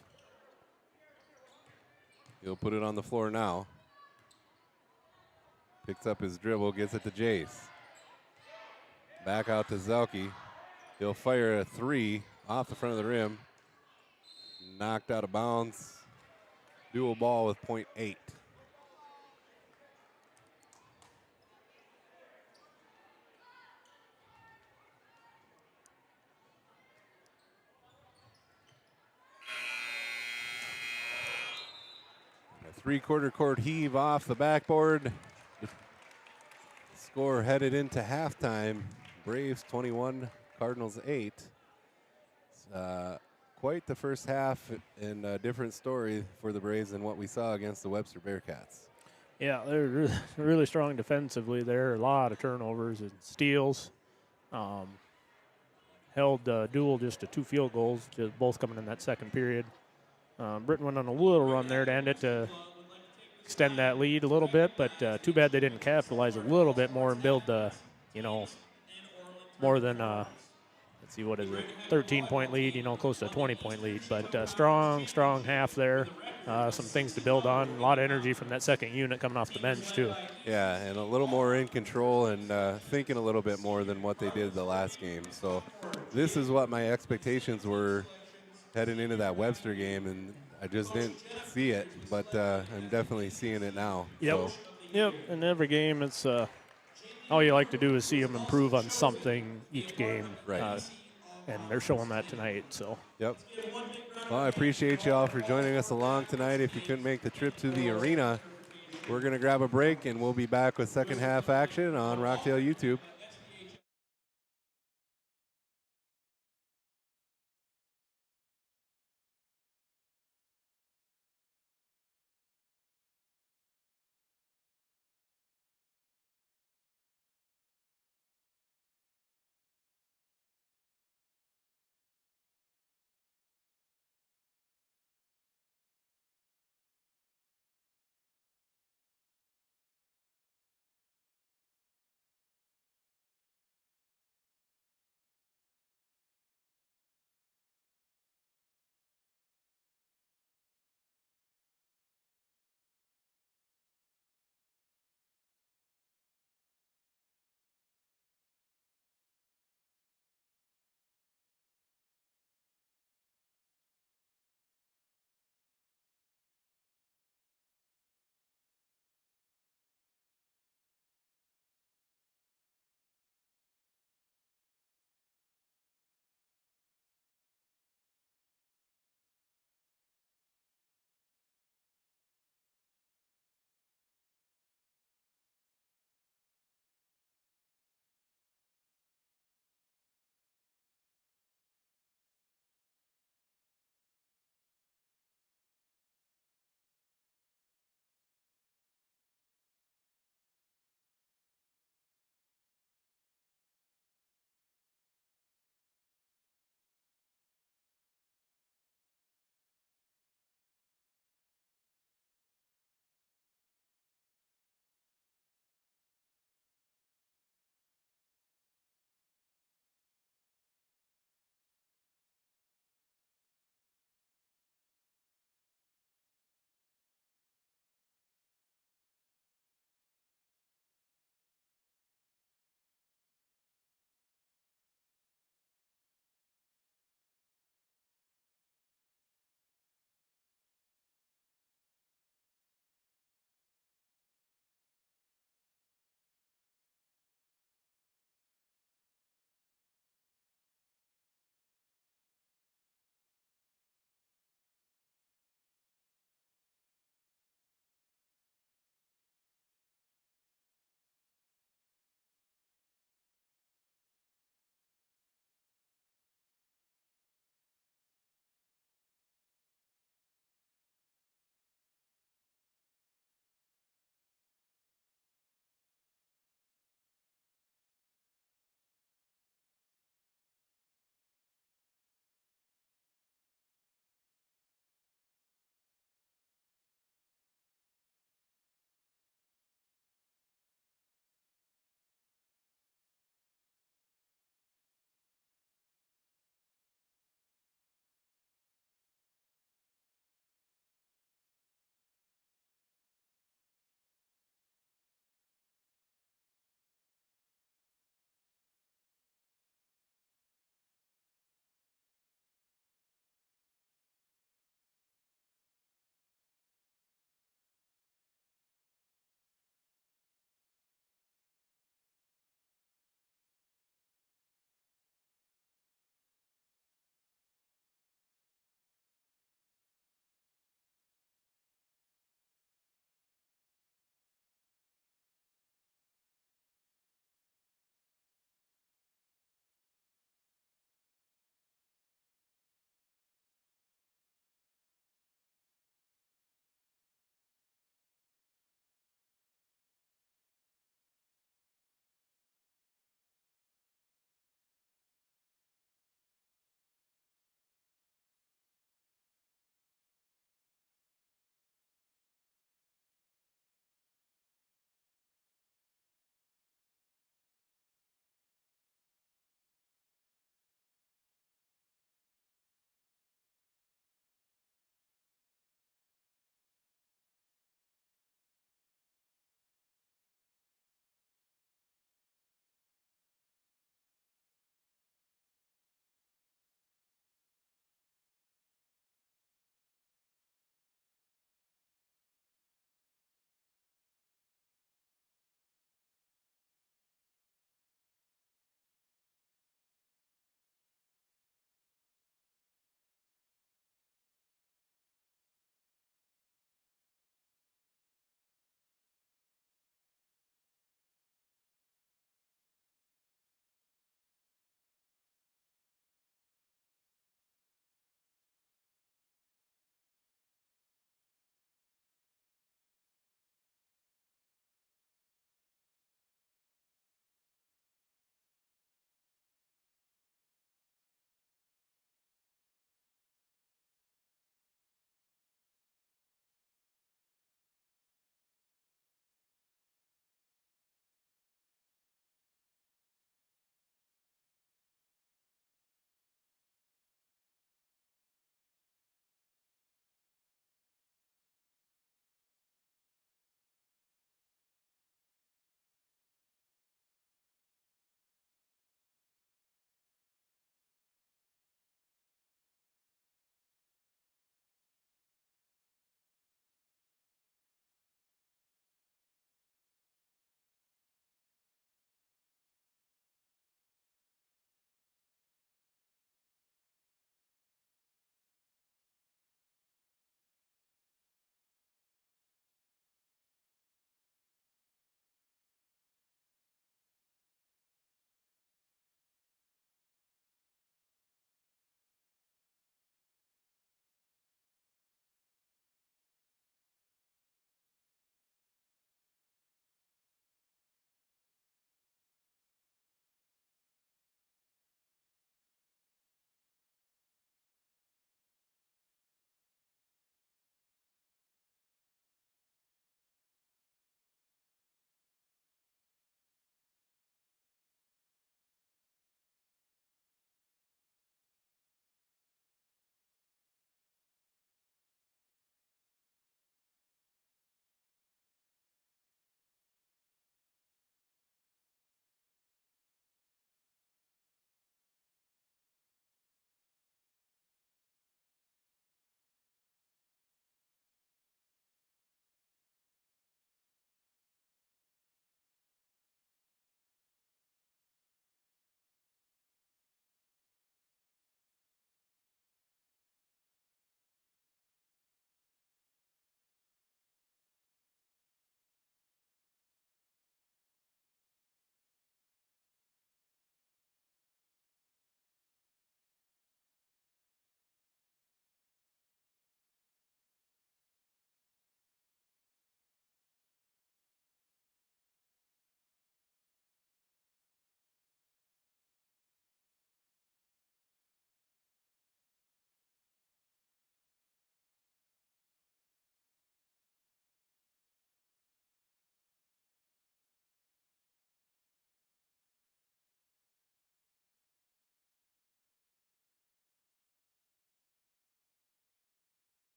Speaker 1: He'll put it on the floor now. Picks up his dribble, gets it to Jace. Back out to Zelke. He'll fire a 3 off the front of the rim. Knocked out of bounds. Dual ball with .8. A 3/4 court heave off the backboard. Score headed into halftime. Braves 21, Cardinals 8. Quite the first half and a different story for the Braves than what we saw against the Webster Bearcats.
Speaker 3: Yeah, they're really strong defensively there. A lot of turnovers and steals. Held duel just to 2 field goals, just both coming in that second period. Britton went on a little run there to end it to extend that lead a little bit, but too bad they didn't capitalize a little bit more and build the, more than, let's see, what is it, 13-point lead, close to a 20-point lead. But strong half there. Some things to build on. A lot of energy from that second unit coming off the bench, too.
Speaker 1: Yeah, and a little more in control and thinking a little bit more than what they did the last game. So this is what my expectations were heading into that Webster game, and I just didn't see it, but I'm definitely seeing it now.
Speaker 3: Yep.
Speaker 1: So.
Speaker 3: Yep. In every game, it's all you like to do is see them improve on something each game.
Speaker 1: Right.
Speaker 3: And they're showing that tonight. So.
Speaker 1: Yep. Well, I appreciate you all for joining us along tonight. If you couldn't make the trip to the arena, we're going to grab a break, and we'll be back with second half action on Rockdale YouTube.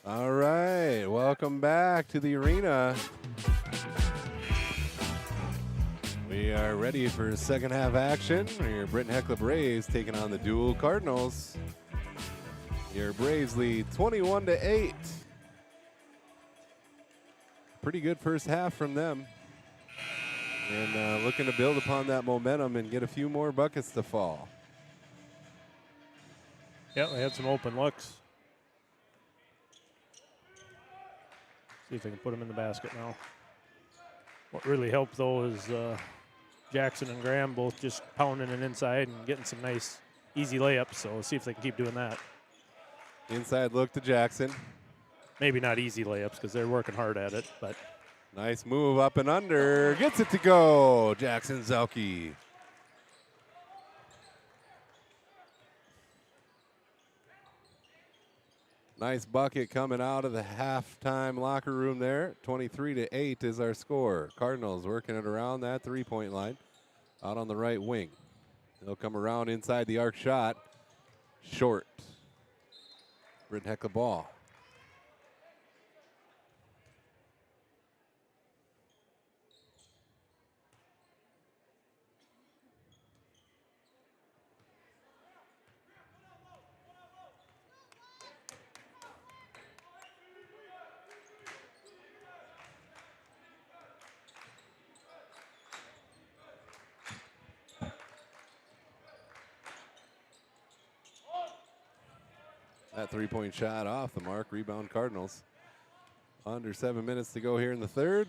Speaker 1: All right, welcome back to the arena. We are ready for second half action. Your Britton Heckler Braves taking on the Dual Cardinals. Your Braves lead 21-8. Pretty good first half from them. And looking to build upon that momentum and get a few more buckets to fall.
Speaker 3: Yeah, they had some open looks. See if they can put them in the basket now. What really helped, though, is Jackson and Graham both just pounding it inside and getting some nice, easy layups. So we'll see if they can keep doing that.
Speaker 1: Inside look to Jackson.
Speaker 3: Maybe not easy layups because they're working hard at it, but
Speaker 1: Nice move up and under. Gets it to go. Jackson Zelke. Nice bucket coming out of the halftime locker room there. 23-8 is our score. Cardinals working it around that three-point line. Out on the right wing. They'll come around inside the arc shot. Short. Britton Heckler ball. That three-point shot off the mark. Rebound Cardinals. Under 7 minutes to go here in the third.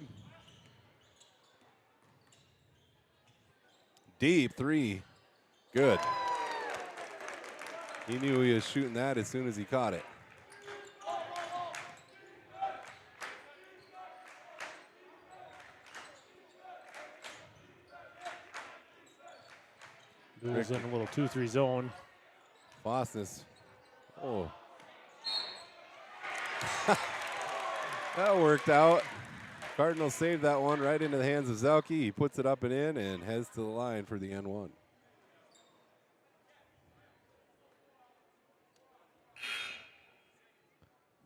Speaker 1: Deep three. Good. He knew he was shooting that as soon as he caught it.
Speaker 3: Duel's in a little 2-3 zone.
Speaker 1: Fosness. Oh. That worked out. Cardinals saved that one right into the hands of Zelke. He puts it up and in and heads to the line for the N1.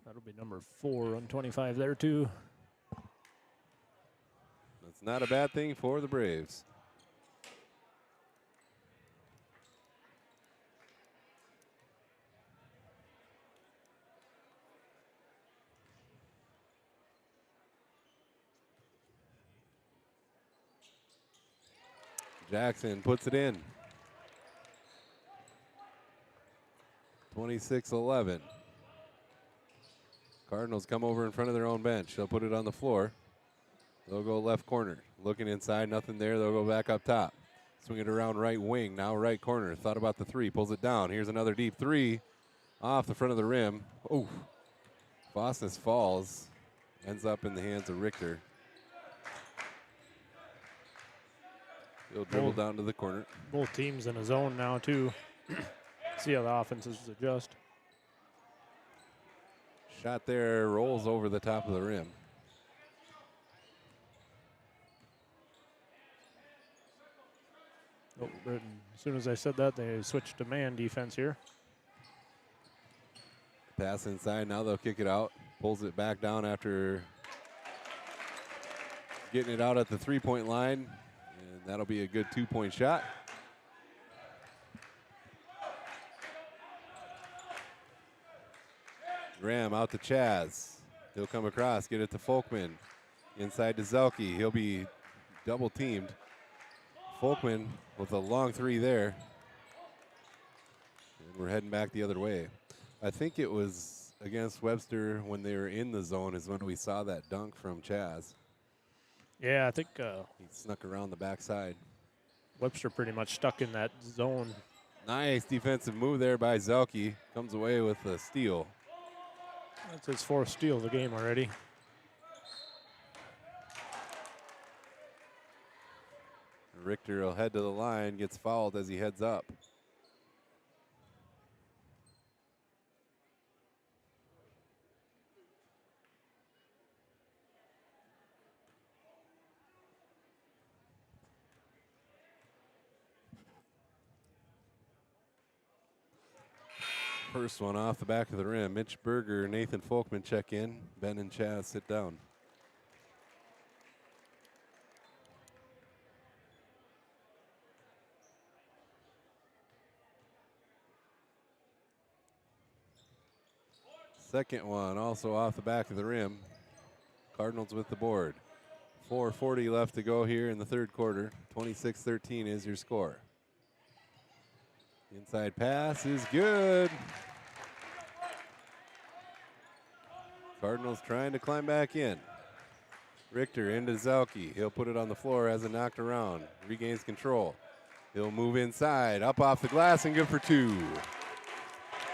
Speaker 3: That'll be number 4 on 25 there, too.
Speaker 1: That's not a bad thing for the Braves. Jackson puts it in. 26-11. Cardinals come over in front of their own bench. They'll put it on the floor. They'll go left corner. Looking inside, nothing there. They'll go back up top. Swing it around right wing, now right corner. Thought about the three, pulls it down. Here's another deep three off the front of the rim. Oh, Fosness falls. Ends up in the hands of Richter. He'll dribble down to the corner.
Speaker 3: Both teams in a zone now, too. See how the offenses adjust.
Speaker 1: Shot there, rolls over the top of the rim.
Speaker 3: Oh, Britton. As soon as I said that, they switched to man defense here.
Speaker 1: Pass inside, now they'll kick it out. Pulls it back down after getting it out at the three-point line. And that'll be a good two-point shot. Graham out to Chaz. He'll come across, get it to Folkman. Inside to Zelke. He'll be double teamed. Folkman with a long three there. And we're heading back the other way. I think it was against Webster when they were in the zone is when we saw that dunk from Chaz.
Speaker 3: Yeah, I think
Speaker 1: He snuck around the backside.
Speaker 3: Webster pretty much stuck in that zone.
Speaker 1: Nice defensive move there by Zelke. Comes away with a steal.
Speaker 3: That's his 4th steal of the game already.
Speaker 1: Richter will head to the line, gets fouled as he heads up. First one off the back of the rim. Mitch Berger, Nathan Folkman check in. Ben and Chaz sit down. Second one also off the back of the rim. Cardinals with the board. 4:40 left to go here in the third quarter. 26-13 is your score. Inside pass is good. Cardinals trying to climb back in. Richter into Zelke. He'll put it on the floor as it knocked around. Regains control. He'll move inside, up off the glass, and good for two.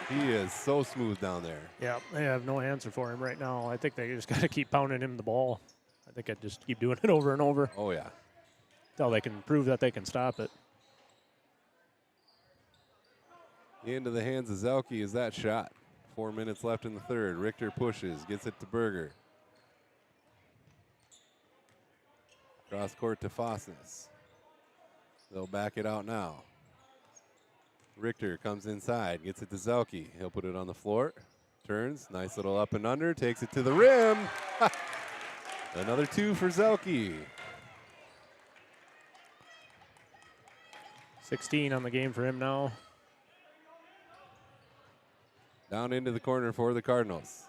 Speaker 1: He is so smooth down there.
Speaker 3: Yeah, they have no answer for him right now. I think they just got to keep pounding him the ball. I think I just keep doing it over and over
Speaker 1: Oh, yeah.
Speaker 3: until they can prove that they can stop it.
Speaker 1: Into the hands of Zelke is that shot. 4 minutes left in the third. Richter pushes, gets it to Berger. Cross court to Fossness. They'll back it out now. Richter comes inside, gets it to Zelke. He'll put it on the floor. Turns, nice little up and under, takes it to the rim. Another two for Zelke.
Speaker 3: 16 on the game for him now.
Speaker 1: Down into the corner for the Cardinals.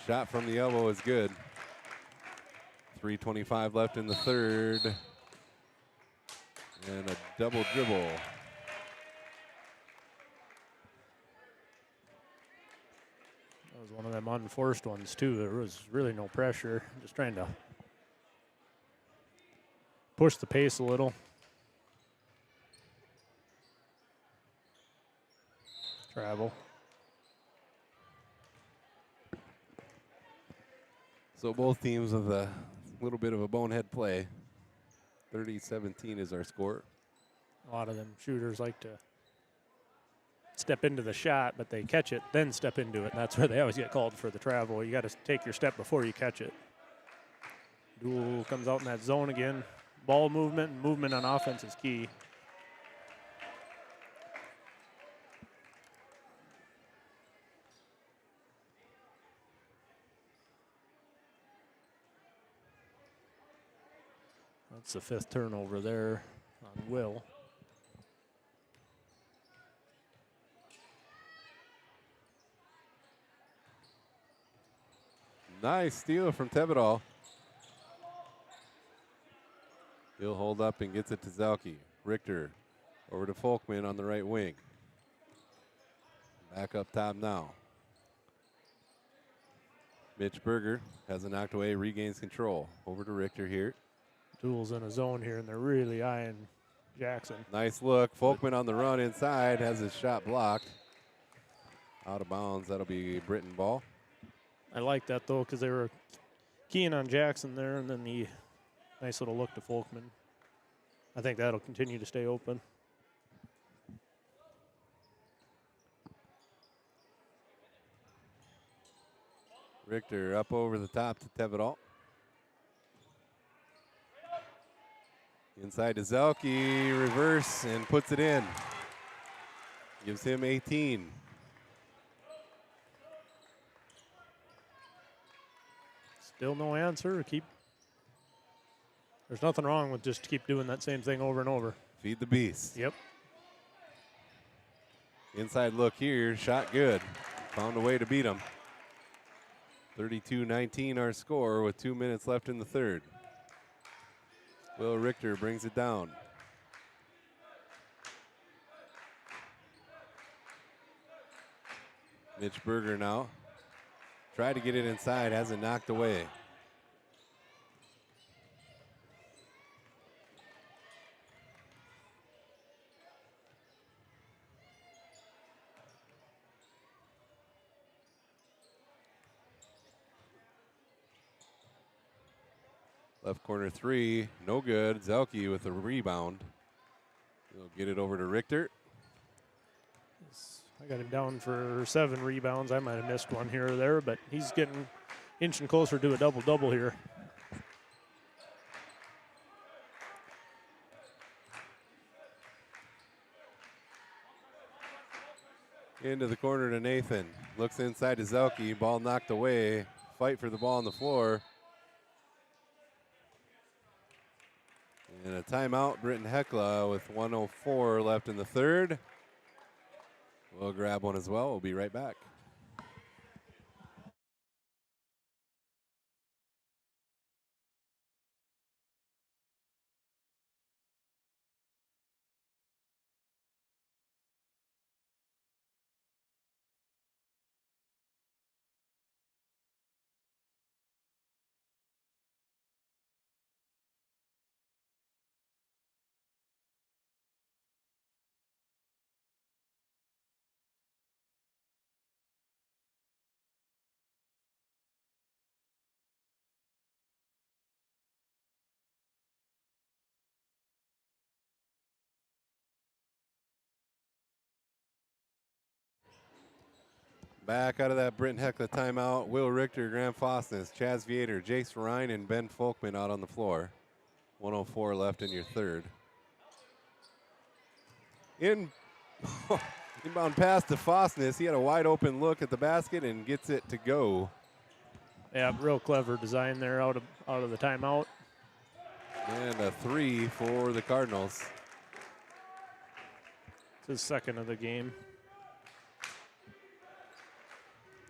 Speaker 1: Shot from the elbow is good. 3:25 left in the third. And a double dribble.
Speaker 3: That was one of them unforced ones, too. There was really no pressure. Just trying to push the pace a little. Travel.
Speaker 1: So both teams with a little bit of a bonehead play. 30-17 is our score.
Speaker 3: A lot of them shooters like to step into the shot, but they catch it, then step into it. And that's where they always get called for the travel. You got to take your step before you catch it. Duel comes out in that zone again. Ball movement and movement on offense is key. That's the fifth turnover there on Will.
Speaker 1: Nice steal from Tevedal. He'll hold up and gets it to Zelke. Richter over to Folkman on the right wing. Back up top now. Mitch Berger has it knocked away, regains control. Over to Richter here.
Speaker 3: Duel's in a zone here, and they're really eyeing Jackson.
Speaker 1: Nice look. Folkman on the run inside, has his shot blocked. Out of bounds, that'll be Britton ball.
Speaker 3: I like that, though, because they were keying on Jackson there, and then the nice little look to Folkman. I think that'll continue to stay open.
Speaker 1: Richter up over the top to Tevedal. Inside to Zelke, reverse, and puts it in. Gives him 18.
Speaker 3: Still no answer. There's nothing wrong with just keep doing that same thing over and over.
Speaker 1: Feed the beast.
Speaker 3: Yep.
Speaker 1: Inside look here, shot good. Found a way to beat him. 32-19 our score with 2 minutes left in the third. Will Richter brings it down. Mitch Berger now. Tried to get it inside, has it knocked away. Left corner three, no good. Zelke with a rebound. He'll get it over to Richter.
Speaker 3: I got him down for 7 rebounds. I might have missed one here or there, but he's getting inching closer to a double-double here.
Speaker 1: Into the corner to Nathan. Looks inside to Zelke. Ball knocked away. Fight for the ball on the floor. And a timeout, Britton Hekla with 1:04 left in the third. We'll grab one as well. We'll be right back. Back out of that Britton Hekla timeout. Will Richter, Graham Fosness, Chaz Vieter, Jace Ryan, and Ben Folkman out on the floor. 1:04 left in your third. Inbound pass to Fosness. He had a wide open look at the basket and gets it to go.
Speaker 3: Yeah, real clever design there out of the timeout.
Speaker 1: And a three for the Cardinals.
Speaker 3: It's his second of the game.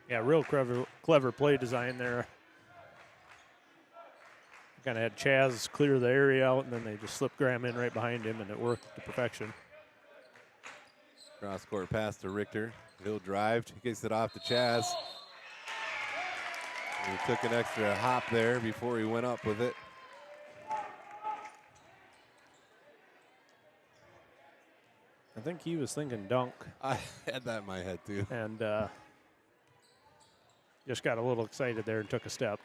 Speaker 3: Yeah, real clever play design there. Kind of had Chaz clear the area out, and then they just slipped Graham in right behind him, and it worked to perfection.
Speaker 1: Cross court pass to Richter. He'll drive. He gets it off to Chaz. He took an extra hop there before he went up with it.
Speaker 3: I think he was thinking dunk.
Speaker 1: I had that in my head too.
Speaker 3: And just got a little excited there and took a step.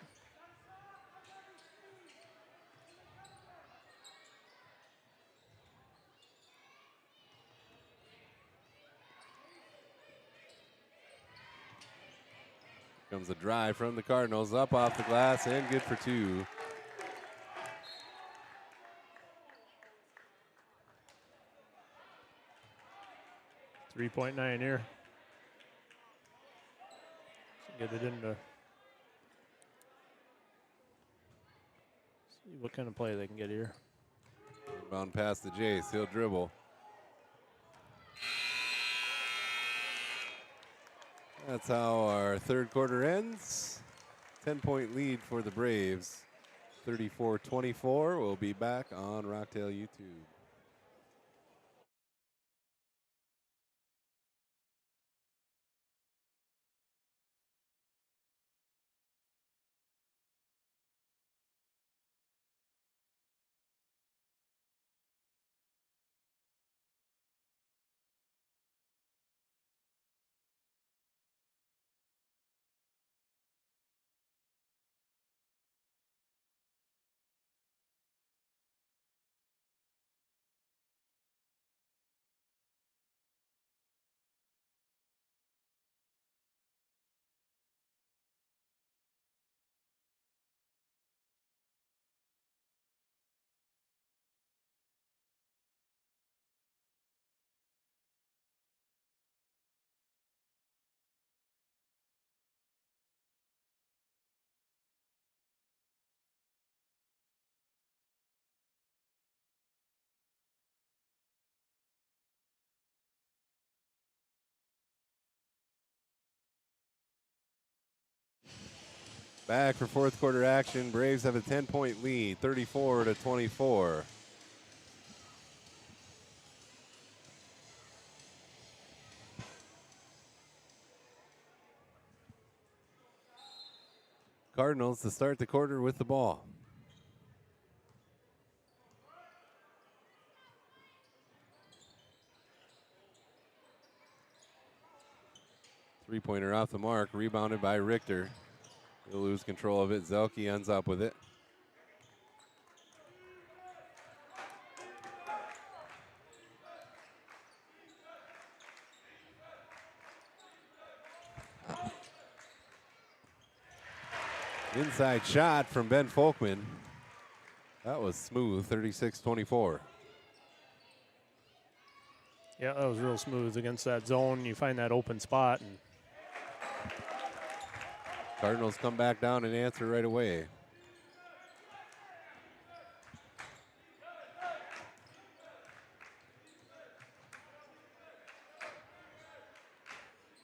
Speaker 1: Comes a drive from the Cardinals, up off the glass and good for two.
Speaker 3: .9 here. Get it into. See what kind of play they can get here.
Speaker 1: Inbound pass to Jace. He'll dribble. That's how our third quarter ends. 10-point lead for the Braves. 34-24. We'll be back on Rocktail YouTube. Back for fourth quarter action. Braves have a 10-point lead, 34-24. Cardinals to start the quarter with the ball. Three-pointer off the mark, rebounded by Richter. He'll lose control of it. Zelke ends up with it. Inside shot from Ben Folkman. That was smooth, 36-24.
Speaker 3: Yeah, that was real smooth against that zone. You find that open spot, and
Speaker 1: Cardinals come back down and answer right away.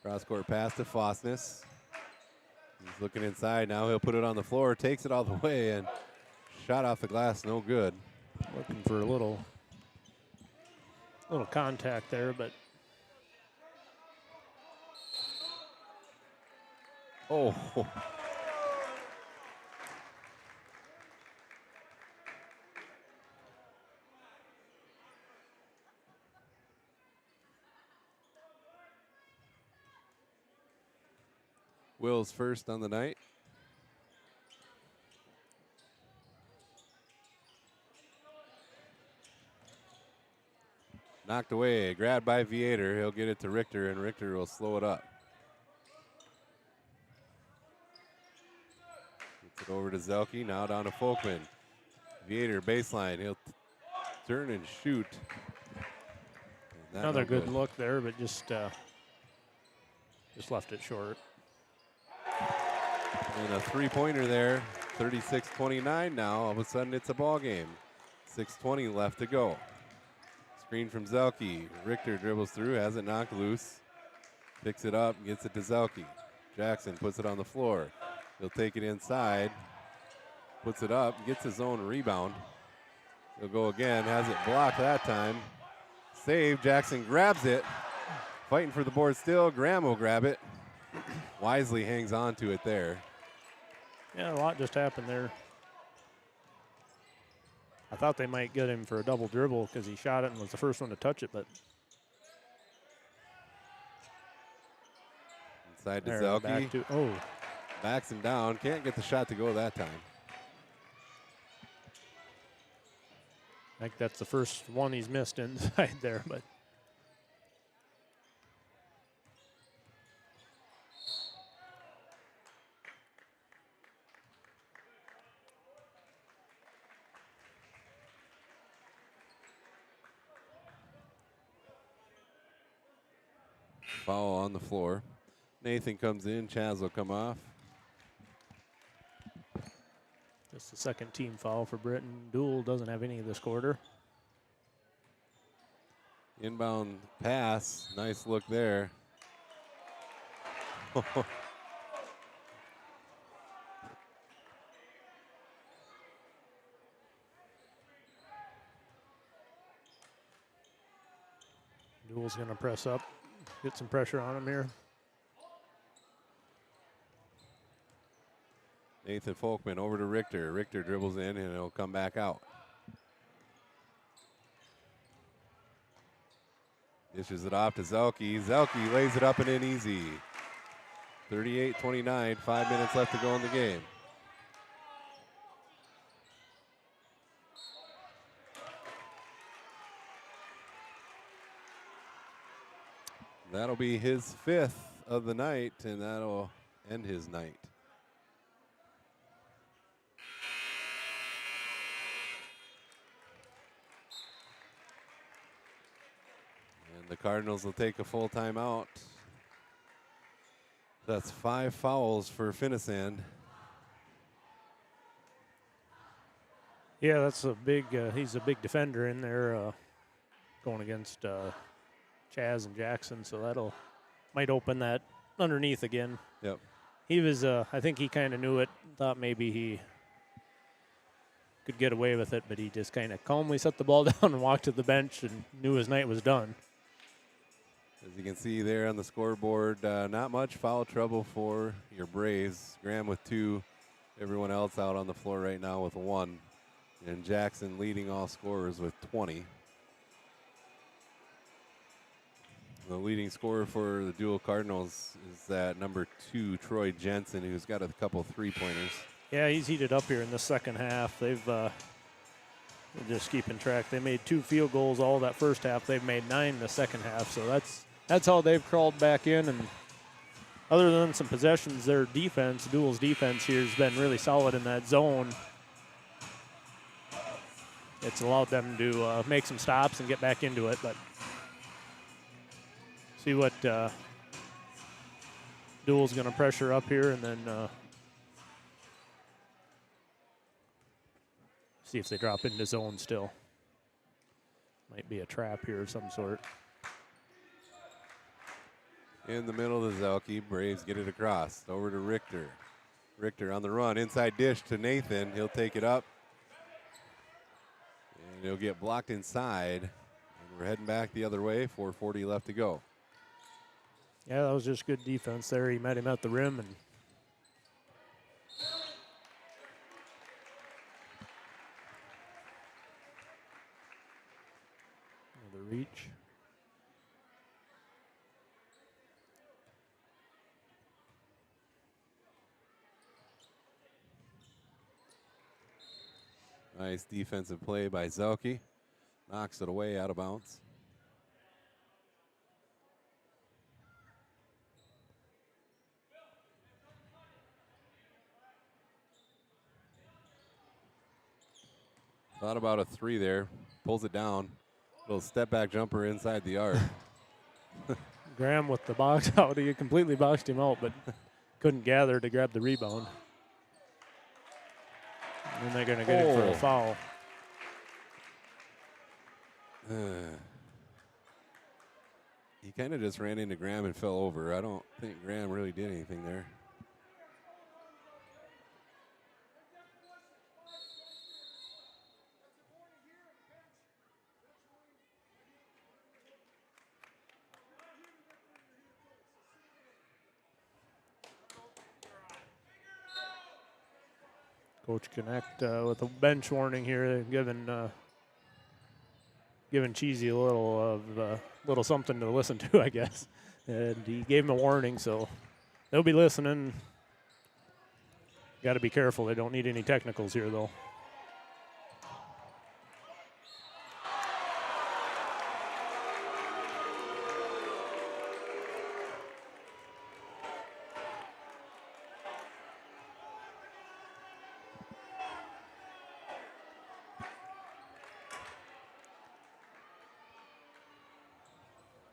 Speaker 1: Cross-court pass to Fosness. He's looking inside now. He'll put it on the floor, takes it all the way, and shot off the glass, no good.
Speaker 3: looking for a little contact there, but
Speaker 1: Oh, Will's first on the night. Knocked away, grabbed by Viator. He'll get it to Richter, and Richter will slow it up. Gets it over to Zelke, now down to Folkman. Viator baseline, he'll turn and shoot. And
Speaker 3: another good look there, but just left it short.
Speaker 1: And a three-pointer there, 36-29 now. All of a sudden, it's a ball game. 6:20 left to go. Screen from Zelke. Richter dribbles through, has it knocked loose. Picks it up, gets it to Zelke. Jackson puts it on the floor. He'll take it inside, puts it up, gets his own rebound. He'll go again, has it blocked that time. Save, Jackson grabs it. Fighting for the board still, Graham will grab it. Wisely hangs on to it there.
Speaker 3: Yeah, a lot just happened there. I thought they might get him for a double dribble because he shot it and was the first one to touch it, but
Speaker 1: inside to
Speaker 3: there,
Speaker 1: Zelke. Backs him down. Can't get the shot to go that time.
Speaker 3: I think that's the first one he's missed inside there, but
Speaker 1: Foul on the floor. Nathan comes in. Chaz will come off.
Speaker 3: just the second team foul for Britton. Duel doesn't have any this quarter.
Speaker 1: Inbound pass. Nice look there.
Speaker 3: Duel's going to press up, get some pressure on him here.
Speaker 1: Nathan Folkman over to Richter. Richter dribbles in and he'll come back out. Dishes it off to Zelke. Zelke lays it up and in easy. 38-29, 5 minutes left to go in the game. That'll be his fifth of the night, and that'll end his night. And the Cardinals will take a full timeout. That's 5 fouls for Finisand.
Speaker 3: Yeah, that's a big, he's a big defender in there going against Chaz and Jackson, so might open that underneath again.
Speaker 1: Yep.
Speaker 3: He was, I think he kind of knew it, thought maybe he could get away with it, but he just kind of calmly set the ball down and walked to the bench and knew his night was done.
Speaker 1: As you can see there on the scoreboard, not much foul trouble for your Braves. Graham with 2, everyone else out on the floor right now with 1, and Jackson leading all scorers with 20. The leading scorer for the Dual Cardinals is that number 2, Troy Jensen, who's got a couple 3-pointers.
Speaker 3: Yeah, he's heated up here in the second half. They're just keeping track. They made 2 field goals all that first half. They've made 9 in the second half, so that's how they've crawled back in. And other than some possessions, their defense, Dual's defense here, has been really solid in that zone. It's allowed them to make some stops and get back into it, but See what Duel's going to pressure up here, and then see if they drop into zone still. Might be a trap here of some sort.
Speaker 1: In the middle of the Zelke, Braves get it across. Over to Richter. Richter on the run, inside dish to Nathan. He'll take it up. And he'll get blocked inside. And we're heading back the other way, 4:40 left to go.
Speaker 3: Yeah, that was just good defense there. He met him at the rim and another reach.
Speaker 1: Nice defensive play by Zelke. Knocks it away out of bounds. Thought about a three there. Pulls it down. Little step back jumper inside the arc.
Speaker 3: Graham with the box out. He completely boxed him out, but couldn't gather to grab the rebound. And they're going to get him for a foul.
Speaker 1: He kind of just ran into Graham and fell over. I don't think Graham really did anything there.
Speaker 3: Coach Connect with a bench warning here, giving Cheesy a little something to listen to, I guess. And he gave him a warning, so they'll be listening. Got to be careful. They don't need any technicals here, though.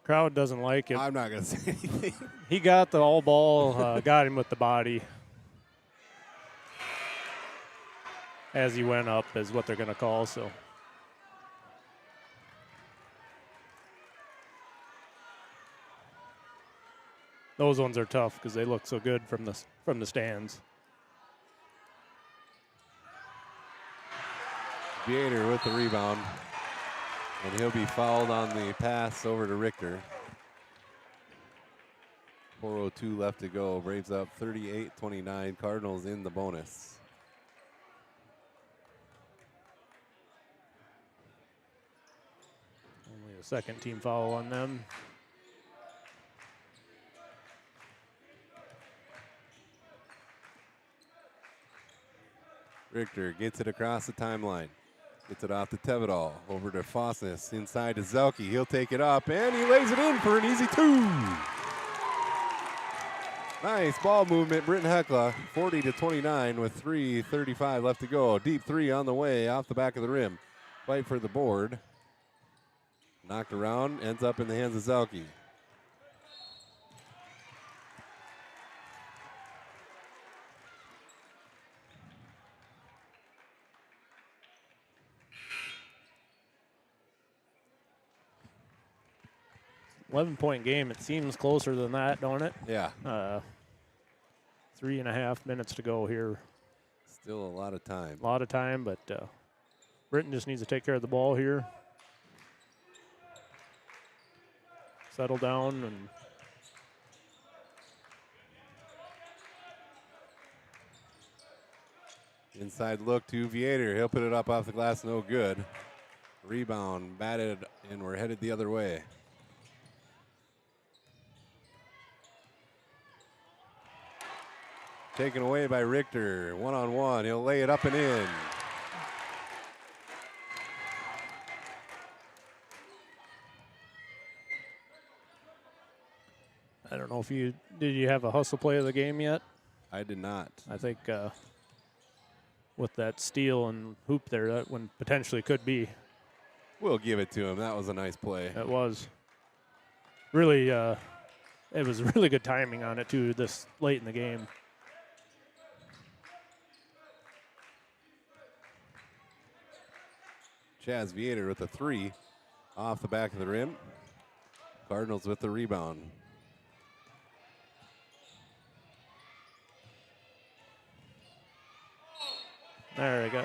Speaker 3: Crowd doesn't like it.
Speaker 1: I'm not going to say anything.
Speaker 3: He got the all ball, got him with the body. As he went up is what they're going to call, so. Those ones are tough because they look so good from the stands.
Speaker 1: Gator with the rebound. And he'll be fouled on the pass over to Richter. 4:02 left to go. Braves up 38-29. Cardinals in the bonus.
Speaker 3: Only a second team foul on them.
Speaker 1: Richter gets it across the timeline. Gets it off to Tevedal, over to Fossness, inside to Zelke. He'll take it up, and he lays it in for an easy two. Nice ball movement, Britton Hekla, 40-29 with 3:35 left to go. Deep three on the way, off the back of the rim. Fight for the board. Knocked around, ends up in the hands of Zelke.
Speaker 3: .11 game. It seems closer than that, don't it?
Speaker 1: Yeah.
Speaker 3: 3.5 minutes to go here.
Speaker 1: Still a lot of time.
Speaker 3: A lot of time, but Britton just needs to take care of the ball here. Settle down and
Speaker 1: inside look to Viator. He'll put it up off the glass, no good. Rebound, batted, and we're headed the other way. Taken away by Richter, one-on-one. He'll lay it up and in.
Speaker 3: I don't know if did you have a hustle play of the game yet?
Speaker 1: I did not.
Speaker 3: I think with that steal and hoop there, that one potentially could be.
Speaker 1: We'll give it to him. That was a nice play.
Speaker 3: It was. really, it was really good timing on it too. This late in the game.
Speaker 1: Chaz Vietor with a 3 off the back of the rim. Cardinals with the rebound.
Speaker 3: There we go.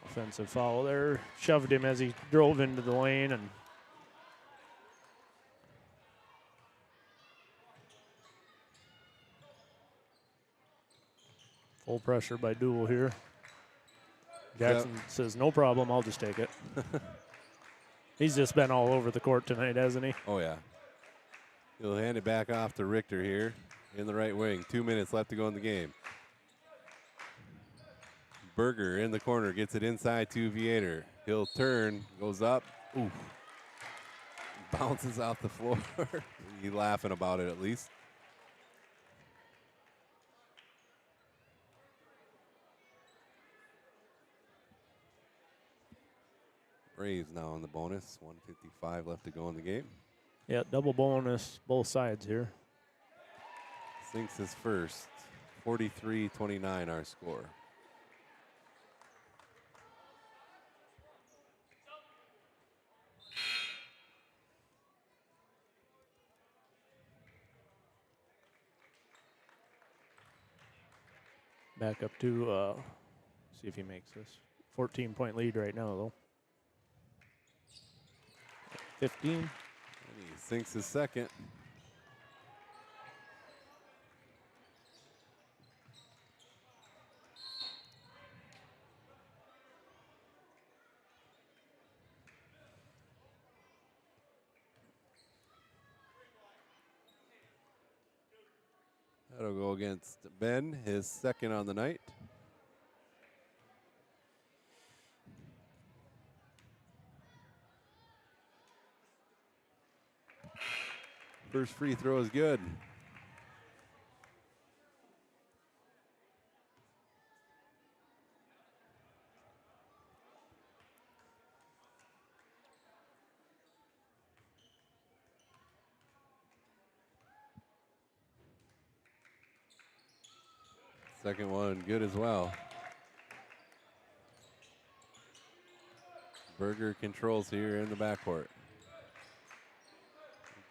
Speaker 3: Offensive foul there. Shoved him as he drove into the lane, and full pressure by Duel here. Jackson says, no problem, I'll just take it. He's just been all over the court tonight, hasn't he?
Speaker 1: Oh, yeah. He'll hand it back off to Richter here in the right wing. 2 minutes left to go in the game. Berger in the corner, gets it inside to Vietor. He'll turn, goes up. Ooh. Bounces off the floor. He's laughing about it at least. Braves now on the bonus. 1:55 left to go in the game.
Speaker 3: Yeah, double bonus, both sides here.
Speaker 1: Sinks his first. 43-29 our score.
Speaker 3: Back up to, see if he makes this. 14-point lead right now, though. 15.
Speaker 1: And he sinks his second. That'll go against Ben, his second on the night. First free throw is good. Second one good as well. Berger controls here in the backcourt.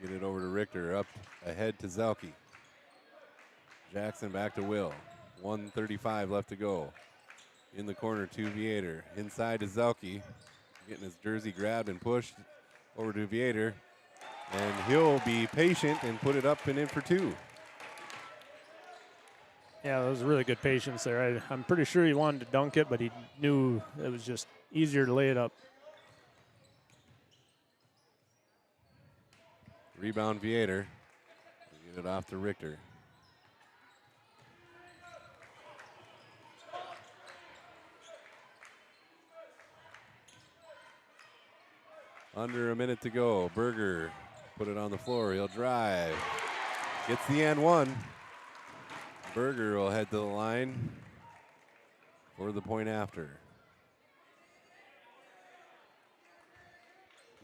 Speaker 1: Get it over to Richter, up ahead to Zelke. Jackson back to Will. 1:35 left to go. In the corner to Vietor. Inside to Zelke. Getting his jersey grabbed and pushed over to Vietor. And he'll be patient and put it up and in for 2.
Speaker 3: Yeah, that was really good patience there. I'm pretty sure he wanted to dunk it, but he knew it was just easier to lay it up.
Speaker 1: Rebound Vietor. Get it off to Richter. Under a minute to go. Berger put it on the floor. He'll drive. Gets the and one. Berger will head to the line for the point after.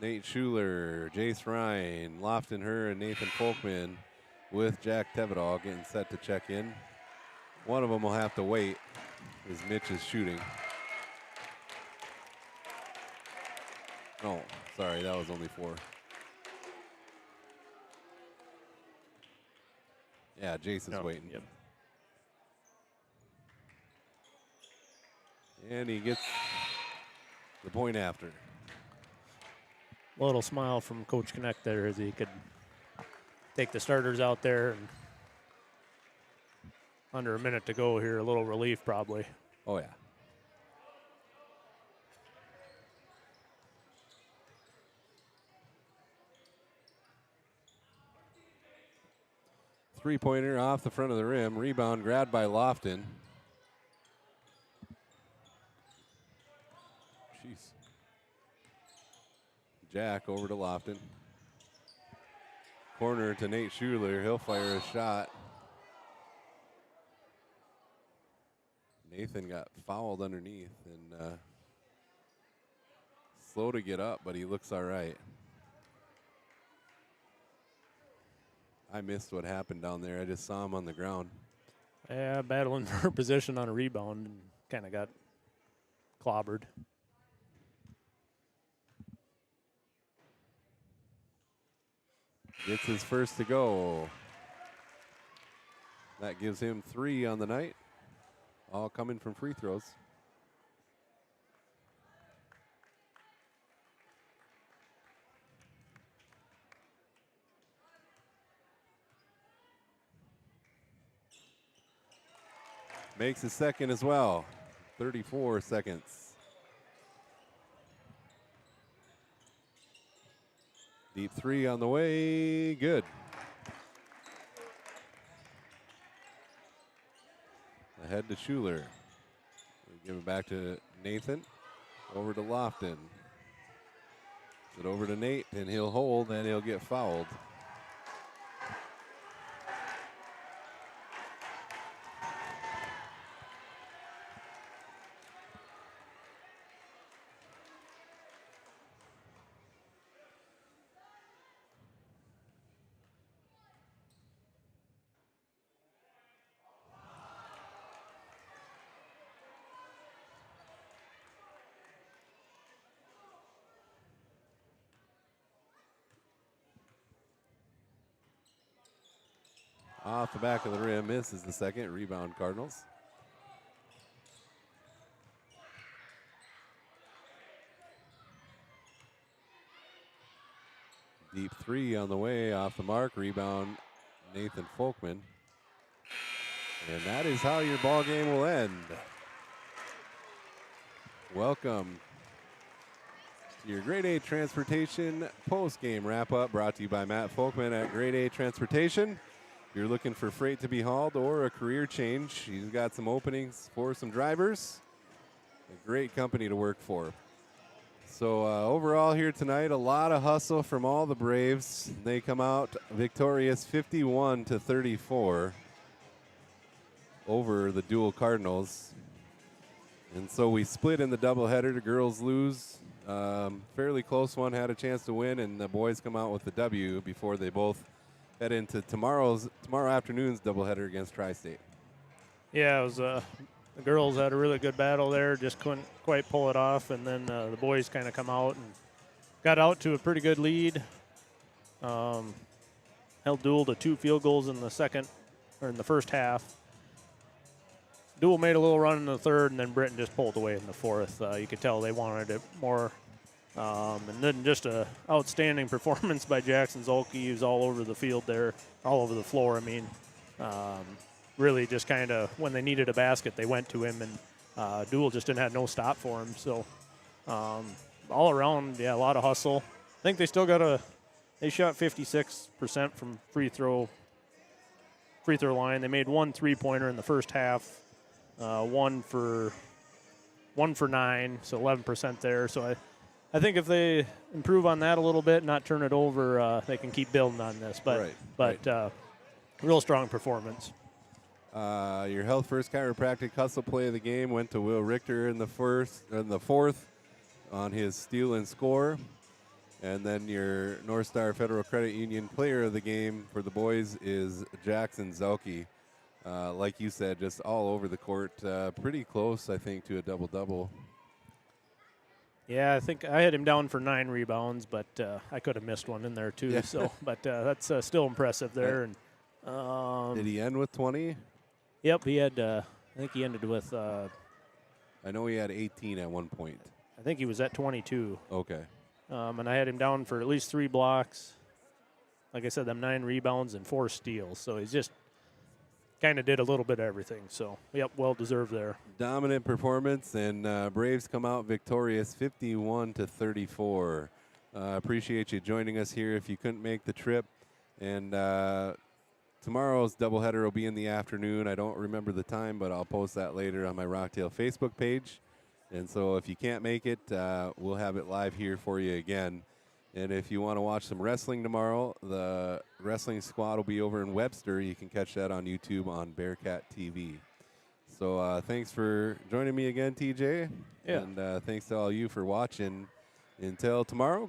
Speaker 1: Nate Schuler, Jace Ryan, Lofton Her, and Nathan Folkman with Jack Tevedal getting set to check in. One of them will have to wait as Mitch is shooting. Oh, sorry, that was only 4. Yeah, Jason's waiting.
Speaker 3: Yep.
Speaker 1: And he gets the point after.
Speaker 3: Little smile from Coach Connect there as he could take the starters out there. And under a minute to go here, a little relief probably.
Speaker 1: Oh, yeah. Three-pointer off the front of the rim. Rebound grabbed by Lofton. Jeez. Jack over to Lofton. Corner to Nate Schuler. He'll fire a shot. Nathan got fouled underneath and slow to get up, but he looks all right. I missed what happened down there. I just saw him on the ground.
Speaker 3: Yeah, battling for position on a rebound and kind of got clobbered.
Speaker 1: Gets his first to go. That gives him 3 on the night, all coming from free throws. Makes his second as well. 34 seconds. Deep 3 on the way. Good. Ahead to Schuler. We give it back to Nathan. Over to Lofton. Get over to Nate, and he'll hold, and he'll get fouled. Off the back of the rim, misses the second. Rebound, Cardinals. Deep 3 on the way, off the mark. Rebound, Nathan Folkman. And that is how your ball game will end. Welcome to your Grade A Transportation post-game wrap-up, brought to you by Matt Folkman at Grade A Transportation. If you're looking for freight to be hauled or a career change, he's got some openings for some drivers. A great company to work for. So overall here tonight, a lot of hustle from all the Braves. They come out victorious 51-34 over the Dual Cardinals. And so we split in the doubleheader. The girls lose. Fairly close one, had a chance to win, and the boys come out with the W before they both head into tomorrow afternoon's doubleheader against Tri-State.
Speaker 3: Yeah, it was the girls had a really good battle there, just couldn't quite pull it off, and then the boys kind of come out and got out to a pretty good lead. Held Dual to 2 field goals in the first half. Dual made a little run in the third, and then Britton just pulled away in the fourth. You could tell they wanted it more. And then just a outstanding performance by Jackson Zolke. He was all over the field there, all over the floor. I mean, really just kind of when they needed a basket, they went to him, and Dual just didn't have no stop for him. So all around, yeah, a lot of hustle. I think they still they shot 56% from free throw line. They made 1 3-pointer in the first half, one for 9, so 11% there. So I think if they improve on that a little bit, not turn it over, they can keep building on this. But real strong performance.
Speaker 1: Your Health First Chiropractic hustle play of the game went to Will Richter in the fourth on his steal and score. And then your North Star Federal Credit Union player of the game for the boys is Jackson Zolke. Like you said, just all over the court. Pretty close, I think, to a double-double.
Speaker 3: Yeah, I think I had him down for 9 rebounds, but I could have missed one in there too.
Speaker 1: Yeah.
Speaker 3: So, but that's still impressive there. And
Speaker 1: did he end with 20?
Speaker 3: Yep, he had. I think he ended with.
Speaker 1: I know he had 18 at one point.
Speaker 3: I think he was at 22.
Speaker 1: Okay.
Speaker 3: And I had him down for at least 3 blocks. Like I said, them 9 rebounds and 4 steals. So he's just kind of did a little bit of everything. So, yep, well deserved there.
Speaker 1: Dominant performance, and Braves come out victorious 51-34. Appreciate you joining us here if you couldn't make the trip. And tomorrow's doubleheader will be in the afternoon. I don't remember the time, but I'll post that later on my Rocktail Facebook page. And so if you can't make it, we'll have it live here for you again. And if you want to watch some wrestling tomorrow, the wrestling squad will be over in Webster. You can catch that on YouTube on Bearcat TV. So thanks for joining me again, TJ.
Speaker 3: Yeah.
Speaker 1: And thanks to all you for watching. Until tomorrow, go